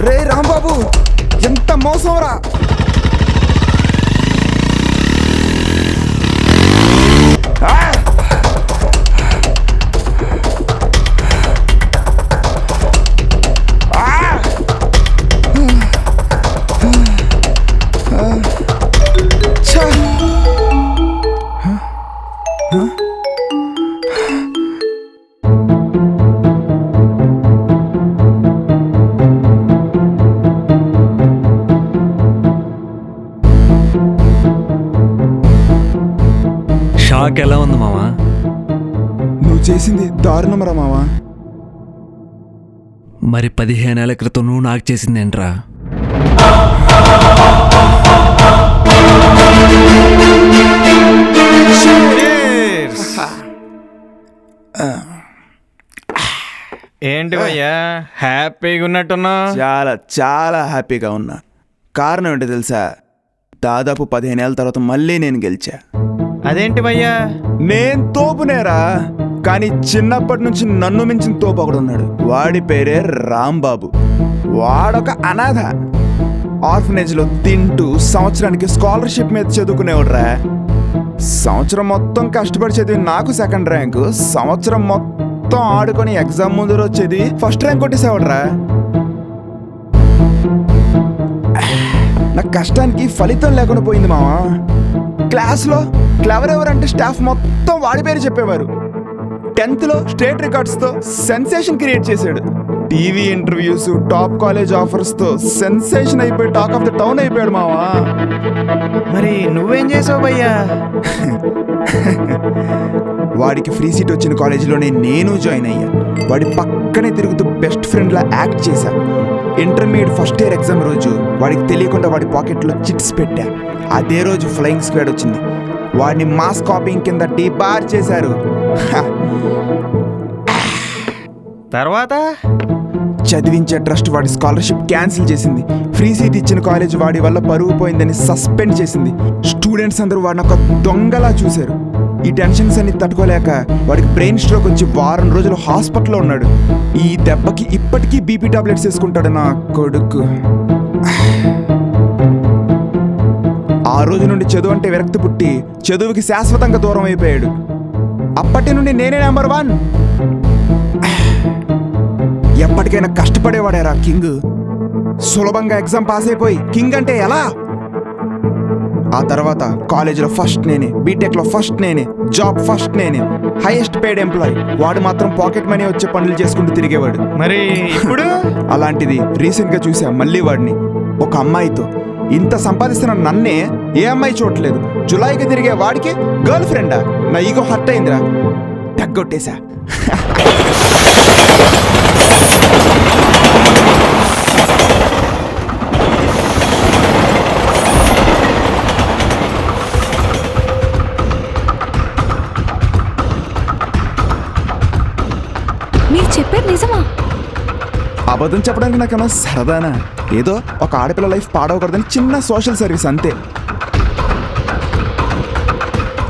రే రాంబాబు, ఎంత మోసం రా. షాక్ ఎలా ఉంది మావా? నువ్వు చేసింది దారుణం రా మావా. మరి 15 ఏళ్ల క్రితం నువ్వు నాకు చేసిందేంట్రా? ఏంటి భయ్యా హ్యాపీగా ఉన్నట్టున్నా? చాలా చాలా హ్యాపీగా ఉన్నా. కారణం ఏంటో తెలుసా? దాదాపు 15 ఏళ్ళ తర్వాత మళ్ళీ నేను గెలిచా. అదేంటి భయ్యా? నేను తోపునేరా, కానీ చిన్నప్పటి నుంచి నన్ను మించిన తోపు ఒకడు ఉన్నాడు. వాడి పేరే రాంబాబు. వాడొక అనాథ. ఆర్ఫనేజ్లో తింటూ సంవత్సరానికి స్కాలర్షిప్ మీద చదువుకునేవాడురా. సంవత్సరం మొత్తం కష్టపడి చదివి నాకు సెకండ్ ర్యాంకు, సంవత్సరం మొత్తం ఆడుకొని ఎగ్జామ్ ముందు రోజు చదివి ఫస్ట్ ర్యాంక్ కొట్టేసేవాడురా. నా కష్టానికి ఫలితం లేకుండా పోయింది మావా. క్లాస్లో క్లవర్ ఎవరంటే స్టాఫ్ మొత్తం వాడి పేరు చెప్పేవారు. 10th లో స్టేట్ రికార్డ్స్తో సెన్సేషన్ క్రియేట్ చేశాడు. టీవీ ఇంటర్వ్యూస్, టాప్ కాలేజ్ ఆఫర్స్తో సెన్సేషన్ అయిపోయి టాక్ ఆఫ్ ద టౌన్ అయిపోయాడు మావా. మరి నువ్వేం చేసావు భయ్యా? వాడికి ఫ్రీ సీట్ వచ్చిన కాలేజీలోనే నేను జాయిన్ అయ్యా. వాడి పక్కనే తిరుగుతూ బెస్ట్ ఫ్రెండ్లా యాక్ట్ చేశా. ఇంటర్మీడియట్ ఫస్ట్ ఇయర్ ఎగ్జామ్ రోజు వాడికి తెలియకుండా వాడి పాకెట్లో చిట్స్ పెట్టా. అదే రోజు ఫ్లయింగ్ స్క్వాడ్ వచ్చింది. వాడిని మాస్ కాపీయింగ్ కింద డీబార్ చేశారు. తర్వాత చదివించే ట్రస్ట్ వాడి స్కాలర్షిప్ క్యాన్సిల్ చేసింది. ఫ్రీ సీట్ ఇచ్చిన కాలేజ్ వాడి వల్ల పరువు పోయిందని సస్పెండ్ చేసింది. స్టూడెంట్స్ అందరూ వాడిని ఒక దొంగలా చూశారు. ఈ టెన్షన్స్ అన్ని తట్టుకోలేక వాడికి బ్రెయిన్ స్ట్రోక్ వచ్చి వారం రోజులు హాస్పిటల్లో ఉన్నాడు. ఈ దెబ్బకి ఇప్పటికీ బీపీ టాబ్లెట్స్ వేసుకుంటాడు నా కొడుకు. ఆ రోజు నుండి చదువు అంటే విరక్తి పుట్టి చదువుకి శాశ్వతంగా దూరం అయిపోయాడు. అప్పటి నుండి నేనే నెంబర్ 1. ఎప్పటికైనా కష్టపడేవాడేరా కింగ్. సులభంగా ఎగ్జామ్ పాస్ అయిపోయి కింగ్ అంటే ఎలా? ఆ తర్వాత కాలేజీలో ఫస్ట్ నేనే, బీటెక్లో ఫస్ట్ నేనే, జాబ్ ఫస్ట్ నేనే, హైయెస్ట్ పెయిడ్ ఎంప్లాయ్. వాడు మాత్రం పాకెట్ మనీ వచ్చే పనులు చేసుకుంటూ తిరిగేవాడు. మరి ఇప్పుడు అలాంటిది రీసెంట్గా చూసా మళ్ళీ వాడిని ఒక అమ్మాయితో. ఇంత సంపాదిస్తున్న నన్నే ఏ అమ్మాయి చూడలేదు. జులైకి తిరిగే వాడికి గర్ల్ ఫ్రెండా? నా ఈగో హర్ట్ అయిందిరా, తగ్గొట్టేశా. మీరు చెప్పేది నిజమా? అబద్ధం చెప్పడానికి నాకేమో సరదానా? ఏదో ఒక ఆడపిల్ల లైఫ్ పాడవకూడదని చిన్న సోషల్ సర్వీస్ అంతే.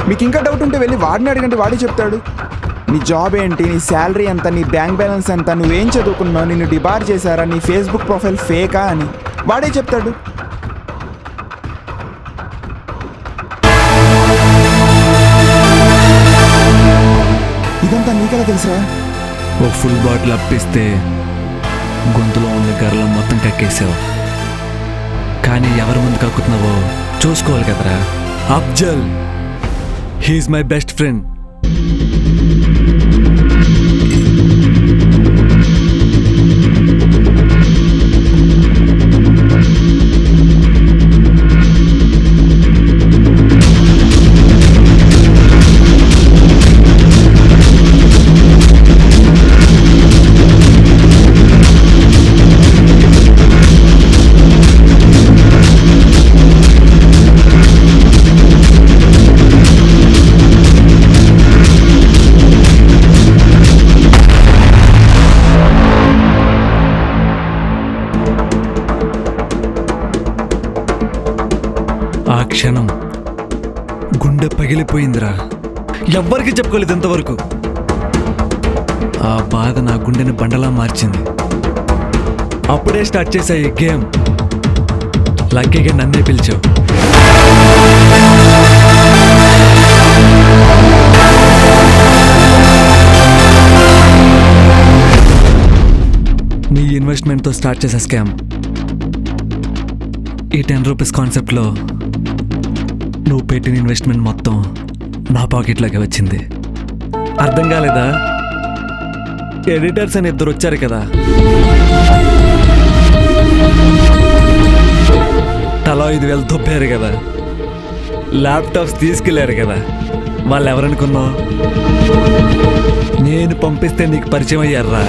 మీకు ఇంకా డౌట్ ఉంటే వెళ్ళి వాడిని అడగండి, వాడే చెప్తాడు. నీ జాబ్ ఏంటి, నీ శాలరీ ఎంత, నీ బ్యాంక్ బ్యాలెన్స్ ఎంత, నువ్వేం చదువుకున్నావు, నిన్ను డిబార్ చేశారా, నీ ఫేస్బుక్ ప్రొఫైల్ ఫేకా అని వాడే చెప్తాడు. ఇదంతా నీకెలా తెలుసా? ఓ ఫుల్ బాటిల్ అప్పిస్తే గొంతులో ఉన్న గర్రం మొత్తం కక్కేసావు. కానీ ఎవరి ముందు కక్కుతున్నావో చూసుకోవాలి కదరా. Afzal, he's my best friend. ఆ క్షణం గుండె పగిలిపోయిందిరా. ఎవ్వరికి చెప్పుకోలేదు ఇంతవరకు. ఆ బాధ నా గుండెని బండలా మార్చింది. అప్పుడే స్టార్ట్ చేశా ఈ గేమ్. లక్కీగా నన్నే పిలిచావు. నీ ఇన్వెస్ట్మెంట్తో స్టార్ట్ చేసే స్కామ్. ఈ 10 రూపీస్ కాన్సెప్ట్లో నువ్వు పెట్టిన ఇన్వెస్ట్మెంట్ మొత్తం నా పాకెట్లోకి వచ్చింది. అర్థం కాలేదా? ఎడిటర్స్ అని 2 వచ్చారు కదా, తలా 5,000 దొబ్బారు కదా, ల్యాప్టాప్స్ తీసుకెళ్ళారు కదా. వాళ్ళు ఎవరనుకున్నావు? నేను పంపిస్తే నీకు పరిచయం అయ్యారా.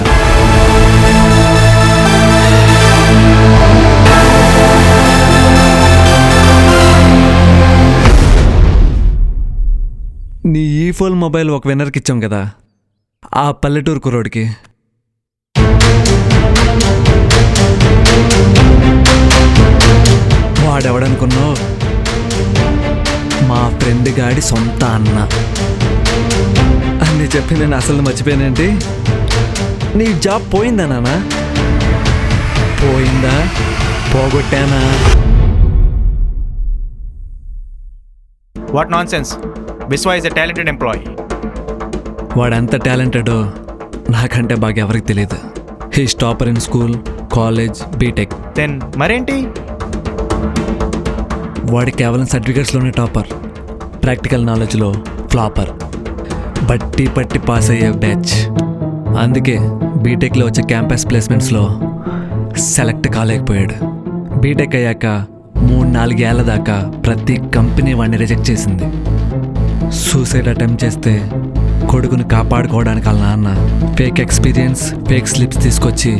నీ ఈ ఫోన్ మొబైల్ ఒక విన్నర్కి ఇచ్చాం కదా, ఆ పల్లెటూరు కుర్రోడికి. వాడెవడనుకున్నావు? మా ఫ్రెండ్ గాడి సొంత అన్న. అన్నీ చెప్పి నేను అసలు మర్చిపోయానేంటి? నీ జాబ్ పోయిందా నాన్న? పోయిందా? పోగొట్టానా? What nonsense. Vishwa is a talented employee. వాడెంత టాలెంటెడో నాకంటే బాగా ఎవరికి తెలియదు. He topper in school, college, BTech. Then మరేంటి? వాడి కేవలం సర్టిఫికెట్స్లోనే టాపర్, ప్రాక్టికల్ నాలెడ్జ్లో ఫ్లాపర్. బట్టి పట్టి పాస్ అయ్యే బ్యాచ్. అందుకే బీటెక్లో వచ్చే క్యాంపస్ ప్లేస్మెంట్స్లో సెలెక్ట్ కాలేకపోయాడు. బీటెక్ అయ్యాక 3-4 ఏళ్ల దాకా ప్రతి కంపెనీ వాడిని రిజెక్ట్ చేసింది. సూసైడ్ అటెంప్ట్ చేస్తే కొడుకుని కాపాడుకోవడానికి వాళ్ళ నాన్న ఫేక్ ఎక్స్పీరియన్స్, ఫేక్ స్లిప్స్ తీసుకొచ్చి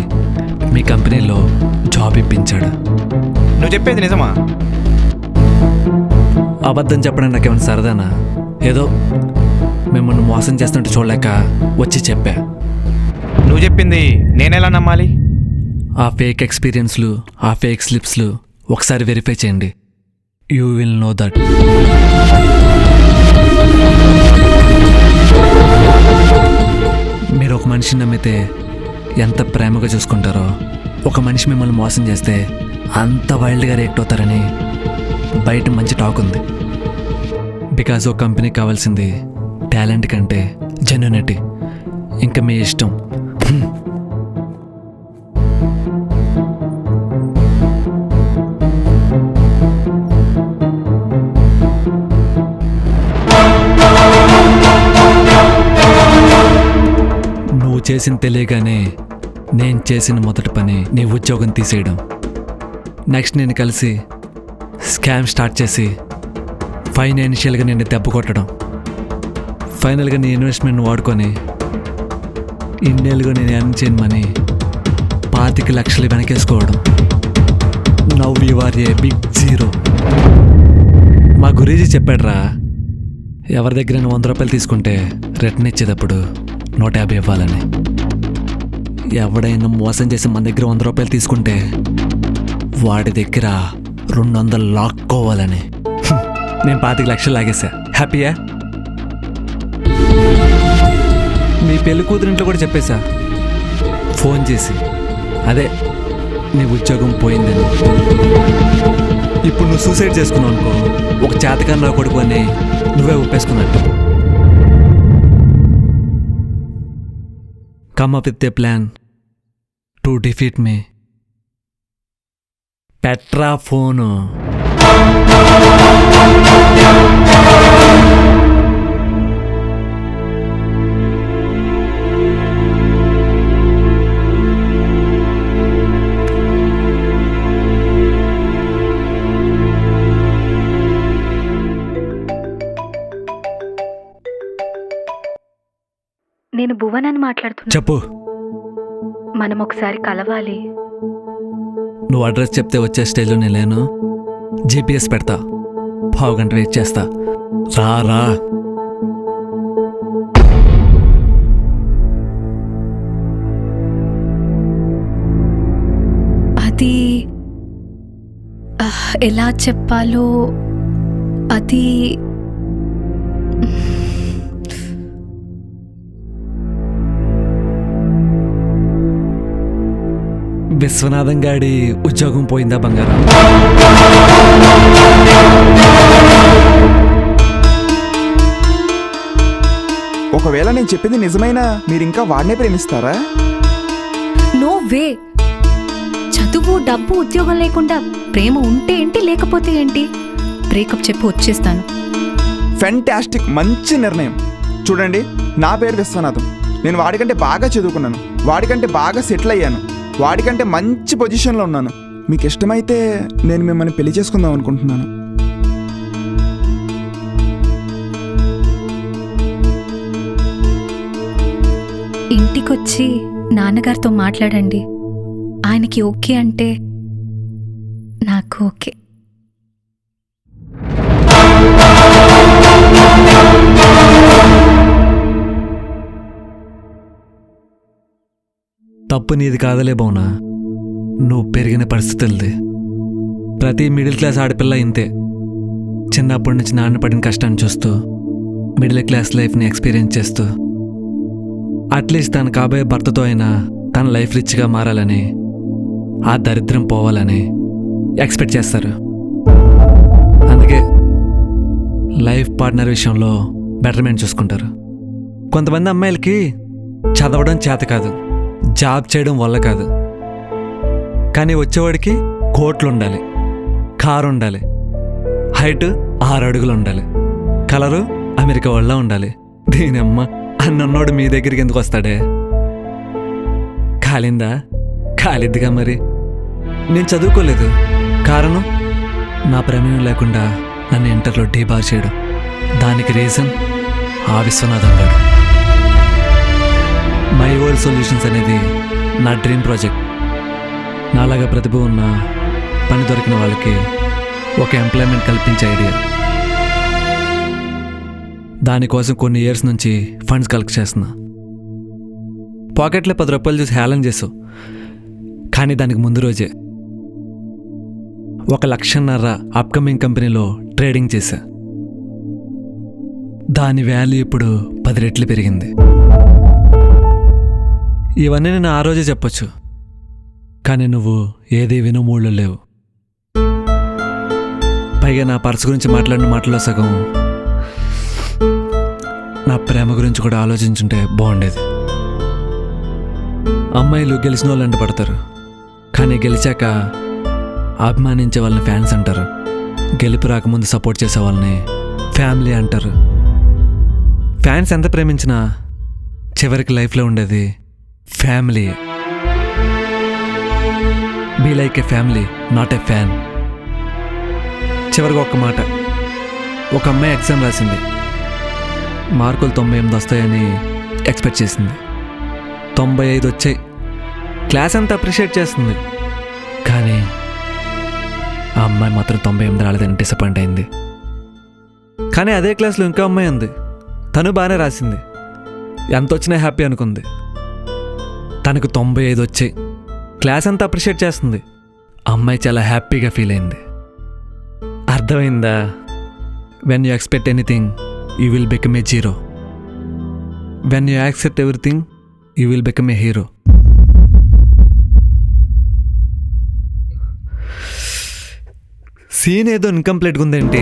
మీ కంపెనీలో జాబ్ ఇప్పించాడు. నువ్వు చెప్పేది నిజమా? అబద్ధం చెప్పడం నాకేమైనా సరదానా? ఏదో మిమ్మల్ని మోసం చేస్తుంటే చూడలేక వచ్చి చెప్పా. నువ్వు చెప్పింది నేనెలా నమ్మాలి? ఆ ఫేక్ ఎక్స్పీరియన్స్లు, ఆ ఫేక్ స్లిప్స్లు ఒకసారి వెరిఫై చేయండి. You will know that. మీరు ఒక మనిషిని నమ్మితే ఎంత ప్రేమగా చూసుకుంటారో, ఒక మనిషి మిమ్మల్ని మోసం చేస్తే అంత వైల్డ్గా రియాక్ట్ అవుతారని బయట మంచి టాక్ ఉంది. బికాజ్ ఓ కంపెనీకి కావాల్సింది టాలెంట్ కంటే జెన్యూనిటీ. ఇంకా మీ ఇష్టం. నువ్వు చేసిన తెలియగానే నేను చేసిన మొదటి పని నీ ఉద్యోగం తీసేయడం. నెక్స్ట్ నేను కలిసి స్కామ్ స్టార్ట్ చేసి ఫైనాన్షియల్గా నేను దెబ్బ కొట్టడం. ఫైనల్గా నీ ఇన్వెస్ట్మెంట్ని వాడుకొని ఇన్నేళ్ళుగా నేను ఎర్న్ చేయను మనీ 25 లక్షలు వెనకేసుకోవడం. Now you are a big zero. మా గురీజీ చెప్పాడురా, ఎవరి దగ్గర 100 రూపాయలు తీసుకుంటే రిటర్న్ ఇచ్చేటప్పుడు 150 ఇవ్వాలని. ఎవడైనా మోసం చేసి మన దగ్గర 100 రూపాయలు తీసుకుంటే వాడి దగ్గర 200 లాక్కోవాలని. నేను 25 లక్షలు లాగేశా. హ్యాపీయా? మీ పెళ్లి కూతురింట్లో కూడా చెప్పేశా ఫోన్ చేసి, అదే నీ ఉద్యోగం పోయిందని. ఇప్పుడు నువ్వు సూసైడ్ చేసుకున్నావు అనుకో, ఒక చేతకన్నా కొడుకు అని నువ్వే ఒప్పేసుకున్నట్టు. Come up with a plan to defeat me. పెట్రా ఫోను. నేను భువనాన్ని మాట్లాడుతున్నా. చెప్పు. మనం ఒకసారి కలవాలి. నువ్వు అడ్రస్ చెప్తే వచ్చే స్టేజ్లో నేను లేను. జీపీఎస్ పెడతా, 1/2 గంట వెయిట్ చేస్తా. రా. అది ఎలా చెప్పాలో అది విశ్వనాథం గాడి ఉద్యోగం పోయిందా బంగారం? ఒకవేళ నేను చెప్పింది నిజమైనా మీరు ఇంకా వాడినే ప్రేమిస్తారా? No way. చదువు, డబ్బు, ఉద్యోగం లేకుండా ప్రేమ ఉంటే ఏంటి, లేకపోతే ఏంటి? బ్రేకప్ చెప్పి వచ్చేస్తాను. ఫెంటాస్టిక్, మంచి నిర్ణయం. చూడండి, నా పేరు విశ్వనాథం. నేను వాడికంటే బాగా చదువుకున్నాను, వాడికంటే బాగా సెటిల్ అయ్యాను, వాడికంటే మంచి పొజిషన్లో ఉన్నాను. మీకు ఇష్టమైతే నేను మిమ్మల్ని పెళ్లి చేసుకుందాం అనుకుంటున్నాను. ఇంటికొచ్చి నాన్నగారితో మాట్లాడండి. ఆయనకి ఓకే అంటే నాకు ఓకే. తప్పు నీది కాదలే బౌనా, నువ్వు పెరిగిన పరిస్థితులది. ప్రతి మిడిల్ క్లాస్ ఆడపిల్ల ఇంతే. చిన్నప్పటి నుంచి నాన్న పడిన కష్టాన్ని చూస్తూ మిడిల్ క్లాస్ లైఫ్ని ఎక్స్పీరియన్స్ చేస్తూ అట్లీస్ట్ తన కాబోయే భర్తతో అయినా తన లైఫ్ రిచ్గా మారాలని, ఆ దరిద్రం పోవాలని ఎక్స్పెక్ట్ చేస్తారు. అందుకే లైఫ్ పార్ట్నర్ విషయంలో బెటర్మెంట్ చూసుకుంటారు. కొంతమంది అమ్మాయిలకి చదవడం చేత కాదు, జాబ్ చేయడం వల్ల కాదు, కానీ వచ్చేవాడికి కోట్లు ఉండాలి, కారు ఉండాలి, హైట్ 6 అడుగులు ఉండాలి, కలరు అమెరికా వాళ్ళ ఉండాలి. దీనమ్మ అన్నోడు మీ దగ్గరికి ఎందుకు వస్తాడే? కాలిందా? కాలిద్దిగా మరి. నేను చదువుకోలేదు, కారణం నా ప్రమేయం లేకుండా నన్ను ఇంటర్లో డీబార్ చేయడం. దానికి రీజన్ ఆ విశ్వనాథం గారు. మై వరల్డ్ సొల్యూషన్స్ అనేది నా డ్రీమ్ ప్రాజెక్ట్. నాలాగా ప్రతిభ ఉన్న పని దొరికిన వాళ్ళకి ఒక ఎంప్లాయ్మెంట్ కల్పించే ఐడియా. దానికోసం కొన్ని ఇయర్స్ నుంచి ఫండ్స్ కలెక్ట్ చేస్తున్నా. పాకెట్లో 10 రూపాయలు చూసి హేళన చేసావు, కానీ దానికి ముందు రోజే 1.5 లక్ష అప్కమింగ్ కంపెనీలో ట్రేడింగ్ చేశా. దాని వాల్యూ ఇప్పుడు 10 రెట్లు పెరిగింది. ఇవన్నీ నేను ఆ రోజే చెప్పొచ్చు, కానీ నువ్వు ఏది వినో మూడ్లో లేవు. పైగా నా పర్స్ గురించి మాట్లాడిన మాటలో సగం నా ప్రేమ గురించి కూడా ఆలోచించుంటే బాగుండేది. అమ్మాయిలు గెలిచిన వాళ్ళు అంట పడతారు, కానీ గెలిచాక అభిమానించే వాళ్ళని ఫ్యాన్స్ అంటారు. గెలుపు రాకముందు సపోర్ట్ చేసే వాళ్ళని ఫ్యామిలీ అంటారు. ఫ్యాన్స్ ఎంత ప్రేమించినా చివరికి లైఫ్లో ఉండేది family. Be like a family, not a fan. చివరికి ఒక్క మాట, ఒక అమ్మాయి ఎగ్జామ్ రాసింది, మార్కులు 98 వస్తాయని ఎక్స్పెక్ట్ చేసింది. 95 వచ్చాయి. క్లాస్ అంతా అప్రిషియేట్ చేస్తుంది, కానీ ఆ అమ్మాయి మాత్రం 98 రాలేదని డిసప్పాయింట్ అయింది. కానీ అదే క్లాస్లో ఇంకో అమ్మాయి ఉంది, తను బాగానే రాసింది, ఎంత వచ్చినా హ్యాపీ అనుకుంది. తనకు 95 వచ్చాయి. క్లాస్ అంతా అప్రిషియేట్ చేస్తుంది, అమ్మాయి చాలా హ్యాపీగా ఫీల్ అయింది. అర్థమైందా? When you expect anything you will become a zero. When you accept everything you will become a hero. Scene ఏదో ఇన్కంప్లీట్గా ఉందేంటి?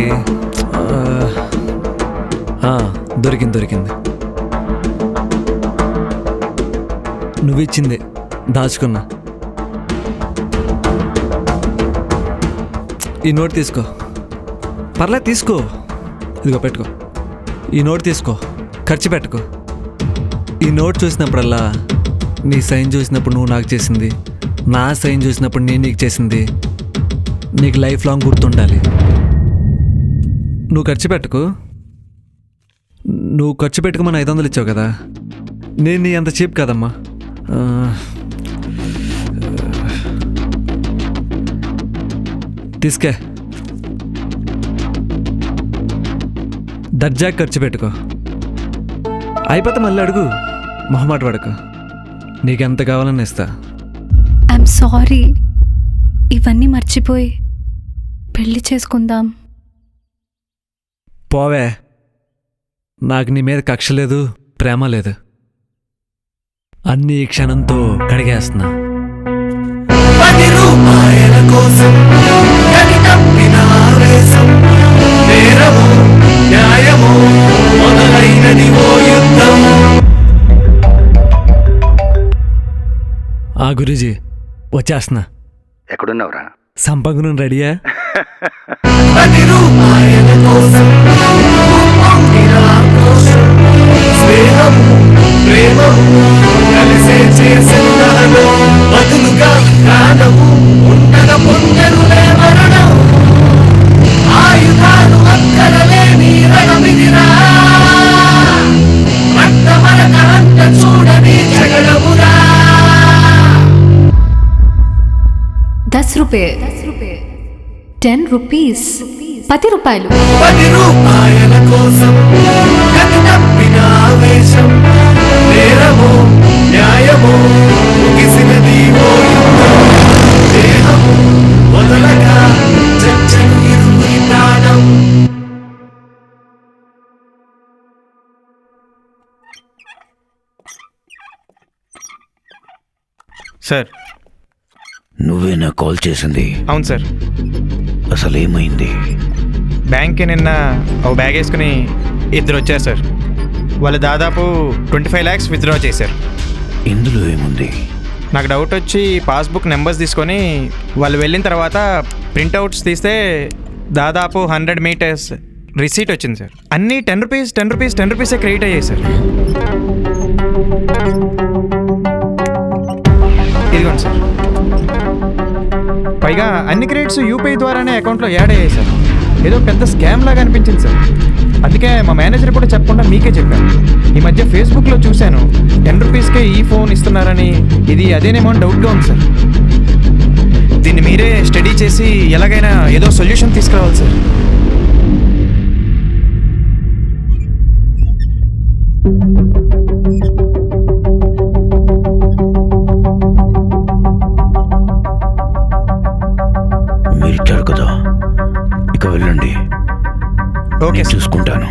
దొరికింది. నువ్వు ఇచ్చిందే దాచుకున్నా. ఈ నోట్ తీసుకో. పర్లేదు తీసుకో, ఇదిగో పెట్టుకో. ఈ నోట్ తీసుకో, ఖర్చు పెట్టుకో. ఈ నోట్ చూసినప్పుడల్లా నీ సైన్ చూసినప్పుడు నువ్వు నాకు చేసింది, నా సైన్ చూసినప్పుడు నేను నీకు చేసింది నీకు లైఫ్ లాంగ్ గుర్తుండాలి. నువ్వు ఖర్చు పెట్టుకో. నువ్వు ఖర్చు పెట్టుకోమని 500 ఇచ్చావు కదా, నేను నీ అంత చీప్ కదమ్మా. తీసుకే, దర్జాకి ఖర్చు పెట్టుకో. అయిపోతే మళ్ళీ అడుగు, మొహమాట పడకు. నీకెంత కావాలని ఇస్తా. I'm sorry. ఇవన్నీ మర్చిపోయి పెళ్లి చేసుకుందాం. పోవే, నాకు నీ మీద కక్ష లేదు, ప్రేమ లేదు. అన్ని ఈ క్షణంతో కడిగేస్తున్నా. 10 రూపాయల కోసం గతి తప్పిన ఆవేశం, నేరమో న్యాయమో మొదలైనది ఓ యుద్ధం. ఆ గురూజీ వచ్చేస్తున్నా. ఎక్కడున్నావురా? సంపంగును రెడీయా? 10 రూపాయల కోసం పొంగిన ఆక్రోశం, స్నేహము ప్రేమము కలిసే చేసిందనలో బదులుగా ప్రాణము ఉండగా పొందనులే మరణం. ఆయుధాలు అక్కరలేని రణమిదిరా, రక్తమరక అంత చూడని జగడమురా. 10 రూపాయ, 10 రూపీస్, 10 రూపాయలు. 10 రూపాయల కోసం గతి తప్పిన ఆవేశం, నేరమో న్యాయమో ముగిసినది ఓ యుద్ధం. దేహము వదలగా చచ్చని ఇరువురి ప్రాణం. సార్ నువ్వేనా కాల్ చేసింది? అవును సార్. అసలు ఏమైంది? బ్యాంక్కి నిన్న ఒక బ్యాగ్ వేసుకుని ఇద్దరు వచ్చారు సార్. వాళ్ళు దాదాపు 25 lakhs విత్డ్రా చేశారు. ఇందులో ఏముంది? నాకు డౌట్ వచ్చి పాస్బుక్ నెంబర్స్ తీసుకొని వాళ్ళు వెళ్ళిన తర్వాత ప్రింట్అవుట్స్ తీస్తే దాదాపు 100 meters రిసీట్ వచ్చింది సార్. అన్నీ 10 రూపీసే క్రెడిట్ అయ్యాయి సార్. ఇదిగోండి సార్. పైగా అన్ని క్రెడిట్స్ యూపీఐ ద్వారానే అకౌంట్లో యాడ్ అయ్యాయి సార్. ఏదో పెద్ద స్కామ్ లాగా అనిపించింది సార్. అందుకే మా మేనేజర్ కూడా చెప్పకుండా మీకే చెప్పాను. ఈ మధ్య ఫేస్బుక్లో చూశాను 10 రూపీస్కే ఈ ఫోన్ ఇస్తున్నారని. ఇది అదేనేమో అని డౌట్గా ఉంది సార్. దీన్ని మీరే స్టడీ చేసి ఎలాగైనా ఏదో సొల్యూషన్ తీసుకురావాలి సార్. మీరు ఇచ్చారు కదా, ఇక వెళ్ళండి. ఓకే, చూసుకుంటాను.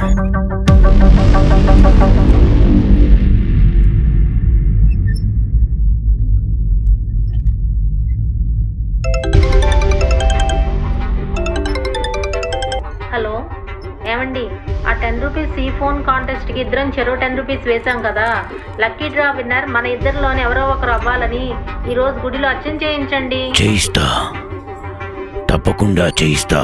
హలో, ఏమండి? ఆ 10 రూపీస్ ఈ ఫోన్ కాంటెస్ట్కి ఇద్దరం చెరో 10 రూపీస్ వేసాం కదా. లక్కీ డ్రా విన్నర్ మన ఇద్దరిలోని ఎవరో ఒకరు అవ్వాలని ఈరోజు గుడిలో అర్చన చేయించండి. చేయిస్తా, తప్పకుండా చేయిస్తా.